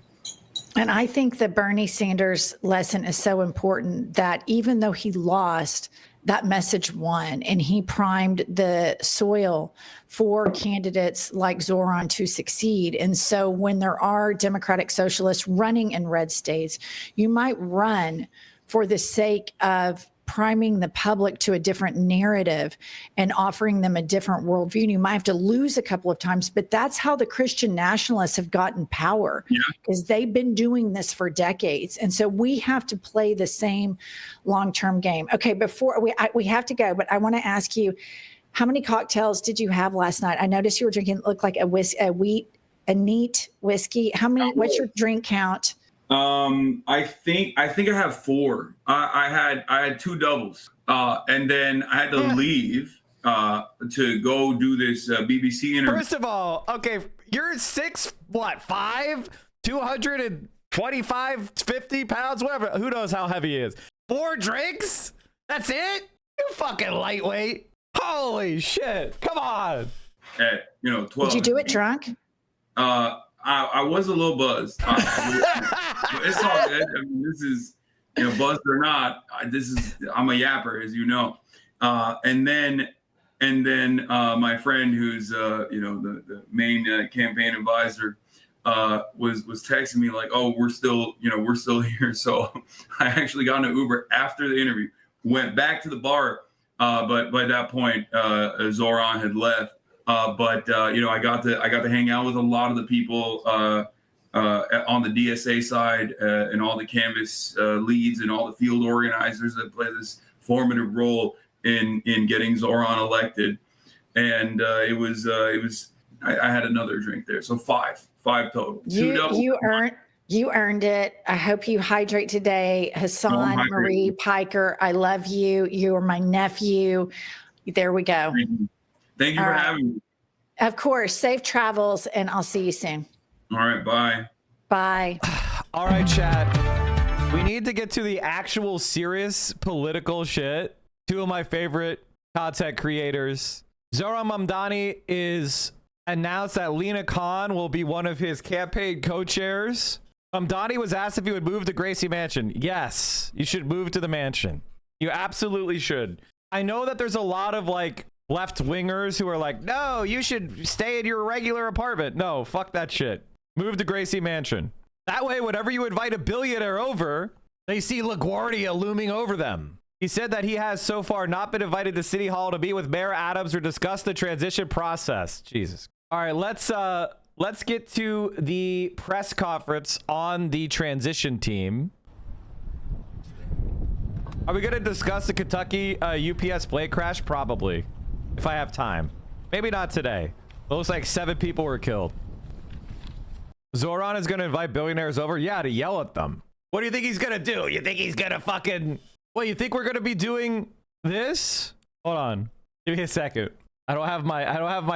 F: And I think the Bernie Sanders lesson is so important that even though he lost, that message won, and he primed the soil for candidates like Zohran to succeed. And so when there are Democratic socialists running in red states, you might run for the sake of priming the public to a different narrative and offering them a different worldview. And you might have to lose a couple of times, but that's how the Christian nationalists have gotten power, because they've been doing this for decades. And so we have to play the same long-term game. Okay, before we have to go, but I want to ask you, how many cocktails did you have last night? I noticed you were drinking, it looked like a neat whiskey. How many, what's your drink count?
I: I think I have 4. I had 2 doubles, and then I had to leave to go do this BBC interview.
A: First of all, okay, you're 6'5", 225, 50 pounds, whatever. Who knows how heavy he is? 4 drinks? That's it? You fucking lightweight. Holy shit! Come on.
I: At 12.
F: Did you do it drunk?
I: I was a little buzzed. It's all good. I mean, this is, buzzed or not, I'm a yapper, as you know. And then my friend, who's the main campaign advisor, was texting me like, "Oh, we're still here." So I actually got in an Uber after the interview, went back to the bar, but by that point, Zohran had left. But I got to hang out with a lot of the people on the DSA side and all the canvas leads and all the field organizers that play this formative role in getting Zohran elected. and it was I had another drink there, so five total. Two doubles.
F: You earned it. I hope you hydrate today. Hassan, Marie, Piker, I love you. You are my nephew. There we go.
I: Thank you for having me.
F: Of course. Safe travels, and I'll see you soon.
I: All right. Bye.
F: Bye.
A: All right, chat. We need to get to the actual serious political shit. Two of my favorite content creators. Zohran Mamdani is announced that Lina Khan will be one of his campaign co-chairs. Mamdani was asked if he would move to Gracie Mansion. Yes, you should move to the mansion. You absolutely should. I know that there's a lot of like left-wingers who are like, no, you should stay in your regular apartment. No, fuck that shit. Move to Gracie Mansion. That way, whenever you invite a billionaire over, they see LaGuardia looming over them. He said that he has so far not been invited to City Hall to meet with Mayor Adams or discuss the transition process. Jesus. All right, let's get to the press conference on the transition team. Are we going to discuss the Kentucky UPS blade crash? Probably, if I have time. Maybe not today. It looks like 7 people were killed. Zohran is going to invite billionaires over? Yeah, to yell at them. What do you think he's going to do? You think he's going to fucking... What, you think we're going to be doing this? Hold on. Give me a second. I don't have my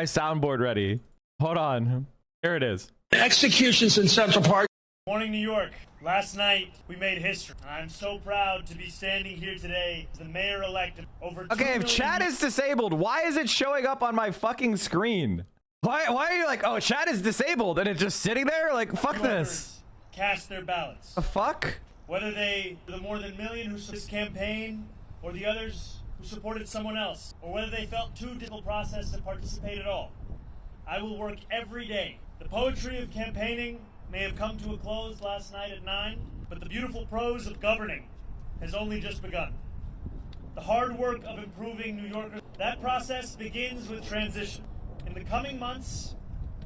A: soundboard ready. Hold on. Here it is.
W: Executions in Central Park. Morning, New York. Last night, we made history. I'm so proud to be standing here today as the mayor-elect of over...
A: Okay, if chat is disabled, why is it showing up on my fucking screen? Why are you like, oh, chat is disabled and it's just sitting there? Like, fuck this.
W: Cast their ballots.
A: The fuck?
W: Whether they, the more than million who supported this campaign, or the others who supported someone else, or whether they felt too difficult process to participate at all. I will work every day. The poetry of campaigning may have come to a close last night at 9, but the beautiful prose of governing has only just begun. The hard work of improving New Yorkers, that process begins with transition. In the coming months,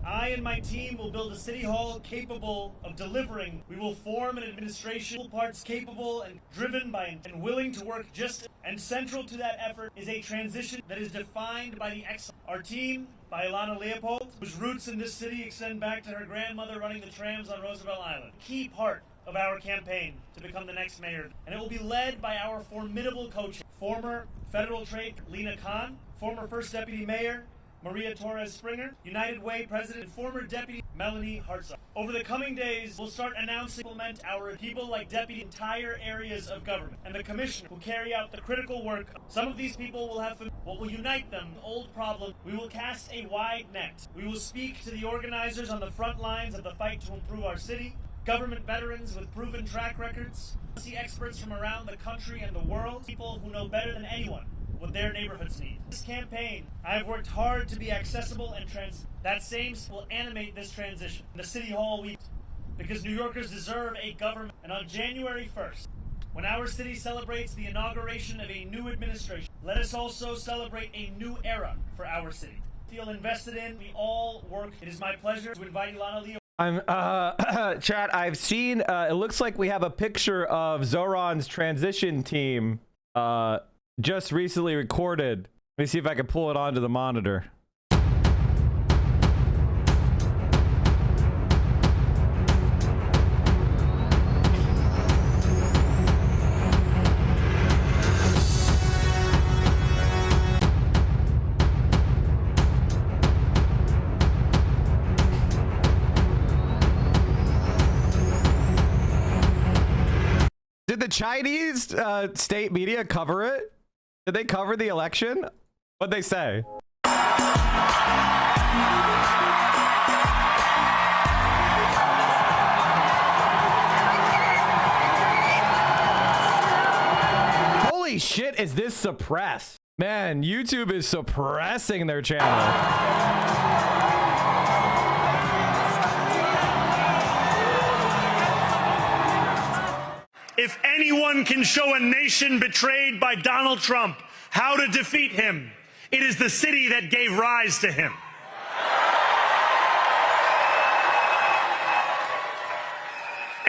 W: I and my team will build a city hall capable of delivering. We will form an administration parts capable and driven by and willing to work just, and central to that effort is a transition that is defined by the excellence. Our team, by Ilana Leopold, whose roots in this city extend back to her grandmother running the trams on Roosevelt Island. Key part of our campaign to become the next mayor. And it will be led by our formidable coach, former federal trade Lina Khan, former first deputy mayor Maria Torres Springer, United Way president and former deputy Melanie Hartzog. Over the coming days, we'll start announcing implement our people like deputy entire areas of government and the commissioner who carry out the critical work. Some of these people will have what will unite them, old problem. We will cast a wide net. We will speak to the organizers on the front lines of the fight to improve our city, government veterans with proven track records, policy experts from around the country and the world, people who know better than anyone what their neighborhoods need. This campaign, I have worked hard to be accessible and that same will animate this transition. The City Hall week, because New Yorkers deserve a government. And on January 1st, when our city celebrates the inauguration of a new administration, let us also celebrate a new era for our city. Feel invested in, we all work. It is my pleasure to invite Ilana Leo.
A: Chat, I've seen, it looks like we have a picture of Zohran's transition team, just recently recorded. Let me see if I can pull it onto the monitor. Did the Chinese state media cover it? Did they cover the election? What'd they say? Holy shit, is this suppressed? Man, YouTube is suppressing their channel.
W: If anyone can show a nation betrayed by Donald Trump how to defeat him, it is the city that gave rise to him.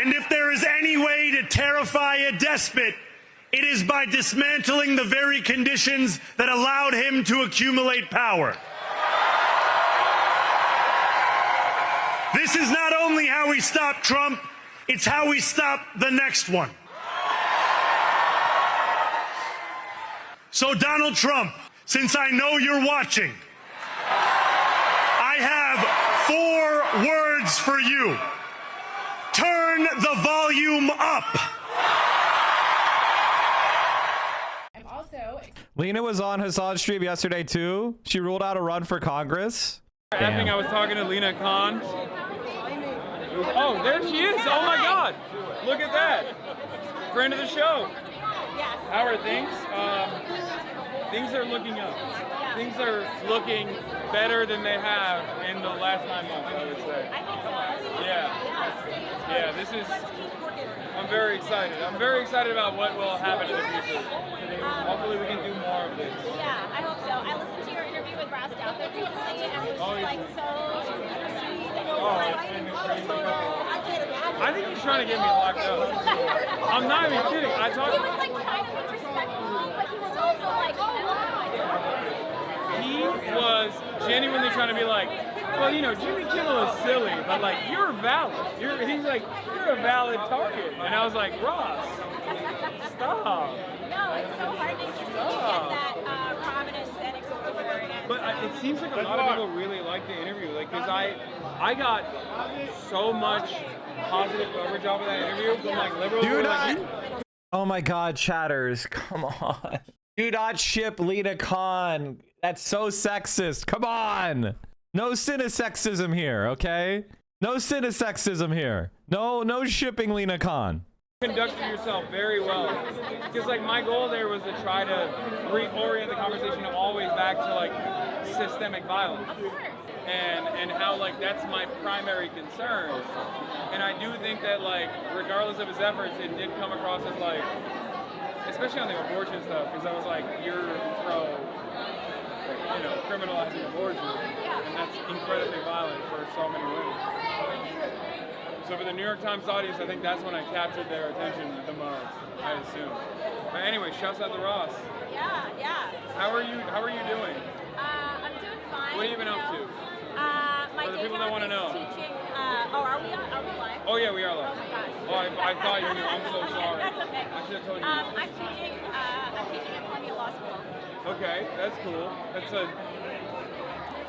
W: And if there is any way to terrify a despot, it is by dismantling the very conditions that allowed him to accumulate power. This is not only how we stop Trump, it's how we stop the next one. So Donald Trump, since I know you're watching, I have 4 words for you. Turn the volume up.
A: Lena was on Hassan's stream yesterday too. She ruled out a run for Congress.
L: I think I was talking to Lena Khan. Oh, there she is. Oh my God. Look at that. Friend of the show. How are things? Things are looking up. Things are looking better than they have in the last 9 months, I would say. Yeah. Yeah, this is, I'm very excited. I'm very excited about what will happen in the future. Hopefully we can do more of this.
M: Yeah, I hope so. I listened to your interview with Ross Douthat recently, and it was just like so sweet.
L: I think he's trying to get me locked up. I'm not even kidding. I talked.
M: He was like trying to be respectful, but he was also like,
L: he was genuinely trying to be like, well, you know, Jimmy Kimmel is silly, but like, you're valid. He's like, you're a valid target. And I was like, Ross, stop.
M: No, it's so heartening to see you get that prominence and exposure.
L: But it seems like a lot of people really like the interview, like, because I got so much positive coverage off of that interview from like liberals.
A: Do
L: not.
A: not. Oh my God, chatters, come on. Do not ship Lena Khan. That's so sexist. Come on. No cynisexism here, okay? No cynisexism here. No shipping Lena Khan.
L: Conducted yourself very well, because like my goal there was to try to reorient the conversation always back to like systemic violence and how like that's my primary concern. And I do think that like regardless of his efforts, it did come across as like, especially on the abortion stuff, because I was like, you're pro, you know, criminalizing abortion, and that's incredibly violent for so many women. So for the New York Times audience, I think that's when I captured their attention the most, I assume. But anyway, shouts out to Ross.
M: Yeah.
L: How are you doing?
M: I'm doing fine.
L: What have you been up to?
M: My
L: For the
M: day
L: people that
M: job
L: want to
M: is
L: know.
M: teaching. Are we live?
L: Oh yeah, we are live.
M: Oh my gosh.
L: Oh, I thought you knew. I'm so sorry.
M: That's okay.
L: I should have told you.
M: I'm teaching at Columbia Law School.
L: Okay, that's cool. That's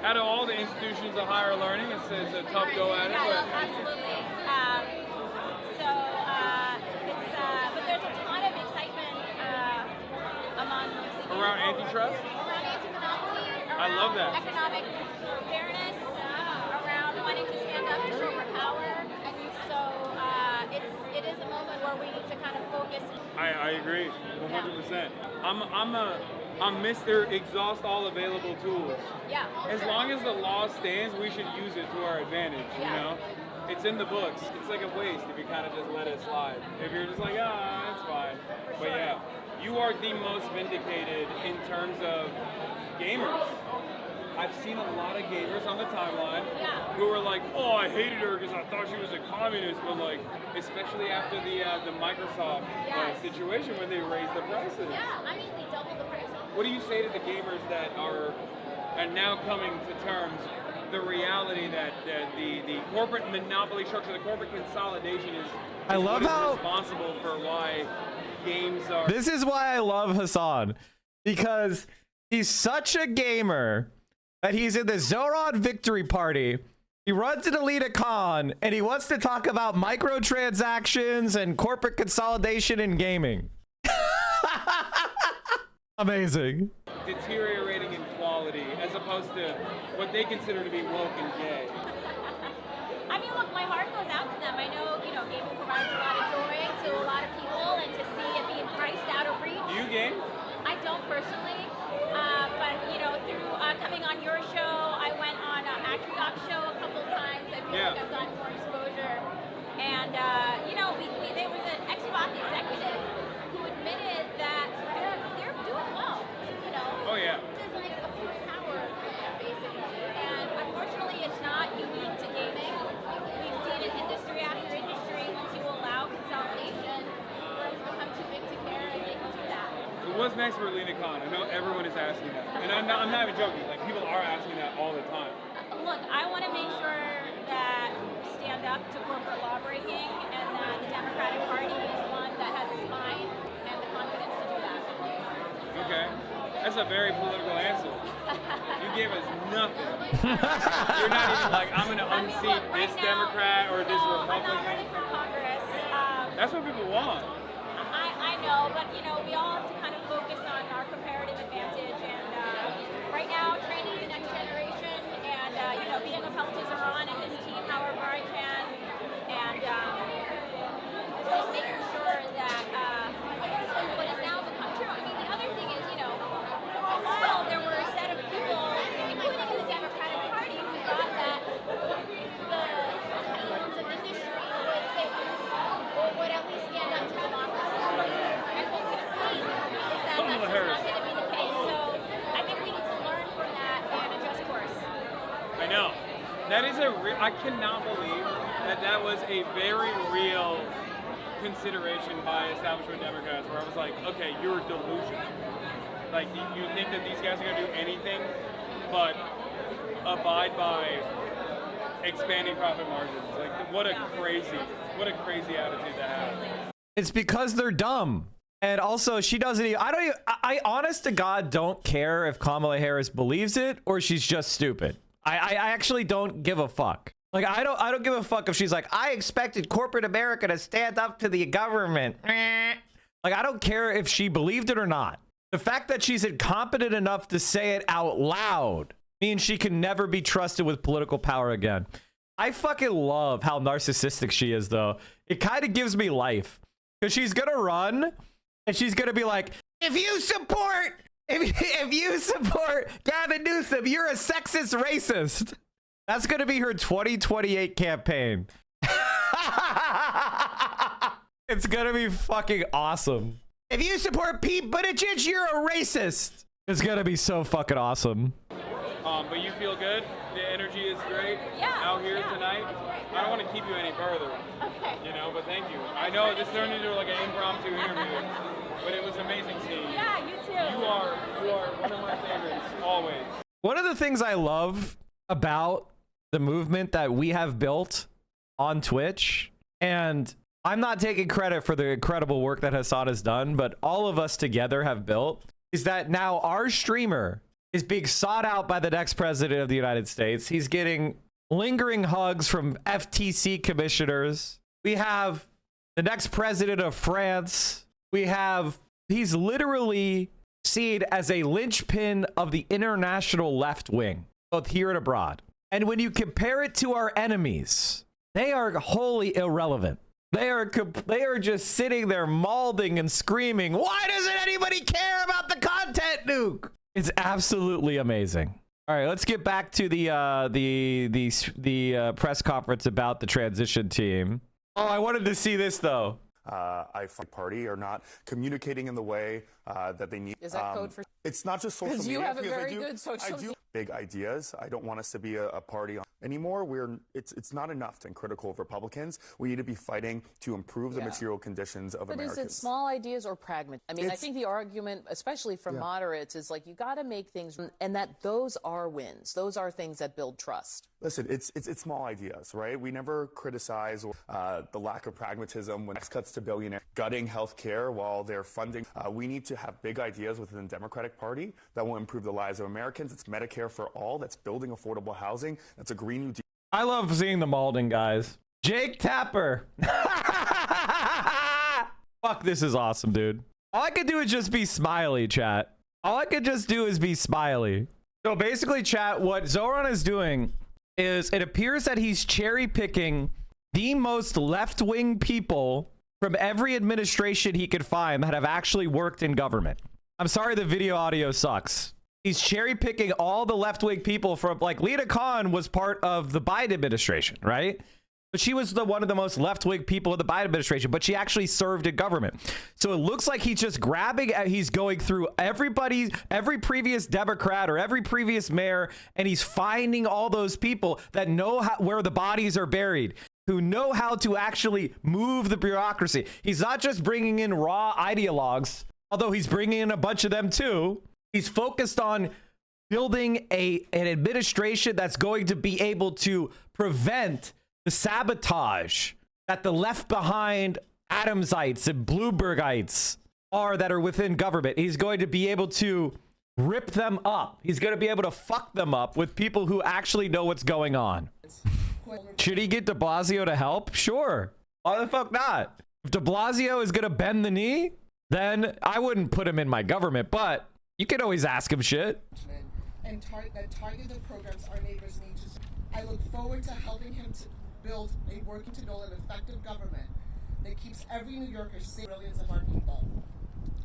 L: out of all the institutions of higher learning, it's a tough go at it.
M: Yeah,
L: But
M: absolutely. But there's a ton of excitement among
L: around antitrust.
M: around anti-monopoly,
L: I love that.
M: economic fairness, around wanting to stand up to corporate power. So it is a moment where we need to kind of focus.
L: I agree, 100%. I'm Mr. Exhaust all available tools.
M: Yeah.
L: As long as the law stands, we should use it to our advantage, you know? It's in the books. It's like a waste if you kind of just let it slide. If you're just like, it's fine. But yeah, you are the most vindicated in terms of gamers. I've seen a lot of gamers on the timeline who were like, oh, I hated her because I thought she was a communist, but like, especially after the Microsoft situation when they raised the prices.
M: Yeah, I mean, they doubled the prices.
L: What do you say to the gamers that are now coming to terms the reality that the corporate monopoly structure, the corporate consolidation is responsible for why games are...
A: This is why I love Hassan, because he's such a gamer that he's in the Zohran victory party. He runs into Lena Khan and he wants to talk about microtransactions and corporate consolidation in gaming. Amazing.
L: Deteriorating in quality as opposed to what they consider to be woke and gay.
M: I mean, look, my heart goes out to them. I know, gaming provides a lot of joy to a lot of people, and to see it being priced out of reach.
L: Do you game?
M: I don't personally, but through coming on your show, I went on Atriot's show a couple of times. I feel like I've gotten more exposure, and there was an Xbox executive who admitted that they're doing well.
L: Oh yeah.
M: This is like a pure power, basically, and unfortunately, it's not unique to gaming. We've seen it industry after industry. Once you allow consolidation, firms become too big to care, and they can do that.
L: So what's next for Lena Khan? I know everyone is asking that, and I'm not even joking. Like, people are asking that all the time.
M: Look, I want to make sure that stand up to corporate lawbreaking, and that the Democratic Party is one that has the spine and the confidence to do that.
L: Okay. That's a very political answer. You gave us nothing. You're not even like, I'm going to unseat this Democrat or this Republican.
M: I'm not running for Congress.
L: That's what people want.
M: I know, but you know, we all have to kind of focus on our comparative advantage, and right now, training the next generation, and you know, being a help to Zohran and his team however I can, and just making sure that what is now become true. I mean, the other thing is, you know, for a while there were a set of people, including the Democratic Party, who thought that the titans of industry would save us, or would at least stand up to democracy. And what we've seen is that that's just not going to be the case. So I think we need to learn from that and adjust course.
L: I know. That is I cannot believe that that was a very real consideration by establishment Democrats, where I was like, okay, you're delusional. Like, you think that these guys are going to do anything but abide by expanding profit margins? Like, what a crazy attitude to have.
A: It's because they're dumb. And also, she doesn't even, I honest to God don't care if Kamala Harris believes it or she's just stupid. I actually don't give a fuck. Like, I don't give a fuck if she's like, I expected corporate America to stand up to the government. Like, I don't care if she believed it or not. The fact that she's incompetent enough to say it out loud means she can never be trusted with political power again. I fucking love how narcissistic she is, though. It kind of gives me life. Because she's going to run, and she's going to be like, if you support Gavin Newsom, you're a sexist racist. That's going to be her 2028 campaign. It's going to be fucking awesome. If you support Pete Buttigieg, you're a racist. It's going to be so fucking awesome.
L: But you feel good? The energy is great?
M: Yeah.
L: Out here tonight? I don't want to keep you any further.
M: Okay.
L: You know, but thank you. I know this turned into like an impromptu interview, but it was amazing seeing you.
M: Yeah, you too.
L: You are one of my favorites, always.
A: One of the things I love about the movement that we have built on Twitch, and I'm not taking credit for the incredible work that Hassan has done, but all of us together have built, is that now our streamer is being sought out by the next president of the United States. He's getting lingering hugs from FTC commissioners. We have the next president of France. He's literally seen as a linchpin of the international left wing, both here and abroad. And when you compare it to our enemies, they are wholly irrelevant. They are just sitting there mauling and screaming, why doesn't anybody care about the content nuke? It's absolutely amazing. All right, let's get back to the press conference about the transition team. Oh, I wanted to see this though.
E: I find party are not communicating in the way that they need.
G: Is that code for?
E: It's not just social media.
G: You have a very good social media.
E: Big ideas. I don't want us to be a party anymore. It's not enough to be critical of Republicans. We need to be fighting to improve the material conditions of Americans.
G: But is it small ideas or pragmatic? I mean, I think the argument, especially from moderates, is like you got to make things, and that those are wins. Those are things that build trust.
E: Listen, it's small ideas, right? We never criticize the lack of pragmatism when it cuts to billionaires gutting health care while they're funding. We need to have big ideas within the Democratic Party that will improve the lives of Americans. It's Medicare for all. That's building affordable housing. That's a Green New Deal.
A: I love seeing the Malden guys. Jake Tapper. Fuck, this is awesome, dude. All I could do is just be smiley, chat. All I could just do is be smiley. So basically, chat, what Zohran is doing is it appears that he's cherry picking the most left-wing people from every administration he could find that have actually worked in government. I'm sorry the video audio sucks. He's cherry picking all the left-wing people from, like, Lena Khan was part of the Biden administration, right? But she was one of the most left-wing people in the Biden administration, but she actually served in government. So it looks like he's just he's going through every previous Democrat or every previous mayor, and he's finding all those people that know where the bodies are buried, who know how to actually move the bureaucracy. He's not just bringing in raw ideologues, although he's bringing in a bunch of them too. He's focused on building an administration that's going to be able to prevent the sabotage that the left behind Adamsites and Bloombergites are that are within government. He's going to be able to rip them up. He's going to be able to fuck them up with people who actually know what's going on. Should he get de Blasio to help? Sure. Why the fuck not? If de Blasio is going to bend the knee, then I wouldn't put him in my government, but you can always ask him shit.
H: And that targeted programs our neighbors need to. I look forward to helping him to build a working to build an effective government that keeps every New Yorker safe. Brilliance of our people.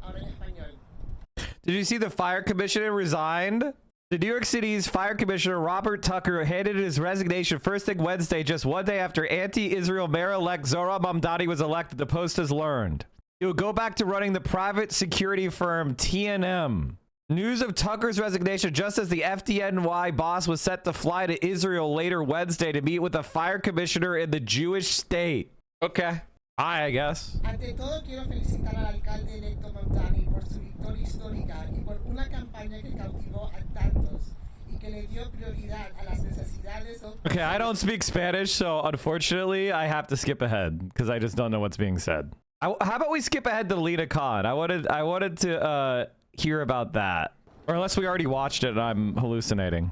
H: Ahora en español.
A: Did you see the fire commissioner resigned? The New York City's fire commissioner, Robert Tucker, handed in his resignation first thing Wednesday, just one day after anti-Israel mayor-elect Zohran Mamdani was elected, the Post has learned. He will go back to running the private security firm TNM. News of Tucker's resignation just as the FDNY boss was set to fly to Israel later Wednesday to meet with the fire commissioner in the Jewish state. Okay. Hi, I guess.
H: Ante todo, quiero felicitar al alcalde electo Mamdani por su victoria histórica y por una campaña que cautivó a tantos y que le dio prioridad a las necesidades.
A: Okay, I don't speak Spanish, so unfortunately, I have to skip ahead because I just don't know what's being said. How about we skip ahead to Lena Khan? I wanted to hear about that, or unless we already watched it and I'm hallucinating.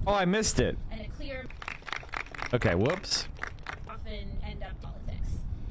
A: Oh, I missed it.
M: And a clear.
A: Okay, whoops.
M: Often end up politics.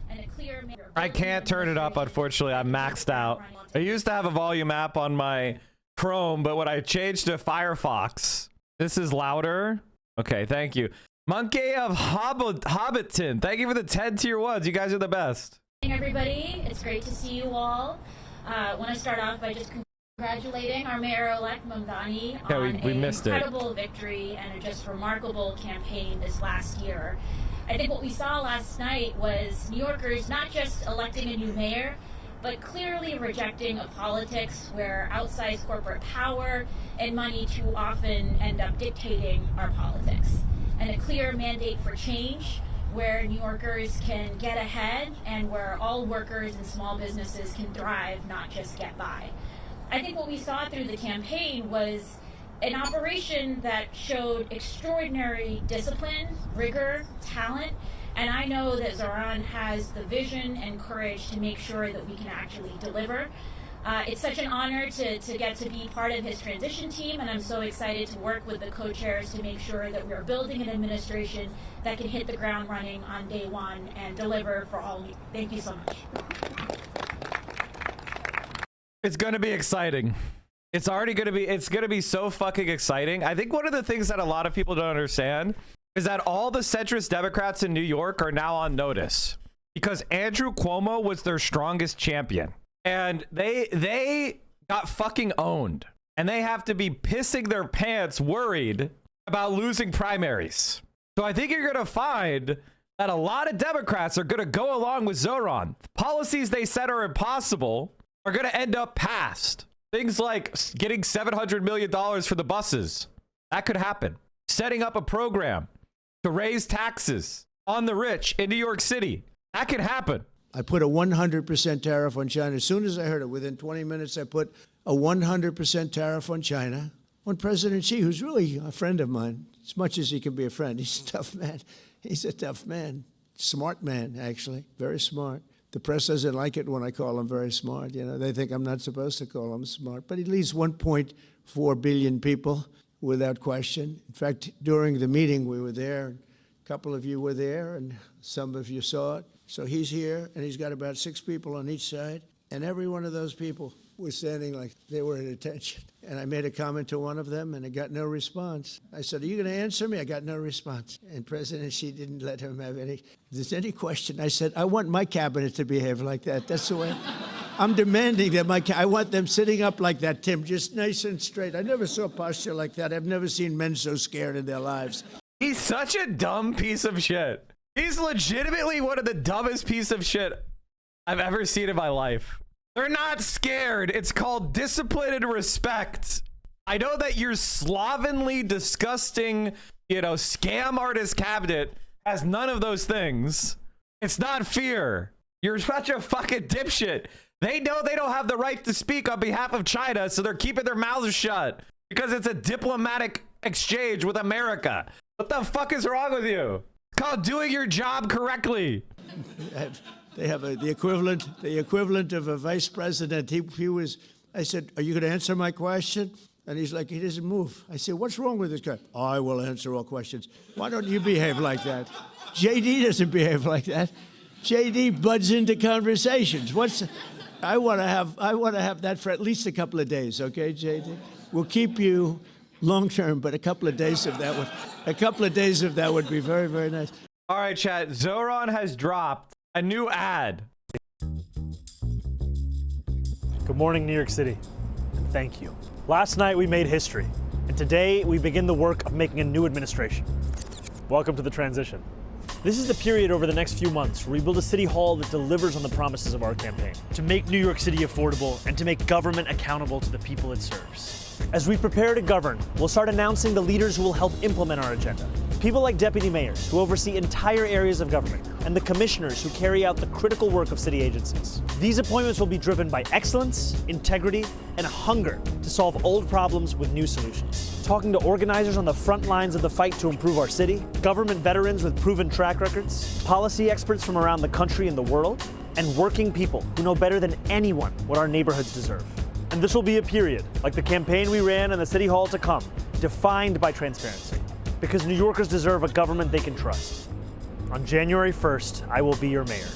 M: And a clear.
A: I can't turn it up, unfortunately. I'm maxed out. I used to have a volume app on my Chrome, but when I changed to Firefox, this is louder. Okay, thank you. Monkey of Hobbiton, thank you for the 10 tier 1s. You guys are the best.
M: Everybody, it's great to see you all. I want to start off by just congratulating our mayor-elect Mamdani on an incredible victory and a just remarkable campaign this last year. I think what we saw last night was New Yorkers not just electing a new mayor, but clearly rejecting a politics where outsized corporate power and money too often end up dictating our politics. And a clear mandate for change where New Yorkers can get ahead and where all workers and small businesses can thrive, not just get by. I think what we saw through the campaign was an operation that showed extraordinary discipline, rigor, talent, and I know that Zohran has the vision and courage to make sure that we can actually deliver. It's such an honor to get to be part of his transition team, and I'm so excited to work with the co-chairs to make sure that we're building an administration that can hit the ground running on day one and deliver for all. Thank you so much.
A: It's going to be exciting. It's going to be so fucking exciting. I think one of the things that a lot of people don't understand is that all the centrist Democrats in New York are now on notice because Andrew Cuomo was their strongest champion. And they got fucking owned. And they have to be pissing their pants worried about losing primaries. So I think you're going to find that a lot of Democrats are going to go along with Zohran. Policies they said are impossible are going to end up passed. Things like getting $700 million for the buses. That could happen. Setting up a program to raise taxes on the rich in New York City. That could happen.
T: I put a 100% tariff on China. As soon as I heard it, within 20 minutes, I put a 100% tariff on China. When President Xi, who's really a friend of mine, as much as he can be a friend, he's a tough man. He's a tough man. Smart man, actually. Very smart. The press doesn't like it when I call him very smart. You know, they think I'm not supposed to call him smart. But he leads 1.4 billion people without question. In fact, during the meeting, we were there. A couple of you were there, and some of you saw it. So he's here, and he's got about 6 people on each side. And every one of those people was standing like they were at attention. And I made a comment to one of them, and I got no response. I said, are you going to answer me? I got no response. And President Xi didn't let him have any. If there's any question, I said, I want my cabinet to behave like that. That's the way. I'm demanding that I want them sitting up like that, Tim, just nice and straight. I never saw posture like that. I've never seen men so scared in their lives.
A: He's such a dumb piece of shit. He's legitimately one of the dumbest piece of shit I've ever seen in my life. They're not scared. It's called discipline and respect. I know that your slovenly, disgusting, scam artist cabinet has none of those things. It's not fear. You're such a fucking dipshit. They know they don't have the right to speak on behalf of China, so they're keeping their mouths shut because it's a diplomatic exchange with America. What the fuck is wrong with you? It's called doing your job correctly.
T: They have the equivalent of a vice president. I said, are you going to answer my question? And he's like, he doesn't move. I said, what's wrong with this guy? I will answer all questions. Why don't you behave like that? JD doesn't behave like that. JD buds into conversations. I want to have that for at least a couple of days, okay, JD? We'll keep you long term, but a couple of days of that would be very, very nice.
A: All right, chat. Zohran has dropped a new ad.
K: Good morning, New York City. Thank you. Last night we made history, and today we begin the work of making a new administration. Welcome to the transition. This is the period over the next few months where we build a city hall that delivers on the promises of our campaign, to make New York City affordable and to make government accountable to the people it serves. As we prepare to govern, we'll start announcing the leaders who will help implement our agenda. People like deputy mayors who oversee entire areas of government and the commissioners who carry out the critical work of city agencies. These appointments will be driven by excellence, integrity, and hunger to solve old problems with new solutions. Talking to organizers on the front lines of the fight to improve our city, government veterans with proven track records, policy experts from around the country and the world, and working people who know better than anyone what our neighborhoods deserve. And this will be a period, like the campaign we ran and the city hall to come, defined by transparency. Because New Yorkers deserve a government they can trust. On January 1st, I will be your mayor.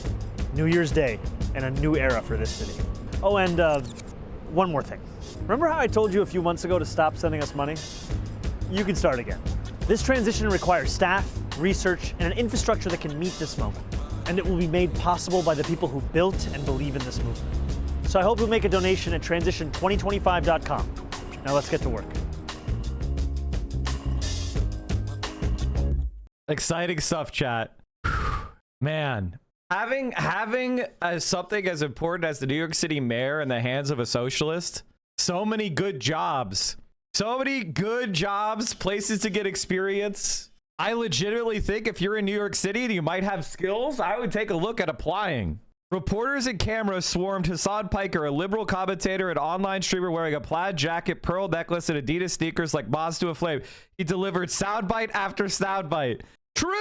K: New Year's Day and a new era for this city. Oh, and one more thing. Remember how I told you a few months ago to stop sending us money? You can start again. This transition requires staff, research, and an infrastructure that can meet this moment. And it will be made possible by the people who built and believe in this movement. So I hope you'll make a donation at transition2025.com. Now let's get to work.
A: Exciting stuff, chat. Man, having something as important as the New York City mayor in the hands of a socialist, so many good jobs, places to get experience. I legitimately think if you're in New York City and you might have skills, I would take a look at applying. Reporters and cameras swarmed Hassan Piker, a liberal commentator and online streamer wearing a plaid jacket, pearl necklace, and Adidas sneakers like moths to a flame. He delivered soundbite after soundbite. True!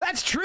A: That's true!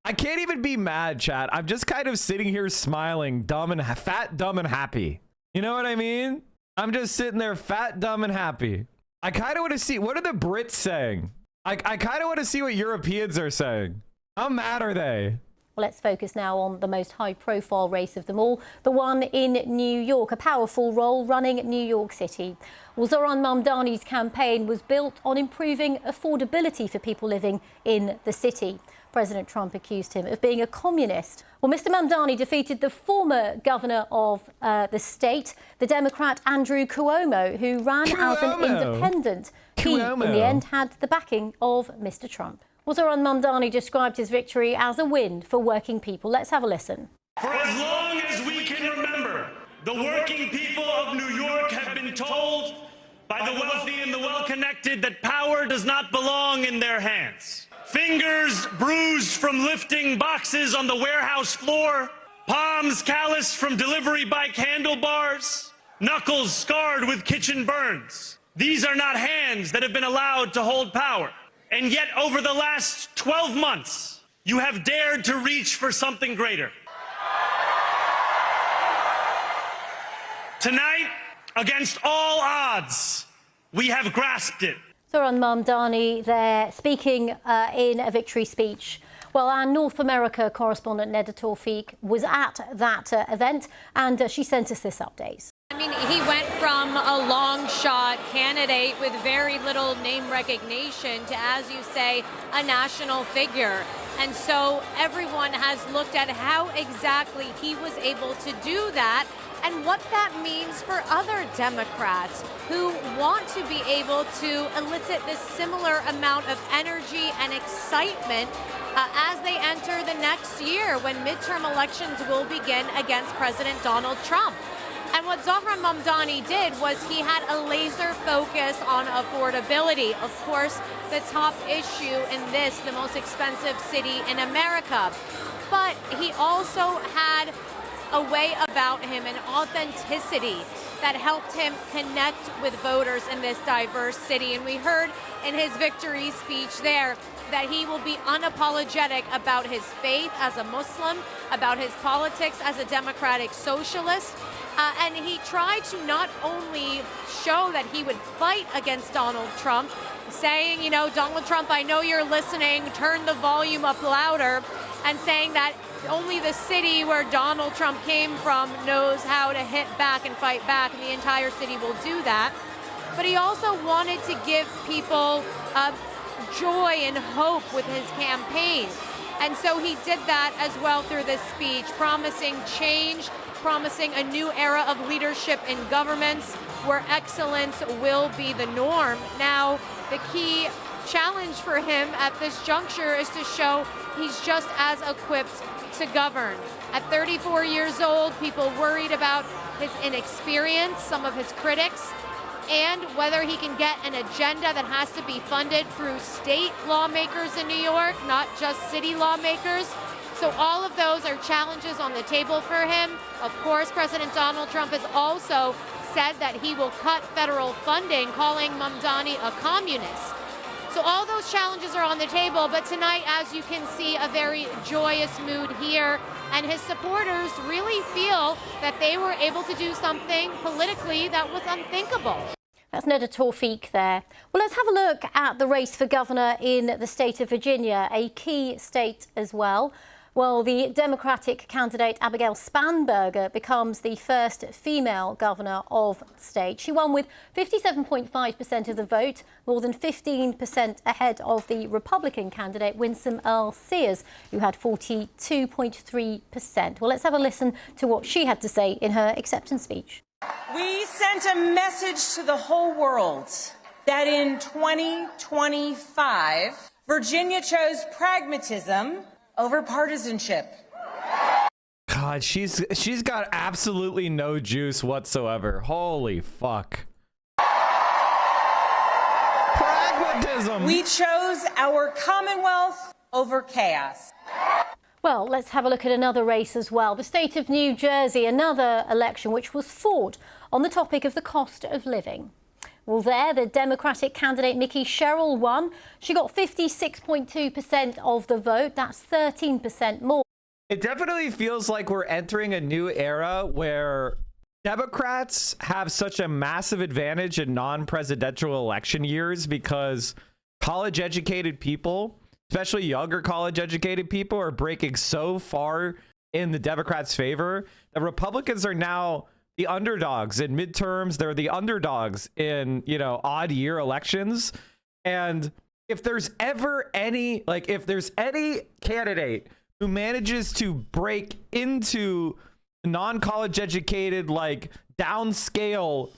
A: I can't even be mad, chat. I'm just kind of sitting here smiling, fat, dumb, and happy. You know what I mean? I'm just sitting there fat, dumb, and happy. I kind of want to see, what are the Brits saying? I kind of want to see what Europeans are saying. How mad are they?
B: Well, let's focus now on the most high-profile race of them all, the one in New York, a powerful role running New York City. Well, Zohran Mamdani's campaign was built on improving affordability for people living in the city. President Trump accused him of being a communist. Well, Mr. Mamdani defeated the former governor of the state, the Democrat Andrew Cuomo, who ran as an independent. He, in the end, had the backing of Mr. Trump. Well, Zohran Mamdani described his victory as a win for working people. Let's have a listen.
W: For as long as we can remember, the working people of New York have been told by the wealthy and the well-connected that power does not belong in their hands. Fingers bruised from lifting boxes on the warehouse floor, palms calloused from delivery bike handlebars, knuckles scarred with kitchen burns. These are not hands that have been allowed to hold power. And yet, over the last 12 months, you have dared to reach for something greater. Tonight, against all odds, we have grasped it.
B: Zohran Mamdani there speaking in a victory speech. Well, our North America correspondent Neda Tawfiq was at that event, and she sent us this update.
D: I mean, he went from a long shot candidate with very little name recognition to, as you say, a national figure. And so everyone has looked at how exactly he was able to do that and what that means for other Democrats who want to be able to elicit this similar amount of energy and excitement as they enter the next year when midterm elections will begin against President Donald Trump. And what Zohran Mamdani did was he had a laser focus on affordability. Of course, the top issue in this, the most expensive city in America. But he also had a way about him, an authenticity that helped him connect with voters in this diverse city. And we heard in his victory speech there that he will be unapologetic about his faith as a Muslim, about his politics as a democratic socialist. And he tried to not only show that he would fight against Donald Trump, saying, you know, Donald Trump, I know you're listening, turn the volume up louder, and saying that only the city where Donald Trump came from knows how to hit back and fight back, and the entire city will do that. But he also wanted to give people joy and hope with his campaign. And so he did that as well through this speech, promising change, promising a new era of leadership in governments where excellence will be the norm. Now, the key challenge for him at this juncture is to show he's just as equipped to govern. At 34 years old, people worried about his inexperience, some of his critics, and whether he can get an agenda that has to be funded through state lawmakers in New York, not just city lawmakers. So all of those are challenges on the table for him. Of course, President Donald Trump has also said that he will cut federal funding, calling Mamdani a communist. So all those challenges are on the table, but tonight, as you can see, a very joyous mood here, and his supporters really feel that they were able to do something politically that was unthinkable.
B: That's Neda Tawfiq there. Well, let's have a look at the race for governor in the state of Virginia, a key state as well. Well, the Democratic candidate Abigail Spanberger becomes the first female governor of the state. She won with 57.5% of the vote, more than 15% ahead of the Republican candidate Winsome Earl Sears, who had 42.3%. Well, let's have a listen to what she had to say in her acceptance speech.
J: We sent a message to the whole world that in 2025, Virginia chose pragmatism over partisanship.
A: God, she's got absolutely no juice whatsoever. Holy fuck. Pragmatism.
J: We chose our Commonwealth over chaos.
B: Well, let's have a look at another race as well. The state of New Jersey, another election which was fought on the topic of the cost of living. Well, there, the Democratic candidate Nikki Sherrill won. She got 56.2% of the vote. That's 13% more.
A: It definitely feels like we're entering a new era where Democrats have such a massive advantage in non-presidential election years because college-educated people, especially younger college-educated people, are breaking so far in the Democrats' favor that Republicans are now the underdogs in midterms. They're the underdogs in, you know, odd year elections. And if there's ever any, like, if there's any candidate who manages to break into non-college educated, like, downscale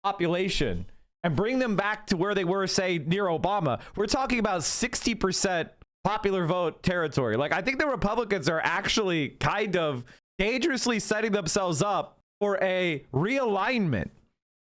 A: population and bring them back to where they were, say, near Obama, we're talking about 60% popular vote territory. Like, I think the Republicans are actually kind of dangerously setting themselves up for a realignment.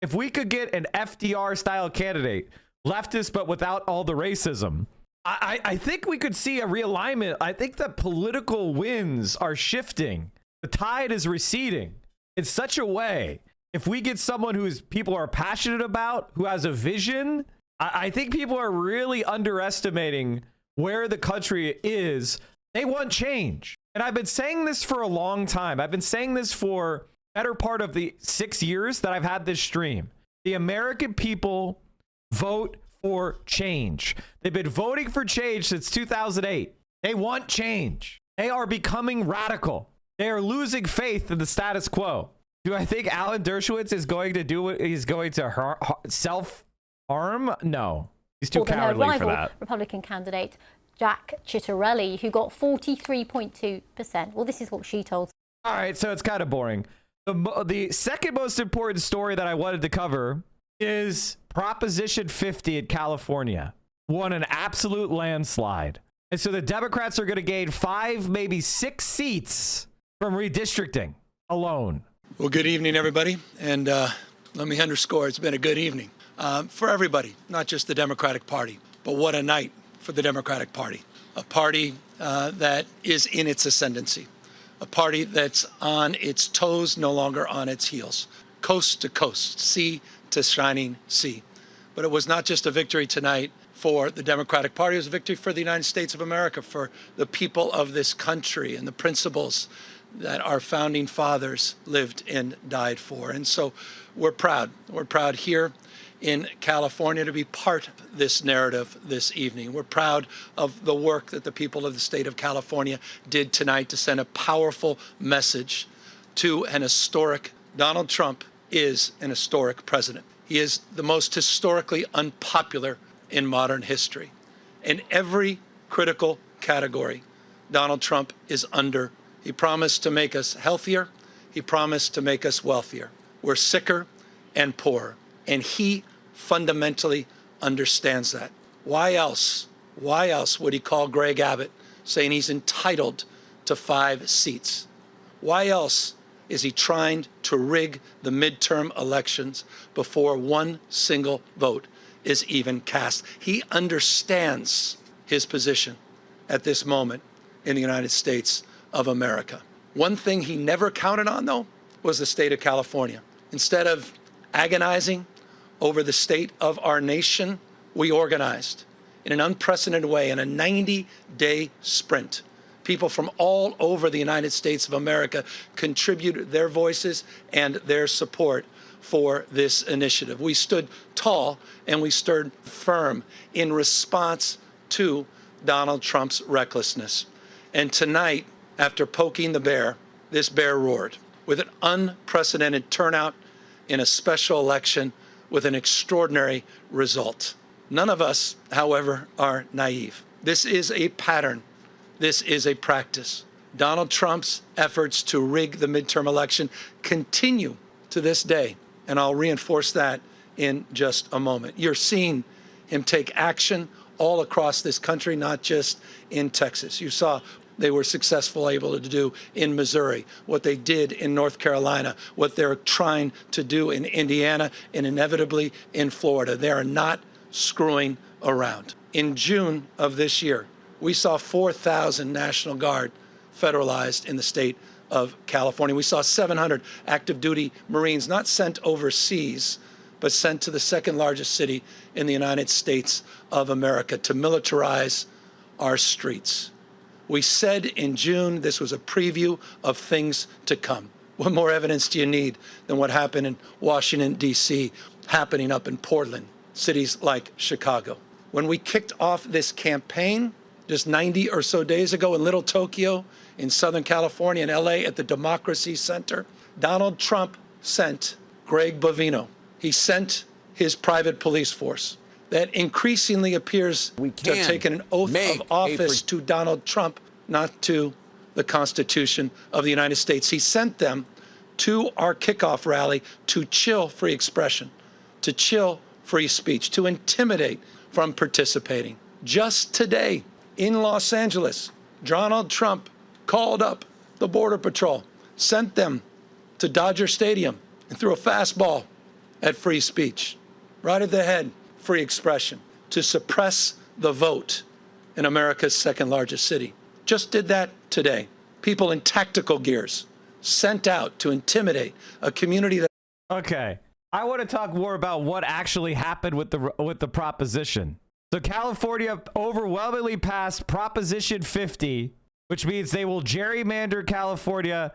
A: If we could get an FDR style candidate, leftist but without all the racism, I think we could see a realignment. I think the political winds are shifting. The tide is receding in such a way. If we get someone who's people are passionate about, who has a vision, I think people are really underestimating where the country is. They want change. And I've been saying this for a long time. I've been saying this for better part of the 6 years that I've had this stream. The American people vote for change. They've been voting for change since 2008. They want change. They are becoming radical. They are losing faith in the status quo. Do I think Alan Dershowitz is going to do it? He's going to self-harm? No. He's too cowardly for that.
B: Republican candidate Jack Ciattarelli, who got 43.2%. Well, this is what she told.
A: All right, so it's kind of boring. The second most important story that I wanted to cover is Proposition 50 in California won an absolute landslide. And so the Democrats are going to gain 5, maybe 6 seats from redistricting alone.
N: Well, good evening, everybody. And let me underscore, it's been a good evening for everybody, not just the Democratic Party. But what a night for the Democratic Party, a party that is in its ascendancy. A party that's on its toes, no longer on its heels. coast to coast, sea to shining sea. But it was not just a victory tonight for the Democratic Party. It was a victory for the United States of America, for the people of this country and the principles that our founding fathers lived and died for. And so we're proud. We're proud here in California to be part of this narrative this evening. We're proud of the work that the people of the state of California did tonight to send a powerful message to an historic. Donald Trump is an historic president. He is the most historically unpopular in modern history. In every critical category, Donald Trump is under. He promised to make us healthier. He promised to make us wealthier. We're sicker and poorer. And he fundamentally understands that. Why else would he call Greg Abbott saying he's entitled to 5 seats? Why else is he trying to rig the midterm elections before one single vote is even cast? He understands his position at this moment in the United States of America. One thing he never counted on, though, was the state of California. Instead of agonizing over the state of our nation, we organized in an unprecedented way in a 90-day sprint. People from all over the United States of America contributed their voices and their support for this initiative. We stood tall and we stood firm in response to Donald Trump's recklessness. And tonight, after poking the bear, this bear roared with an unprecedented turnout in a special election with an extraordinary result. None of us, however, are naive. This is a pattern. This is a practice. Donald Trump's efforts to rig the midterm election continue to this day, and I'll reinforce that in just a moment. You're seeing him take action all across this country, not just in Texas. You saw they were able to do in Missouri, what they did in North Carolina, what they're trying to do in Indiana, and inevitably in Florida. They are not screwing around. In June of this year, we saw 4,000 National Guard federalized in the state of California. We saw 700 active duty Marines not sent overseas, but sent to the second largest city in the United States of America to militarize our streets. We said in June this was a preview of things to come. What more evidence do you need than what happened in Washington, D.C., happening up in Portland, cities like Chicago? When we kicked off this campaign just 90 or so days ago in Little Tokyo, in Southern California, in L.A., at the Democracy Center, Donald Trump sent Greg Bovino. He sent his private police force that increasingly appears to have taken an oath of office to Donald Trump, not to the Constitution of the United States. He sent them to our kickoff rally to chill free expression, to chill free speech, to intimidate from participating. Just today in Los Angeles, Donald Trump called up the Border Patrol, sent them to Dodger Stadium, and threw a fastball at free speech, right at the head. Free expression, to suppress the vote in America's second largest city. Just did that today. People in tactical gears sent out to intimidate a community that.
A: Okay, I want to talk more about what actually happened with the proposition. So California overwhelmingly passed Proposition 50, which means they will gerrymander California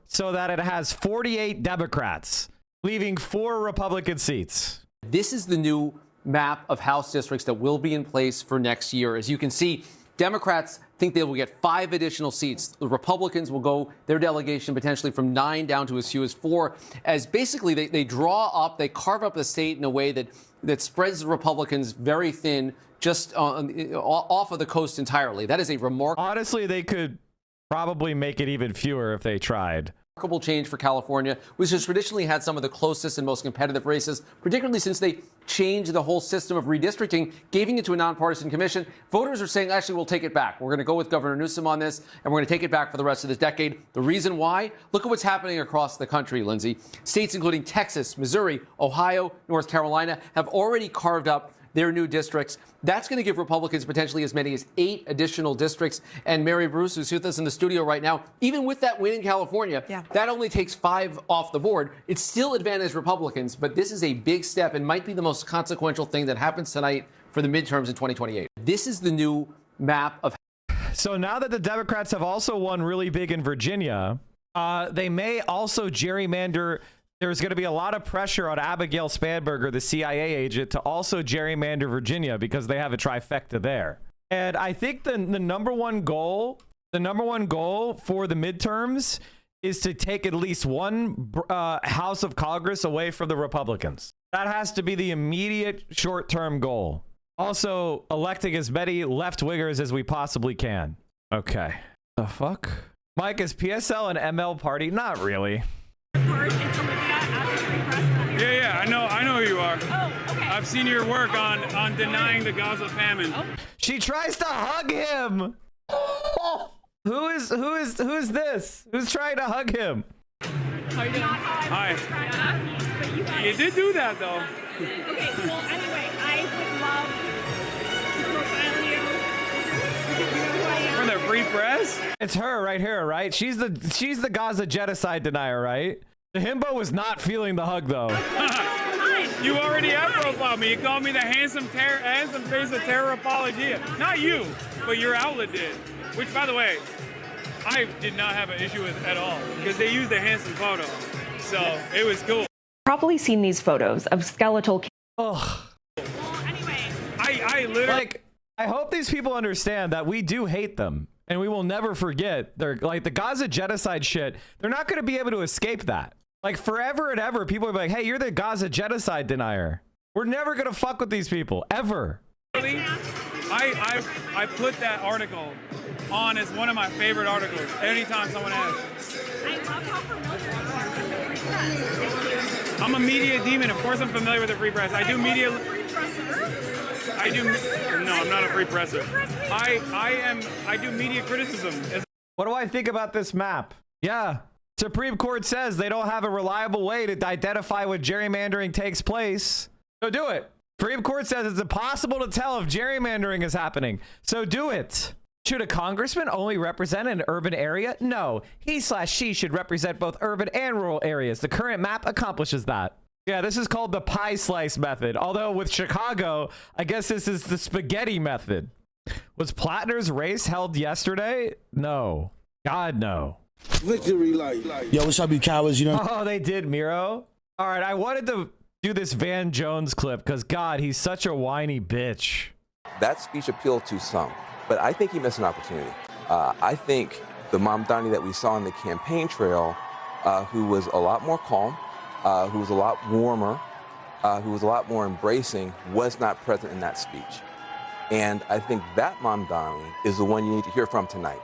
A: so that it has 48 Democrats, leaving 4 Republican seats.
O: This is the new map of House districts that will be in place for next year. As you can see, Democrats think they will get 5 additional seats. The Republicans will go their delegation potentially from 9 down to as few as 4, as basically they carve up the state in a way that spreads the Republicans very thin, just off of the coast entirely. That is a remarkable.
A: Honestly, they could probably make it even fewer if they tried.
O: Remarkable change for California, which has traditionally had some of the closest and most competitive races, particularly since they changed the whole system of redistricting, giving it to a nonpartisan commission. Voters are saying, actually, we'll take it back. We're going to go with Governor Newsom on this, and we're going to take it back for the rest of this decade. The reason why? Look at what's happening across the country, Lindsay. States including Texas, Missouri, Ohio, North Carolina have already carved up their new districts. That's going to give Republicans potentially as many as 8 additional districts. And Mary Bruce, who's with us in the studio right now, even with that win in California, that only takes 5 off the board. It's still advantage Republicans, but this is a big step and might be the most consequential thing that happens tonight for the midterms in 2028. This is the new map of.
A: So now that the Democrats have also won really big in Virginia, they may also gerrymander. There's going to be a lot of pressure on Abigail Spanberger, the CIA agent, to also gerrymander Virginia because they have a trifecta there. And I think the number one goal for the midterms is to take at least one House of Congress away from the Republicans. That has to be the immediate short-term goal. Also, electing as many left-wingers as we possibly can. Okay. The fuck? Mike, is PSL an ML party? Not really.
L: Yeah, I know who you are. Oh, okay. I've seen your work on denying the Gaza famine. Oh.
A: She tries to hug him. Who is this? Who's trying to hug him?
L: How you doing? Hi. You did do that though.
P: Okay, well anyway, I would love to profile you.
L: From the Free Press?
A: It's her right here, right? She's the Gaza genocide denier, right? The himbo was not feeling the hug though.
L: You already have profiled me. You called me the handsome face of terror apologia. Not you, but your outlet did. Which, by the way, I did not have an issue with at all because they used a handsome photo. So it was cool.
Q: Probably seen these photos of skeletal.
A: Ugh.
P: Well, anyway.
L: I literally.
A: Like, I hope these people understand that we do hate them. And we will never forget. They're like the Gaza genocide shit. They're not going to be able to escape that. Like forever and ever, people will be like, hey, you're the Gaza genocide denier. We're never going to fuck with these people, ever.
L: Really? I put that article on as one of my favorite articles anytime someone asks.
P: I love how familiar you are with the Free Press.
L: I'm a media demon. Of course I'm familiar with the Free Press. I do media. I do. No, I'm not a free presser. I do media criticism.
A: What do I think about this map? Yeah. Supreme Court says they don't have a reliable way to identify when gerrymandering takes place. So do it. Supreme Court says it's impossible to tell if gerrymandering is happening. So do it. Should a congressman only represent an urban area? No. He/she should represent both urban and rural areas. The current map accomplishes that. Yeah, this is called the pie slice method. Although with Chicago, I guess this is the spaghetti method. Was Plattner's race held yesterday? No. God, no.
S: Victory light. Yo, what's up, you cowards? You know.
A: Oh, they did, Miro. All right, I wanted to do this Van Jones clip because, God, he's such a whiny bitch.
V: That speech appealed to some, but I think he missed an opportunity. I think the Mamdani that we saw on the campaign trail, who was a lot more calm, who was a lot warmer, who was a lot more embracing, was not present in that speech. And I think that Mamdani is the one you need to hear from tonight.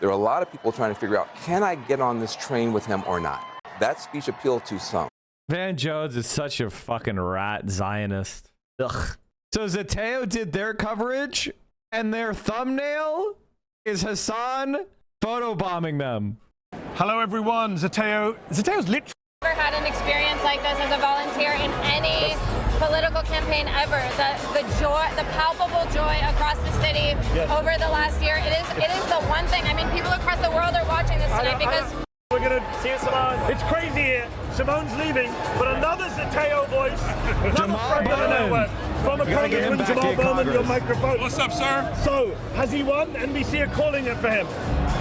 V: There are a lot of people trying to figure out, can I get on this train with him or not? That speech appealed to some.
A: Van Jones is such a fucking rat Zionist. Ugh. So Zateo did their coverage, and their thumbnail is Hassan photobombing them.
W: Hello, everyone. Zateo's literally.
D: Never had an experience like this as a volunteer in any political campaign ever. The joy, the palpable joy across the city over the last year. It is the one thing. I mean, people across the world are watching this tonight because.
W: We're going to see Simone. It's crazy here. Simone's leaving, but another Zateo voice.
A: Jamal Bowman.
W: Former Congressman Jamal Bowman, your microphone.
X: What's up, sir?
W: So, has he won? NBC are calling it for him.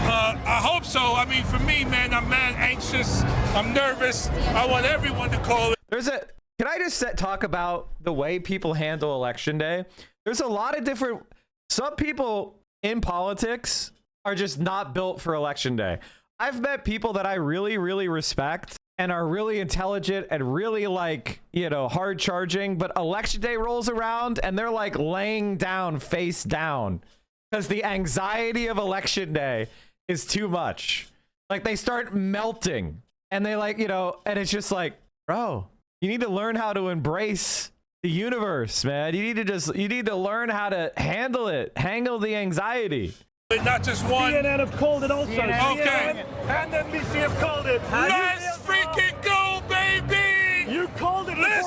X: I hope so. I mean, for me, man, I'm mad anxious. I'm nervous. I want everyone to call it.
A: Can I just talk about the way people handle election day? There's a lot of different. Some people in politics are just not built for election day. I've met people that I really, really respect and are really intelligent and really like, you know, hard charging, but election day rolls around and they're like laying down face down because the anxiety of election day is too much. Like they start melting and they like, you know, and it's just like, bro, you need to learn how to embrace the universe, man. You need to learn how to handle the anxiety.
X: Not just one.
W: CNN have called it also.
X: Okay.
W: CNN and NBC have called it.
X: Let's freaking go, baby!
W: You called it.
X: Let's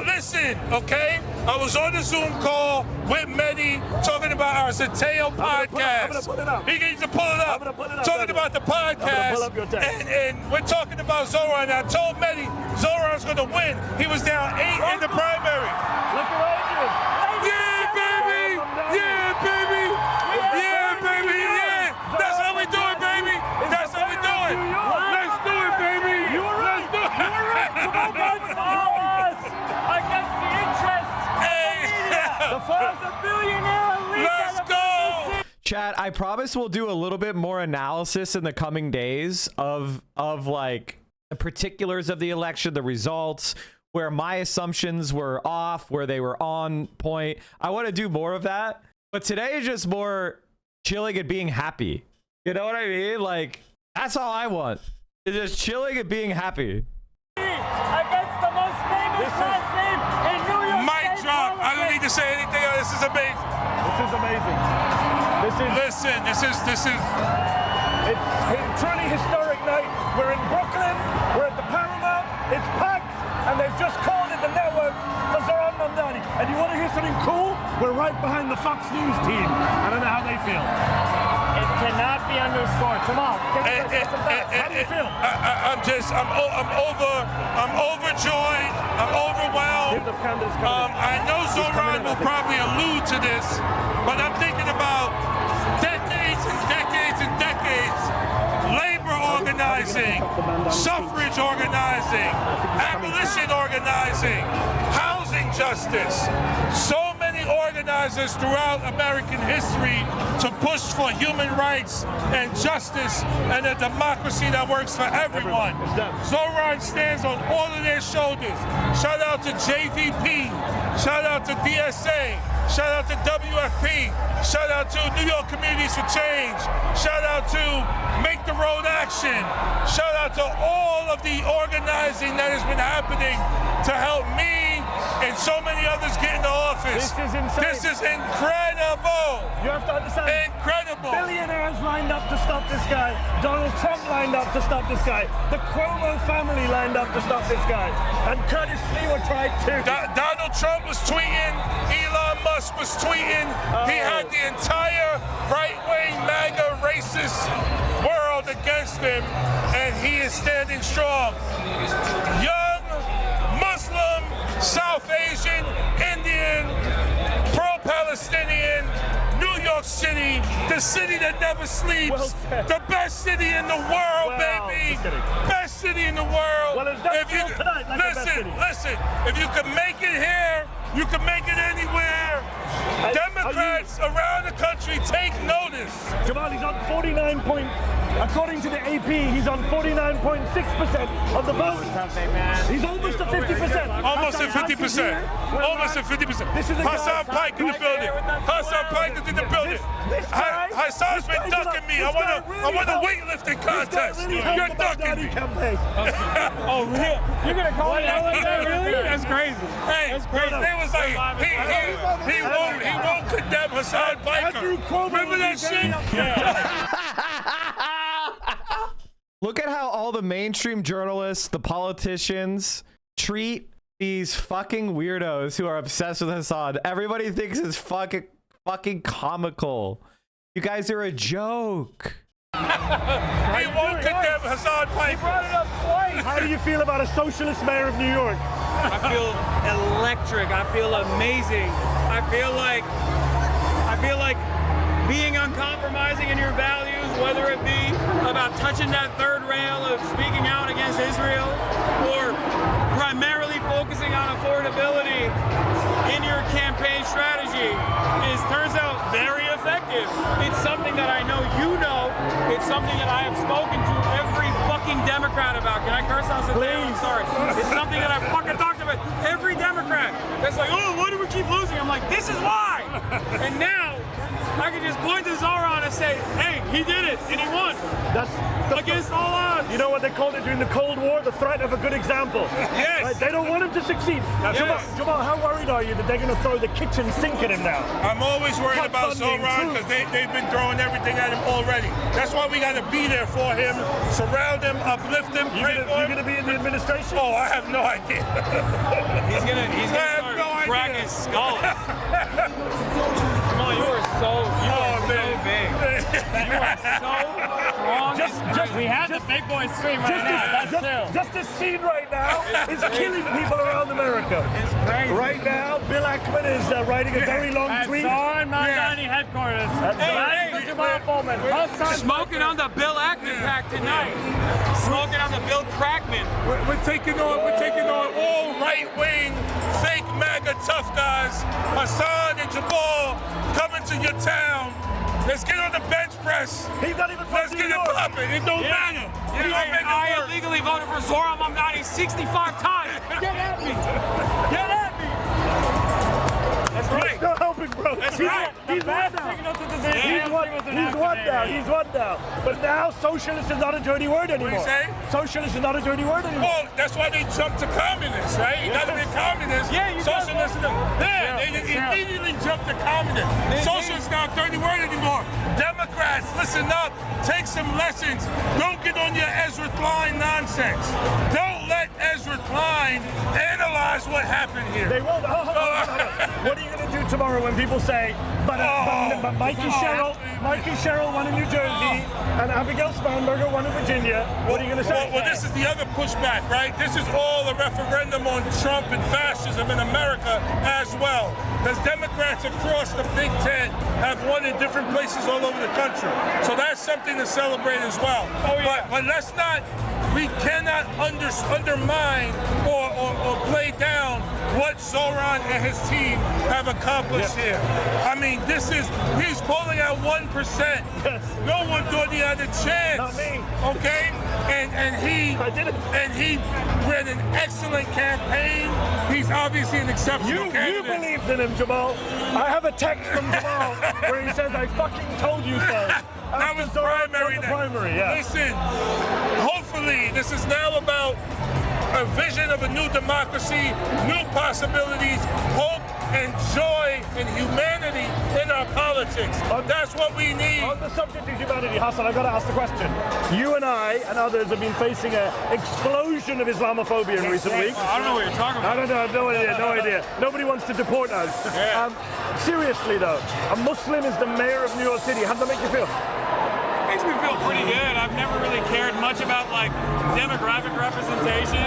X: Listen, okay? I was on the Zoom call with Mehdi talking about our Zateo podcast. He needs to pull it up. Talking about the podcast. And we're talking about Zohran. I told Mehdi Zohran's going to win. He was down 8 in the primary.
W: Look around you.
X: Yeah, baby. Yeah, baby. Yeah, baby. Yeah. That's how we do it, baby. That's how we do it. Let's do it, baby.
W: You were right.
X: Let's do it.
W: You were right. Come on, guys. Follow us against the interest of the father billionaire elite.
X: Let's go.
A: Chat, I promise we'll do a little bit more analysis in the coming days of like the particulars of the election, the results, where my assumptions were off, where they were on point. I want to do more of that. But today is just more chilling and being happy. You know what I mean? Like, that's all I want. It's just chilling and being happy.
W: Against the most famous last name in New York.
X: Mic drop. I don't need to say anything else. This is amazing.
W: This is amazing.
X: Listen, this is.
W: It's a truly historic night. We're in Brooklyn. We're at the Paramount. It's packed, and they've just called it the network for Zohran Mamdani. And you want to hear something cool? We're right behind the Fox News team. I don't know how they feel. It cannot be underscored. Come on. How do you feel?
X: I'm overjoyed. I'm overwhelmed. I know Zohran will probably allude to this, but I'm thinking about decades and decades and decades. Labor organizing, suffrage organizing, abolition organizing, housing justice. So many organizers throughout American history to push for human rights and justice and a democracy that works for everyone. Zohran stands on all of their shoulders. Shout out to JVP. Shout out to DSA. Shout out to WFP. Shout out to New York Communities for Change. Shout out to Make the Road Action. Shout out to all of the organizing that has been happening to help me and so many others get into office.
W: This is insane.
X: This is incredible.
W: You have to understand.
X: Incredible.
W: Billionaires lined up to stop this guy. Donald Trump lined up to stop this guy. The Cuomo family lined up to stop this guy. And Curtis Sliwa tried to.
X: Donald Trump was tweeting. Elon Musk was tweeting. He had the entire right-wing MAGA racist world against him, and he is standing strong. Young, Muslim, South Asian, Indian, pro-Palestinian, New York City, the city that never sleeps, the best city in the world, baby. Best city in the world.
W: Well,
X: if you listen, if you can make it here, you can make it anywhere. Democrats around the country take notice.
W: Jamal, he's on 49 point. According to the AP, he's on 49.6% of the vote. He's almost at 50%.
X: Almost at 50%. Almost at 50%. Hassan Pike in the building. Hassan Pike is in the building. Hassan's been ducking me. I want a weightlifting contest. You're ducking me.
W: Oh, really? You're gonna call me out like that? Really? That's crazy.
X: Hey,
W: that's crazy.
X: they was like, he won't condemn Hassan Pike. Remember that shit?
A: Look at how all the mainstream journalists, the politicians, treat these fucking weirdos who are obsessed with Hassan. Everybody thinks it's fucking comical. You guys are a joke.
X: He won't condemn Hassan Pike.
W: He brought it up twice. How do you feel about a socialist mayor of New York?
C: I feel electric. I feel amazing. I feel like being uncompromising in your values, whether it be about touching that third rail of speaking out against Israel or primarily focusing on affordability in your campaign strategy, turns out very effective. It's something that I know you know. It's something that I have spoken to every fucking Democrat about. Can I curse on Zateo? I'm sorry. It's something that I've fucking talked about. Every Democrat that's like, oh, why do we keep losing? I'm like, this is why. And now I can just point to Zohran and say, hey, he did it, and he won.
F: That's
C: against all odds.
F: You know what they called it during the Cold War? The threat of a good example.
C: Yes.
F: Right? They don't want him to succeed. Jamal, how worried are you that they're going to throw the kitchen sink at him now?
X: I'm always worried about Zohran because they've been throwing everything at him already. That's why we got to be there for him, surround him, uplift him, pray for him.
F: You're going to be in the administration?
X: Oh, I have no idea.
C: He's gonna start cracking his skull. Jamal, you are so big. You are so strong.
F: We have the big boy stream right now. Just this scene right now is killing people around America.
C: It's crazy.
F: Right now, Bill Ackman is writing a very long tweet.
C: At Mamdani headquarters. Hey, Jamal Bowman. Smoking on the Bill Ackman pack tonight. Smoking on the Bill Crackman.
X: We're taking on all right-wing, fake MAGA tough guys. Hassan and Jamal coming to your town. Let's get on the bench press.
F: He's not even
X: Let's get it popping. It don't matter.
C: I illegally voted for Zohran Mamdani 65 times. Get at me. Get at me. That's right.
F: Still helping, bro.
C: That's right.
F: He's won now. He's won now. But now socialist is not a dirty word anymore.
X: What do you say?
F: Socialist is not a dirty word anymore.
X: Well, that's why they jumped to communists, right? You got to be a communist.
C: Yeah, you
X: socialist. They immediately jumped to communist. Socialist is not a dirty word anymore. Democrats, listen up. Take some lessons. Don't get on your Ezra Klein nonsense. Don't let Ezra Klein analyze what happened here.
F: They won't. What are you going to do tomorrow when people say, but Mikey Sherrill won in New Jersey and Abigail Spanberger won in Virginia? What are you going to say?
X: Well, this is the other pushback, right? This is all a referendum on Trump and fascism in America as well. Because Democrats across the Big Ten have won in different places all over the country. So that's something to celebrate as well. But let's not, we cannot undermine or play down what Zohran and his team have accomplished here. I mean, he's polling at 1%.
F: Yes.
X: No one thought he had a chance.
F: Not me.
X: Okay? And he ran an excellent campaign. He's obviously an exceptional candidate.
F: You believed in him, Jamal. I have a text from Jamal where he says, I fucking told you so.
X: That was primary.
F: Yeah.
X: Listen, hopefully this is now about a vision of a new democracy, new possibilities, hope and joy and humanity in our politics. That's what we need.
F: On the subject of humanity, Hassan, I've got to ask the question. You and I and others have been facing an explosion of Islamophobia in recent weeks.
C: I don't know what you're talking about.
F: I don't know, I have no idea. Nobody wants to deport us.
C: Yeah.
F: Seriously though, a Muslim is the mayor of New York City. How does that make you feel?
C: Makes me feel pretty good. I've never really cared much about like demographic representation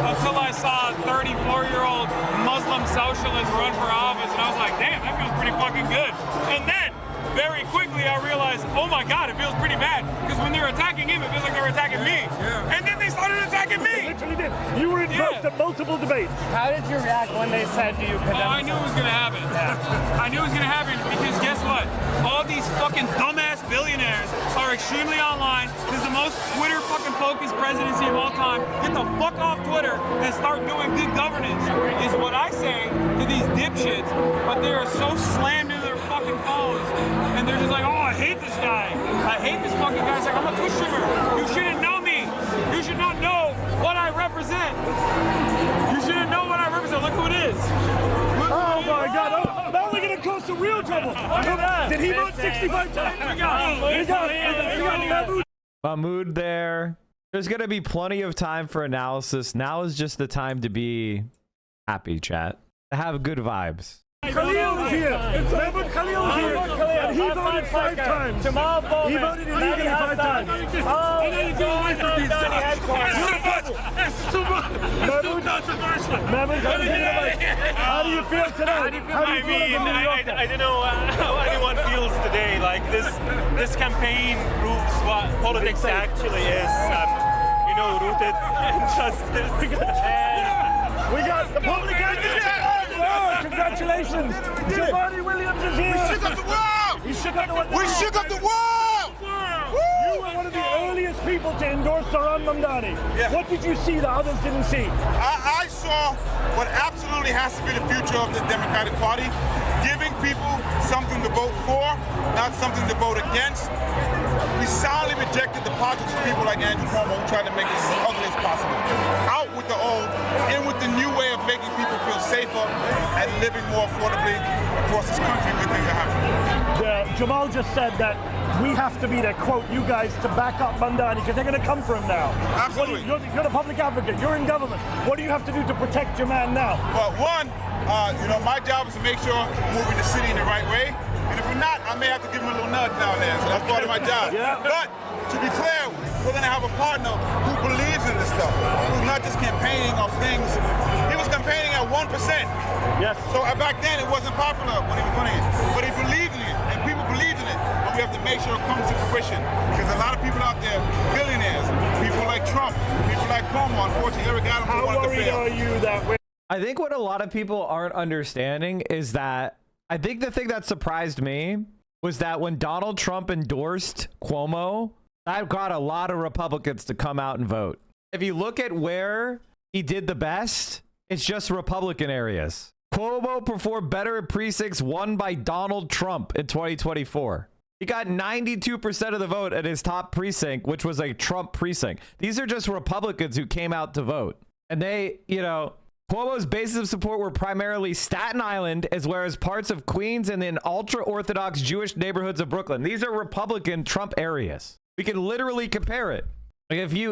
C: until I saw a 34-year-old Muslim socialist run for office, and I was like, damn, that feels pretty fucking good. And then very quickly I realized, oh my God, it feels pretty bad. Because when they were attacking him, it feels like they were attacking me. Yeah. And then they started attacking me.
F: They literally did. You were invoked at multiple debates.
C: How did you react when they said, do you condemn? Oh, I knew it was going to happen. Yeah. I knew it was going to happen because guess what? All these fucking dumbass billionaires are extremely online. This is the most Twitter fucking focused presidency of all time. Get the fuck off Twitter and start doing good governance is what I say to these dipshits. But they are so slammed into their fucking phones. And they're just like, oh, I hate this guy. I hate this fucking guy. It's like, I'm a Twitch streamer. You shouldn't know me. You should not know what I represent. You shouldn't know what I represent. Look who it is.
F: Oh my God. Oh, now we're going to cause some real trouble. Did he vote 65 times? We got
A: Mahmoud there. There's going to be plenty of time for analysis. Now is just the time to be happy, chat. To have good vibes.
F: Khalil is here. Remember Khalil is here. And he voted 5 times. He voted illegally 5 times.
X: Oh, it's too much. It's too controversial.
F: How do you feel tonight? How do you feel about
I: I don't know how anyone feels today. Like this campaign proves what politics actually is. Rooted in justice.
F: We got the public advocate. Congratulations! Giovanni Williams is here!
X: We shook up the world!
F: He shook up the world!
X: We shook up the world!
F: You were one of the earliest people to endorse Zohran Mamdani. Yeah. What did you see that others didn't see?
X: I saw what absolutely has to be the future of the Democratic Party. giving people something to vote for, not something to vote against. We soundly rejected the politics of people like Andrew Cuomo who tried to make it as ugly as possible. Out with the old, in with the new way of making people feel safer and living more affordably across this country. Good things are happening.
F: Jamal just said that we have to be there, quote, you guys to back up Mamdani because they're going to come for him now.
X: Absolutely.
F: You're the public advocate. You're in government. What do you have to do to protect your man now?
X: Well, one, my job is to make sure we're moving the city in the right way. And if we're not, I may have to give him a little nudge now and then. So that's part of my job.
F: Yeah.
X: But to be clear, we're going to have a partner who believes in this stuff, who's not just campaigning off things. He was campaigning at 1%.
F: Yes.
X: So back then, it wasn't popular when he was running it. But he believed in it, and people believed in it. And we have to make sure it comes to fruition. Because a lot of people out there, billionaires, people like Trump, people like Cuomo, unfortunately, Eric Adams wanted to fail.
F: How worried are you that way?
A: I think what a lot of people aren't understanding is that I think the thing that surprised me was that when Donald Trump endorsed Cuomo, that got a lot of Republicans to come out and vote. If you look at where he did the best, it's just Republican areas. Cuomo performed better at precincts won by Donald Trump in 2024. He got 92% of the vote at his top precinct, which was a Trump precinct. These are just Republicans who came out to vote. And they, Cuomo's bases of support were primarily Staten Island, as well as parts of Queens and then ultra-Orthodox Jewish neighborhoods of Brooklyn. These are Republican Trump areas. We can literally compare it. Like if we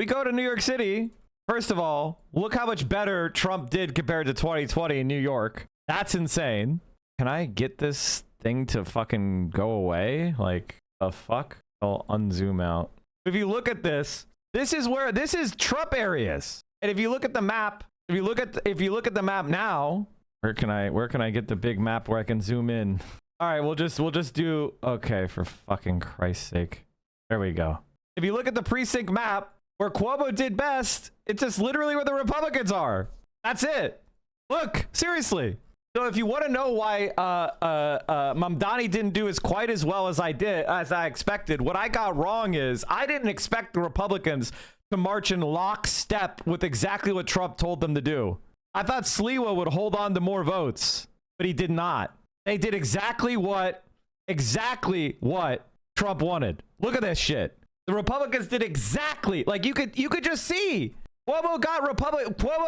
A: go to New York City, first of all, look how much better Trump did compared to 2020 in New York. That's insane. Can I get this thing to fucking go away? Like, the fuck? I'll unzoom out. If you look at this, this is Trump areas. And if you look at the map, if you look at the map now, where can I get the big map where I can zoom in? All right, we'll just do, okay, for fucking Christ's sake. There we go. If you look at the precinct map where Cuomo did best, it's just literally where the Republicans are. That's it. Look, seriously. So if you want to know why Mamdani didn't do quite as well as I expected, what I got wrong is I didn't expect the Republicans to march in lockstep with exactly what Trump told them to do. I thought Sliwa would hold on to more votes, but he did not. They did exactly what Trump wanted. Look at this shit. The Republicans did exactly, like you could just see. Cuomo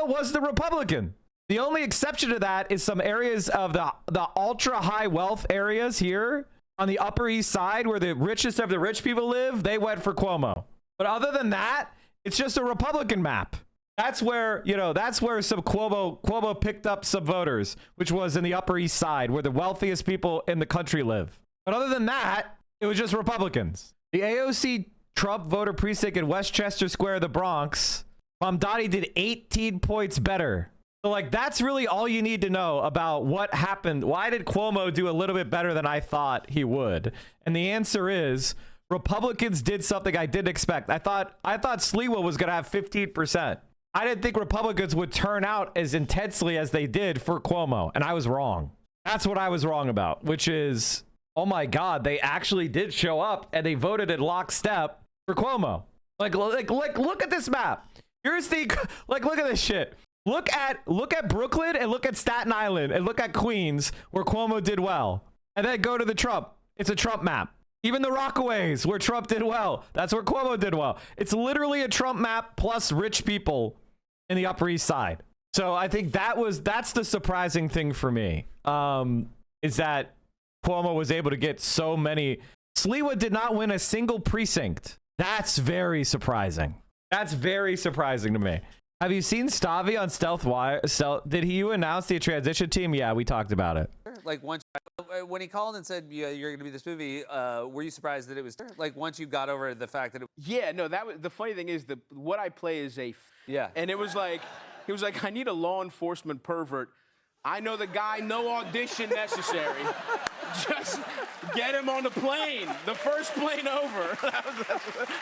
A: was the Republican. The only exception to that is some areas of the ultra high wealth areas here on the Upper East Side where the richest of the rich people live. They went for Cuomo. But other than that, it's just a Republican map. That's where, some Cuomo picked up some voters, which was in the Upper East Side where the wealthiest people in the country live. But other than that, it was just Republicans. The AOC Trump voter precinct in Westchester Square, the Bronx, Mamdani did 18 points better. So like, that's really all you need to know about what happened. Why did Cuomo do a little bit better than I thought he would? And the answer is Republicans did something I didn't expect. I thought Sliwa was going to have 15%. I didn't think Republicans would turn out as intensely as they did for Cuomo. And I was wrong. That's what I was wrong about, which is, oh my God, they actually did show up and they voted in lockstep for Cuomo. Like, look at this map. Here's the, look at this shit. Look at Brooklyn and look at Staten Island and look at Queens where Cuomo did well. And then go to the Trump. It's a Trump map. Even the Rockaways where Trump did well. That's where Cuomo did well. It's literally a Trump map plus rich people in the Upper East Side. So I think that's the surprising thing for me. Is that Cuomo was able to get so many. Sliwa did not win a single precinct. That's very surprising. That's very surprising to me. Have you seen Stavi on Stealth Wire? Did you announce the transition team? Yeah, we talked about it.
E: Like once when he called and said, yeah, you're going to be this movie, were you surprised that it was like once you got over the fact that it
G: Yeah, no, that was the funny thing is what I play is and it was like he was like, I need a law enforcement pervert. I know the guy, no audition necessary. Just get him on the plane, the first plane over.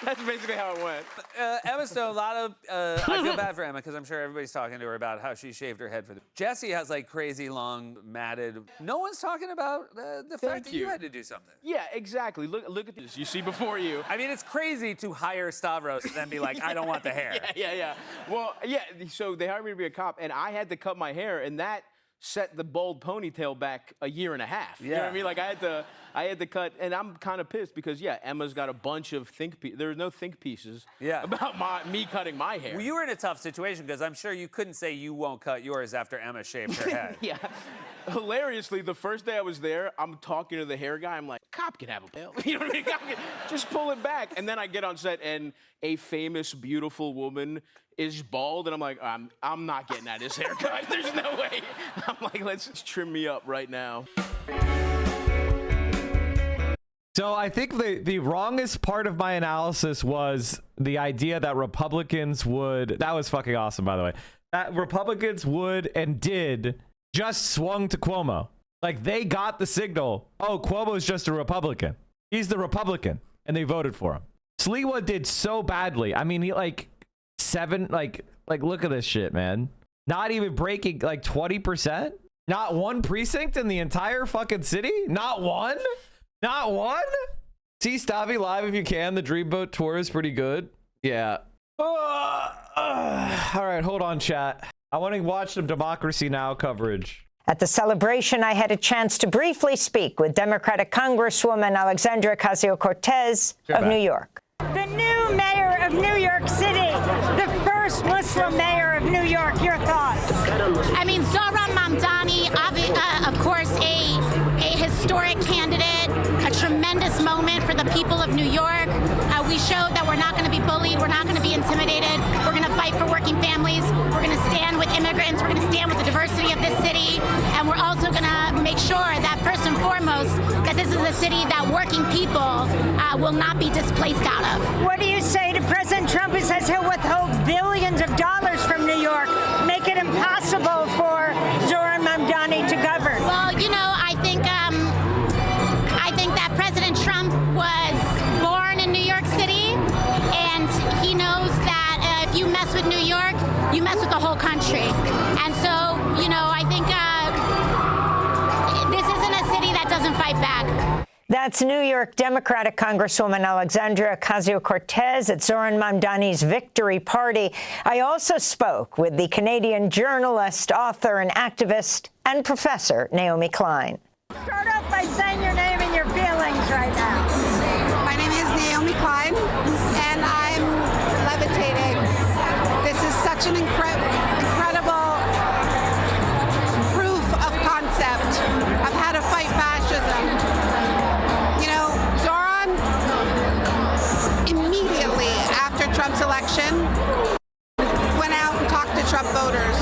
G: That's basically how it went.
E: Emma Stone, a lot of, I feel bad for Emma because I'm sure everybody's talking to her about how she shaved her head for Jesse has like crazy long matted. No one's talking about the fact that you had to do something.
G: Yeah, exactly. Look at this. You see before you.
E: I mean, it's crazy to hire Stavros and then be like, I don't want the hair.
G: Yeah. Well, yeah, so they hired me to be a cop and I had to cut my hair and that set the bald ponytail back a year and a half. You know what I mean? Like I had to cut, and I'm kind of pissed because Emma's got a bunch of there's no think pieces about me cutting my hair.
E: Well, you were in a tough situation because I'm sure you couldn't say you won't cut yours after Emma shaved her head.
G: Hilariously, the first day I was there, I'm talking to the hair guy. I'm like, cop can have a pill. You know what I mean? Just pull it back. And then I get on set, and a famous, beautiful woman is bald, and I'm like, I'm not getting at his haircut. There's no way. I'm like, let's trim me up right now.
A: So I think the wrongest part of my analysis was the idea that Republicans would, that was fucking awesome, by the way, that Republicans would and did just swung to Cuomo. Like, they got the signal, oh, Cuomo's just a Republican. He's the Republican, and they voted for him. Sliwa did so badly. I mean, he like look at this shit, man. Not even breaking like 20%. Not one precinct in the entire fucking city. Not one. Not one. See Stavi live if you can. The Dreamboat tour is pretty good. Yeah. All right, hold on, chat. I want to watch some Democracy Now! Coverage.
H: At the celebration, I had a chance to briefly speak with Democratic Congresswoman Alexandria Ocasio-Cortez of New York.
M: The new mayor of New York City, the first Muslim mayor of New York. Your thoughts?
R: I mean, Zohran Mamdani, of course, a historic candidate, a tremendous moment for the people of New York. We showed that we're not going to be bullied, we're not going to be intimidated, we're going to fight for working families, we're going to stand with immigrants, we're going to stand with the diversity of this city, and we're also going to make sure that first and foremost, that this is a city that working people will not be displaced out of.
M: What do you say to President Trump, who says he'll withhold billions of dollars from New York, make it impossible for Zohran Mamdani to govern?
R: Well, you know, I think that President Trump was born in New York City, and he knows that if you mess with New York, you mess with the whole country. And so, you know, I think this isn't a city that doesn't fight back.
H: That's New York Democratic Congresswoman Alexandria Ocasio-Cortez at Zohran Mamdani's victory party. I also spoke with the Canadian journalist, author, and activist and professor Naomi Klein.
M: Start off by saying your name and your feelings right now.
U: My name is Naomi Klein, and I'm levitating. This is such an incredible proof of concept of how to fight fascism. You know, Zohran, immediately after Trump's election, went out and talked to Trump voters,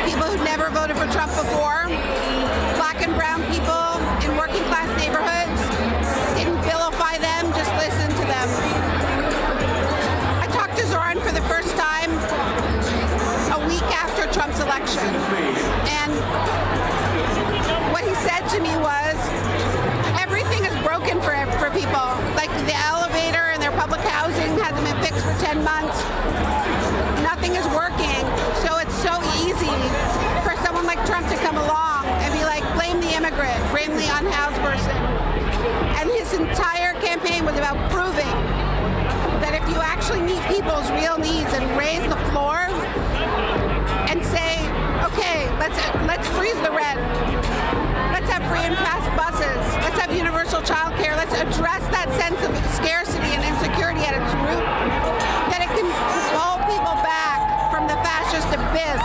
U: people who'd never voted for Trump before, black and brown people in working class neighborhoods, didn't vilify them, just listened to them. I talked to Zohran for the first time a week after Trump's election, and what he said to me was, everything is broken for people. Like the elevator and their public housing hasn't been fixed for 10 months. Nothing is working. So it's so easy for someone like Trump to come along and be like, blame the immigrant, blame the unhoused person. And his entire campaign was about proving that if you actually meet people's real needs and raise the floor and say, okay, let's freeze the rent. Let's have free and fast buses. Let's have universal child care. Let's address that sense of scarcity and insecurity at its root. That it can pull people back from the fascist abyss.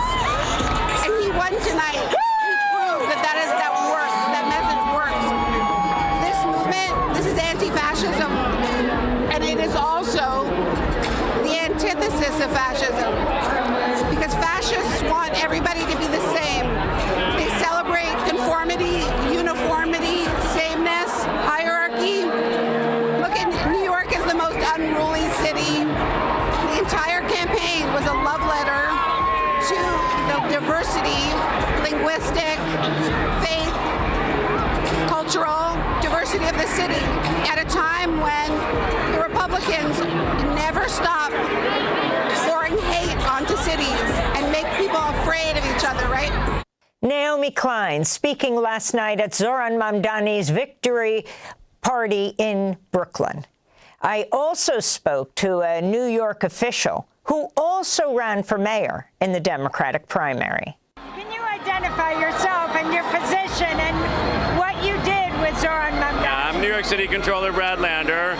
U: And he won tonight. He proved that works. That message works. This movement, this is anti-fascism. And it is also the antithesis of fascism. Because fascists want everybody to be the same. They celebrate conformity, uniformity, sameness, hierarchy. Look at New York as the most unruly city. The entire campaign was a love letter to the diversity, linguistic, faith, cultural diversity of the city at a time when the Republicans never stop pouring hate onto cities and make people afraid of each other, right?
H: Naomi Klein speaking last night at Zohran Mamdani's victory party in Brooklyn. I also spoke to a New York official who also ran for mayor in the Democratic primary.
M: Can you identify yourself and election and what you did with Zohran Mamdani.
B: I'm New York City Controller Brad Lander.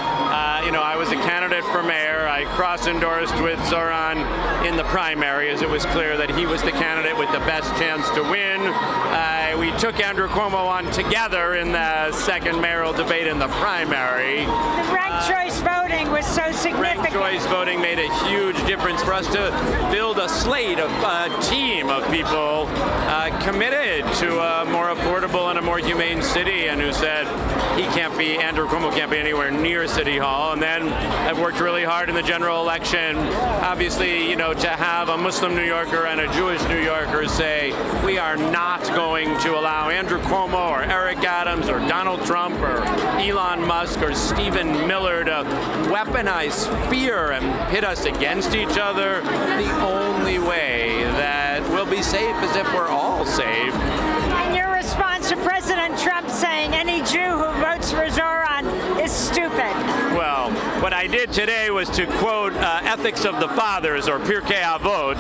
B: I was a candidate for mayor. I cross-endorsed with Zohran in the primary as it was clear that he was the candidate with the best chance to win. We took Andrew Cuomo on together in the second mayoral debate in the primary.
M: The ranked choice voting was so significant.
B: Ranked choice voting made a huge difference for us to build a slate of team of people committed to a more affordable and a more humane city, and who said Andrew Cuomo can't be anywhere near City Hall. And then I've worked really hard in the general election, obviously, to have a Muslim New Yorker and a Jewish New Yorker say, we are not going to allow Andrew Cuomo or Eric Adams or Donald Trump or Elon Musk or Stephen Miller to weaponize fear and pit us against each other. The only way that we'll be safe is if we're all safe.
M: And your response to President Trump saying any Jew who votes for Zohran is stupid.
B: Well, what I did today was to quote Ethics of the Fathers, or Pirkei Avot,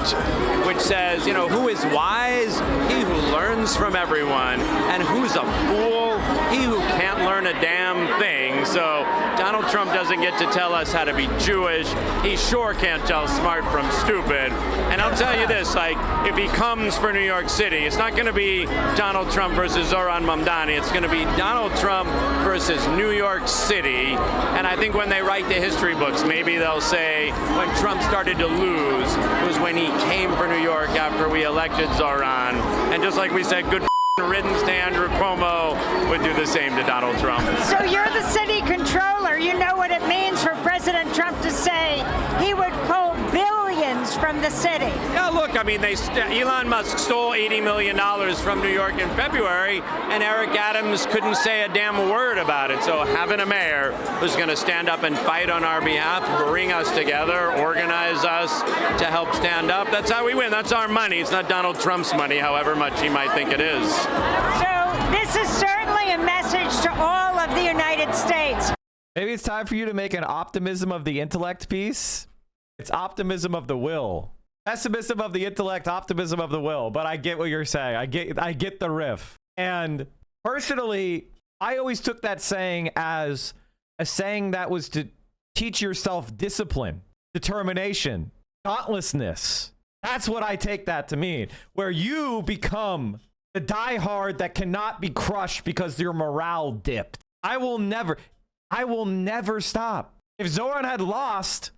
B: which says, who is wise? He who learns from everyone. And who's a fool? He who can't learn a damn thing. So Donald Trump doesn't get to tell us how to be Jewish. He sure can't tell smart from stupid. And I'll tell you this, if he comes for New York City, it's not going to be Donald Trump versus Zohran Mamdani. It's going to be Donald Trump versus New York City. And I think when they write the history books, maybe they'll say when Trump started to lose was when he came for New York after we elected Zohran. And just like we said, good riddance to Andrew Cuomo would do the same to Donald Trump.
M: So you're the city controller. You know what it means for President Trump to say he would pull billions from the city.
B: Yeah, look, Elon Musk stole $80 million from New York in February, and Eric Adams couldn't say a damn word about it. So having a mayor who's going to stand up and fight on our behalf, bring us together, organize us to help stand up, that's how we win. That's our money. It's not Donald Trump's money, however much he might think it is.
M: So this is certainly a message to all of the United States.
A: Maybe it's time for you to make an optimism of the intellect piece. It's optimism of the will. Pessimism of the intellect, optimism of the will. But I get what you're saying. I get the riff. And personally, I always took that saying as a saying that was to teach yourself discipline, determination, dauntlessness. That's what I take that to mean. Where you become the diehard that cannot be crushed because your morale dipped. I will never stop. If Zohran had lost,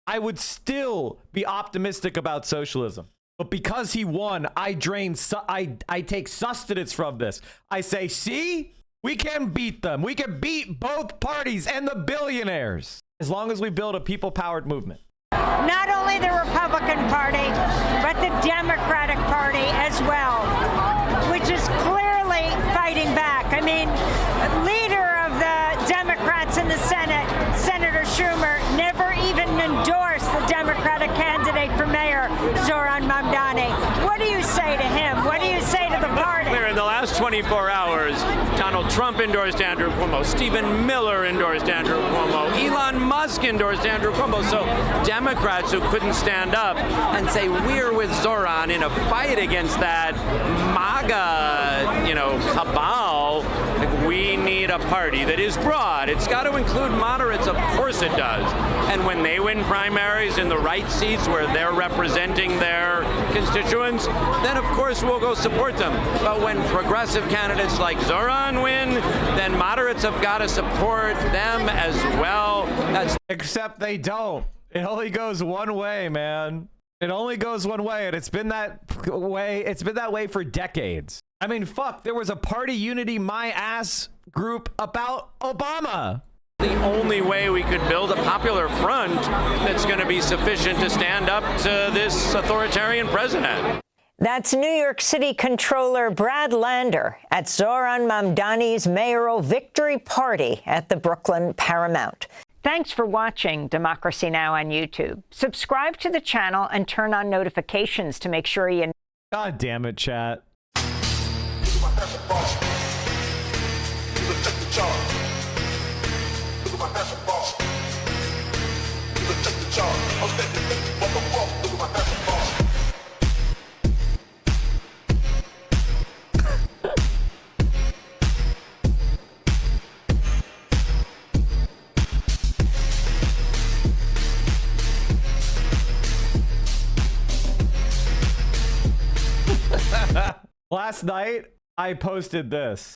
A: I would still be optimistic about socialism. But because he won, I take sustenance from this. I say, see, we can beat them. We can beat both parties and the billionaires as long as we build a people-powered movement.
M: Not only the Republican Party, but the Democratic Party as well, which is clearly fighting back. Leader of the Democrats in the Senate, Senator Schumer, never even endorsed the Democratic candidate for mayor, Zohran Mamdani. What do you say to him? What do you say to the party?
B: In the last 24 hours, Donald Trump endorsed Andrew Cuomo. Stephen Miller endorsed Andrew Cuomo. Elon Musk endorsed Andrew Cuomo. So Democrats who couldn't stand up and say we're with Zohran in a fight against that MAGA, cabal, we need a party that is broad. It's got to include moderates. Of course it does. And when they win primaries in the right seats where they're representing their constituents, then of course we'll go support them. But when progressive candidates like Zohran win, then moderates have got to support them as well.
A: Except they don't. It only goes one way, man. It only goes one way, and it's been that way. It's been that way for decades. Fuck, there was a party unity my ass group about Obama.
B: The only way we could build a popular front that's going to be sufficient to stand up to this authoritarian president.
H: That's New York City Controller Brad Lander at Zohran Mamdani's mayoral victory party at the Brooklyn Paramount. Thanks for watching Democracy Now! On YouTube. Subscribe to the channel and turn on notifications to make sure you...
A: God damn it, chat. last night, I posted this.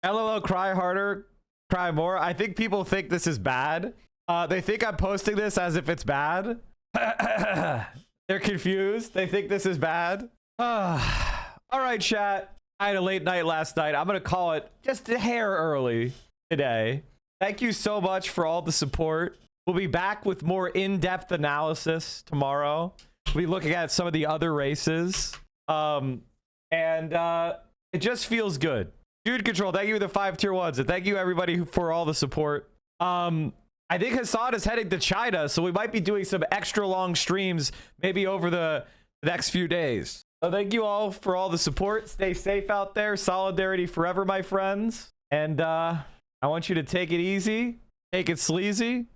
A: LOL, cry harder, cry more. I think people think this is bad. They think I'm posting this as if it's bad. They're confused. They think this is bad. All right, chat. I had a late night last night. I'm going to call it just a hair early today. Thank you so much for all the support. We'll be back with more in-depth analysis tomorrow. We'll be looking at some of the other races. It just feels good. Dude Control, thank you for the 5 tier 1s. And thank you everybody for all the support. I think Hassan is heading to China, so we might be doing some extra long streams maybe over the next few days. So thank you all for all the support. Stay safe out there. Solidarity forever, my friends. And I want you to take it easy, take it sleazy,